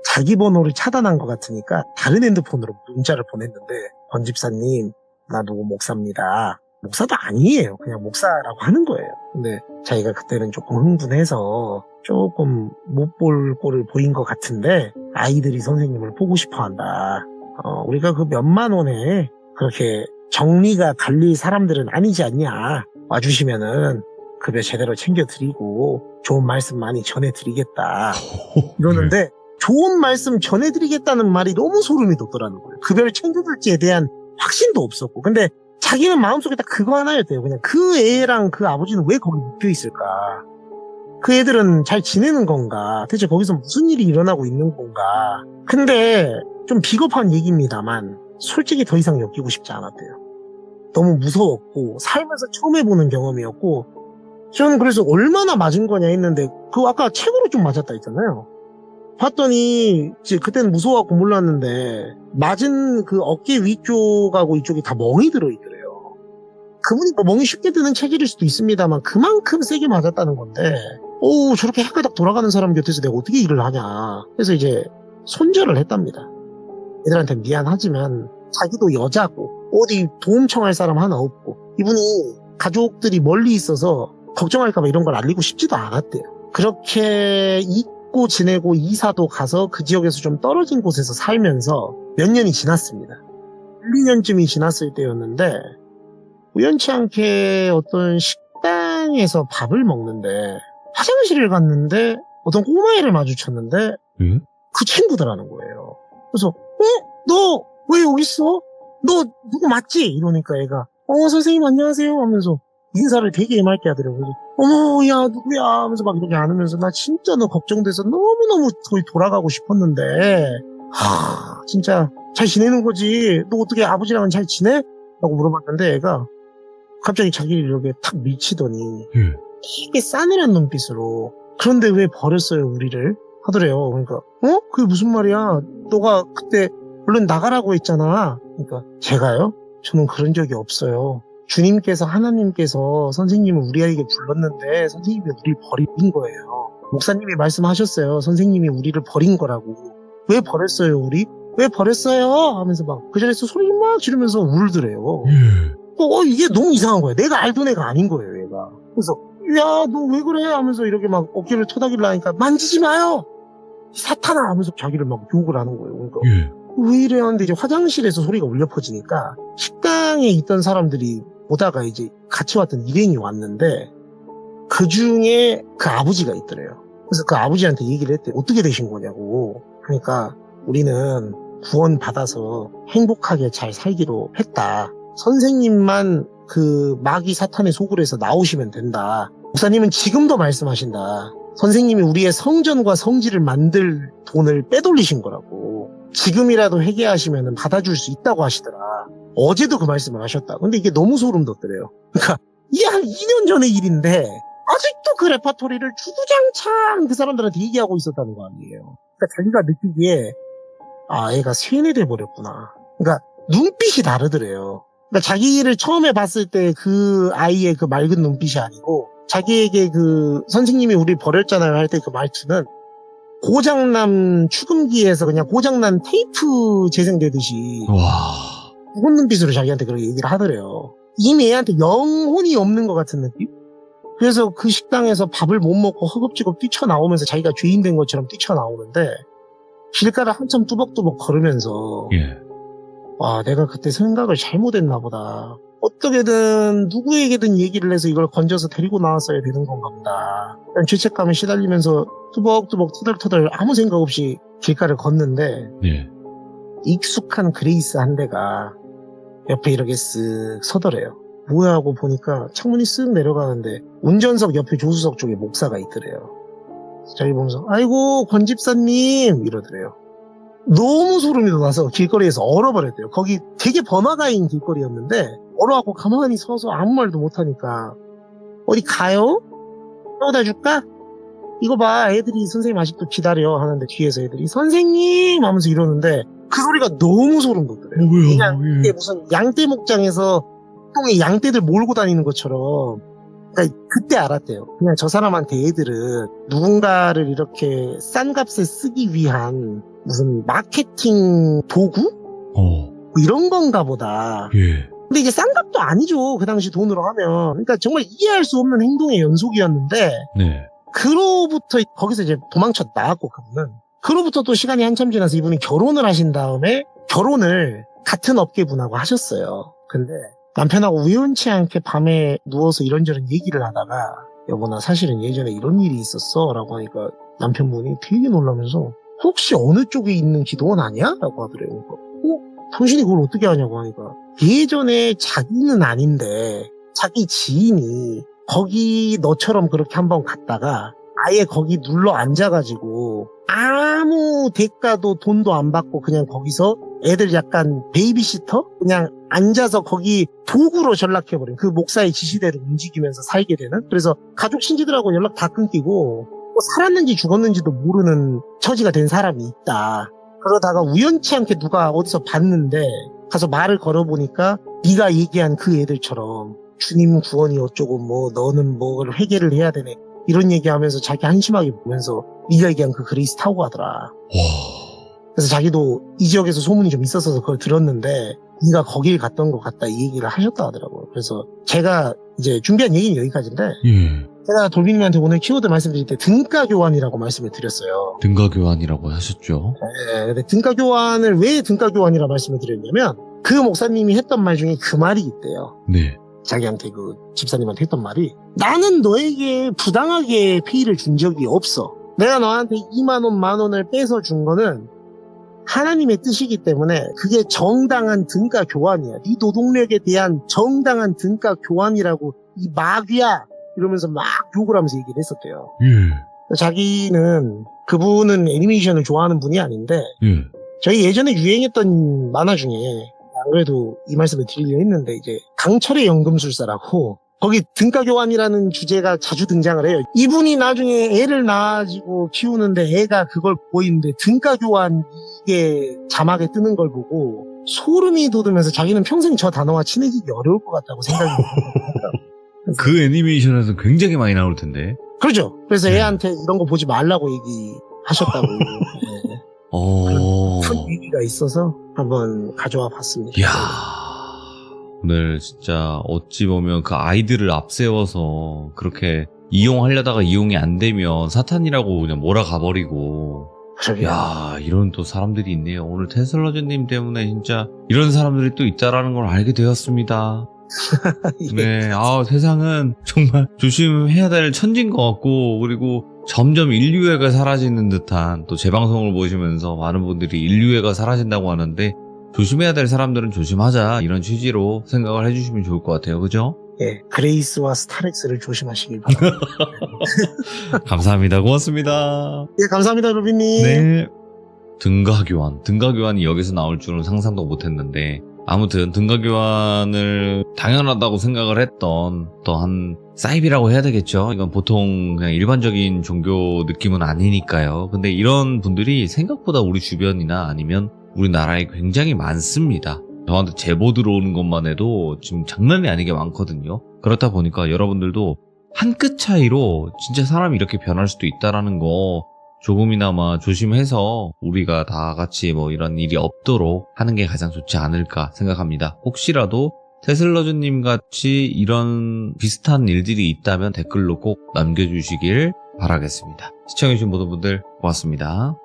자기 번호를 차단한 것 같으니까 다른 핸드폰으로 문자를 보냈는데 권 집사님 나 누구 목사입니다. 목사도 아니에요. 그냥 목사라고 하는 거예요. 근데 자기가 그때는 조금 흥분해서 조금 못 볼 꼴을 보인 것 같은데 아이들이 선생님을 보고 싶어 한다. 우리가 그 몇만 원에 그렇게 정리가 갈릴 사람들은 아니지 않냐. 와주시면은 급여 제대로 챙겨드리고 좋은 말씀 많이 전해드리겠다. 이러는데 좋은 말씀 전해드리겠다는 말이 너무 소름이 돋더라는 거예요. 급여를 챙겨줄지에 대한 확신도 없었고. 근데 자기는 마음속에 딱 그거 하나였대요. 그냥 그 애랑 그 아버지는 왜 거기 묶여있을까? 그 애들은 잘 지내는 건가? 대체 거기서 무슨 일이 일어나고 있는 건가? 근데 좀 비겁한 얘기입니다만 솔직히 더 이상 엮이고 싶지 않았대요. 너무 무서웠고 살면서 처음 해보는 경험이었고 저는 그래서 얼마나 맞은 거냐 했는데 그 아까 책으로 좀 맞았다 했잖아요. 봤더니 이제 그때는 무서워갖고 몰랐는데 맞은 그 어깨 위쪽하고 이쪽이 다 멍이 들어있더래요. 그분이 뭐 멍이 쉽게 드는 체질일 수도 있습니다만 그만큼 세게 맞았다는 건데 저렇게 헷가닥 돌아가는 사람 곁에서 내가 어떻게 일을 하냐. 그래서 이제 손절을 했답니다. 애들한테 미안하지만 자기도 여자고 어디 도움 청할 사람 하나 없고 이분이 가족들이 멀리 있어서 걱정할까봐 이런 걸 알리고 싶지도 않았대요. 그렇게 잊고 지내고 이사도 가서 그 지역에서 좀 떨어진 곳에서 살면서 몇 년이 지났습니다. 1, 2년쯤이 지났을 때였는데 우연치 않게 어떤 식당에서 밥을 먹는데 화장실을 갔는데 어떤 꼬마애를 마주쳤는데 그 친구더라는 거예요. 그래서 너 왜 여기 있어? 너 누구 맞지? 이러니까 애가 선생님 안녕하세요 하면서 인사를 되게 애맑게 하더라고요. 어머 야 누구야 하면서 막 이렇게 안으면서 나 진짜 너 걱정돼서 너무너무 거의 돌아가고 싶었는데 진짜 잘 지내는 거지? 너 어떻게 아버지랑은 잘 지내? 라고 물어봤는데 애가 갑자기 자기를 이렇게 탁 밀치더니 되게 싸늘한 눈빛으로 그런데 왜 버렸어요 우리를? 하더래요. 그러니까 그게 무슨 말이야? 너가 그때 물론 나가라고 했잖아. 그러니까 제가요? 저는 그런 적이 없어요. 주님께서 하나님께서 선생님을 우리에게 불렀는데 선생님이 우리를 버린 거예요. 목사님이 말씀하셨어요. 선생님이 우리를 버린 거라고. 왜 버렸어요 우리? 왜 버렸어요? 하면서 막 그 자리에서 소리 막 지르면서 울더래요. 이게 너무 이상한 거야. 내가 알던 애가 아닌 거예요 얘가. 그래서 야 너 왜 그래? 하면서 이렇게 막 어깨를 토닥이려 하니까 만지지 마요! 사탄아! 하면서 자기를 막 욕을 하는 거예요. 그러니까 왜 이래 하는데 이제 화장실에서 소리가 울려 퍼지니까 식당에 있던 사람들이 보다가 이제 같이 왔던 일행이 왔는데 그 중에 그 아버지가 있더래요. 그래서 그 아버지한테 얘기를 했대. 어떻게 되신 거냐고. 그러니까 우리는 구원 받아서 행복하게 잘 살기로 했다. 선생님만 그 마귀 사탄의 소굴에서 나오시면 된다. 목사님은 지금도 말씀하신다. 선생님이 우리의 성전과 성지를 만들 돈을 빼돌리신 거라고. 지금이라도 회개하시면 받아줄 수 있다고 하시더라. 어제도 그 말씀을 하셨다. 근데 이게 너무 소름 돋더래요. 그러니까 이게 한 2년 전의 일인데 아직도 그 레파토리를 주구장창 그 사람들한테 얘기하고 있었다는 거 아니에요. 그러니까 자기가 느끼기에 애가 세뇌돼 버렸구나. 그러니까 눈빛이 다르더래요. 그러니까 자기를 처음에 봤을 때 그 아이의 그 맑은 눈빛이 아니고 자기에게 그 선생님이 우리 버렸잖아요 할 때 그 말투는 고장난 축음기에서 그냥 고장난 테이프 재생되듯이 죽은 눈빛으로 자기한테 그렇게 얘기를 하더래요. 이미 애한테 영혼이 없는 것 같은 느낌? 그래서 그 식당에서 밥을 못 먹고 허겁지겁 뛰쳐나오면서 자기가 죄인 된 것처럼 뛰쳐나오는데 길가를 한참 뚜벅뚜벅 걸으면서 내가 그때 생각을 잘못했나 보다. 어떻게든 누구에게든 얘기를 해서 이걸 건져서 데리고 나왔어야 되는 건가 보다. 죄책감에 시달리면서 뚜벅뚜벅 터덜터덜 아무 생각 없이 길가를 걷는데 익숙한 그레이스 한 대가 옆에 이렇게 쓱 서더래요. 뭐야 하고 보니까 창문이 쓱 내려가는데 운전석 옆에 조수석 쪽에 목사가 있더래요. 저희 보면서 아이고 권 집사님 이러더래요. 너무 소름이 돋아서 길거리에서 얼어버렸대요. 거기 되게 번화가인 길거리였는데 얼어갖고 가만히 서서 아무 말도 못하니까 어디 가요? 떠다 줄까? 이거 봐 애들이 선생님 아직도 기다려 하는데 뒤에서 애들이 선생님 하면서 이러는데 그 소리가 너무 소름 돋더래요. 그냥 이게 무슨 양떼 목장에서 행동에 양떼들 몰고 다니는 것처럼. 그러니까 그때 알았대요. 그냥 저 사람한테 애들은 누군가를 이렇게 싼 값에 쓰기 위한 무슨 마케팅 도구? 뭐 이런 건가 보다. 예. 근데 이게 싼 값도 아니죠. 그 당시 돈으로 하면. 그러니까 정말 이해할 수 없는 행동의 연속이었는데 네. 그로부터 거기서 이제 도망쳐 나왔고 그분은. 그로부터 또 시간이 한참 지나서 이분이 결혼을 하신 다음에 결혼을 같은 업계분하고 하셨어요. 근데 남편하고 우연치 않게 밤에 누워서 이런저런 얘기를 하다가 여보 나 사실은 예전에 이런 일이 있었어 라고 하니까 남편분이 되게 놀라면서 혹시 어느 쪽에 있는 기도원 아니야? 라고 하더래요. 당신이 그걸 어떻게 하냐고 하니까 예전에 자기는 아닌데 자기 지인이 거기 너처럼 그렇게 한번 갔다가 아예 거기 눌러 앉아가지고 아무 대가도 돈도 안 받고 그냥 거기서 애들 약간 베이비시터? 그냥 앉아서 거기 도구로 전락해버린 그 목사의 지시대로 움직이면서 살게 되는 그래서 가족 친지들하고 연락 다 끊기고 뭐 살았는지 죽었는지도 모르는 처지가 된 사람이 있다. 그러다가 우연치 않게 누가 어디서 봤는데 가서 말을 걸어보니까 네가 얘기한 그 애들처럼 주님 구원이 어쩌고 뭐 너는 뭘 회개를 해야 되네 이런 얘기하면서 자기 한심하게 보면서 네가 얘기한 그 그레이스 타고 가더라. 그래서 자기도 이 지역에서 소문이 좀 있었어서 그걸 들었는데 네가 거길 갔던 것 같다 이 얘기를 하셨다 하더라고요. 그래서 제가 이제 준비한 얘기는 여기까지인데 예. 제가 돌비님한테 오늘 키워드 말씀드릴 때 등가 교환이라고 말씀을 드렸어요. 등가 교환이라고 하셨죠. 네, 근데 등가 교환을 왜 등가 교환이라 말씀을 드렸냐면 그 목사님이 했던 말 중에 그 말이 있대요. 네. 자기한테 그 집사님한테 했던 말이 나는 너에게 부당하게 페이를 준 적이 없어. 내가 너한테 2만 원, 1만 원을 뺏어 준 거는 하나님의 뜻이기 때문에 그게 정당한 등가 교환이야. 네 노동력에 대한 정당한 등가 교환이라고 이 마귀야 이러면서 막 욕을 하면서 얘기를 했었대요. 예. 자기는 그분은 애니메이션을 좋아하는 분이 아닌데 예. 저희 예전에 유행했던 만화 중에 안 그래도 이 말씀을 드리려 했는데 이제 강철의 연금술사라고 거기 등가 교환이라는 주제가 자주 등장을 해요. 이분이 나중에 애를 낳아지고 키우는데 애가 그걸 보이는데 등가 교환 이게 자막에 뜨는 걸 보고 소름이 돋으면서 자기는 평생 저 단어와 친해지기 어려울 것 같다고 생각이 들어요. 그 애니메이션에서 굉장히 많이 나올 텐데. 그렇죠. 그래서 애한테 이런 거 보지 말라고 얘기하셨다고. 네. 큰 얘기가 있어서 한번 가져와 봤습니다. 이야. 오늘 진짜 어찌 보면 그 아이들을 앞세워서 그렇게 이용하려다가 이용이 안 되면 사탄이라고 그냥 몰아가버리고. 야, 이런 또 사람들이 있네요. 오늘 테슬러즈님 때문에 진짜 이런 사람들이 또 있다라는 걸 알게 되었습니다. 네, 세상은 정말 조심해야 될 천지인 것 같고, 그리고 점점 인류애가 사라지는 듯한 또 제 방송을 보시면서 많은 분들이 인류애가 사라진다고 하는데 조심해야 될 사람들은 조심하자 이런 취지로 생각을 해주시면 좋을 것 같아요. 그죠? 예, 그레이스와 스타렉스를 조심하시길 바랍니다. 감사합니다. 고맙습니다. 예, 감사합니다, 로빈님. 네. 등가 교환이 여기서 나올 줄은 상상도 못했는데 아무튼 등가 교환을 당연하다고 생각을 했던 또한 사이비라고 해야 되겠죠. 이건 보통 그냥 일반적인 종교 느낌은 아니니까요. 근데 이런 분들이 생각보다 우리 주변이나 아니면 우리나라에 굉장히 많습니다. 저한테 제보 들어오는 것만 해도 지금 장난이 아니게 많거든요. 그렇다 보니까 여러분들도 한 끗 차이로 진짜 사람이 이렇게 변할 수도 있다라는 거 조금이나마 조심해서 우리가 다 같이 뭐 이런 일이 없도록 하는 게 가장 좋지 않을까 생각합니다. 혹시라도 테슬러즈님 같이 이런 비슷한 일들이 있다면 댓글로 꼭 남겨주시길 바라겠습니다. 시청해주신 모든 분들 고맙습니다.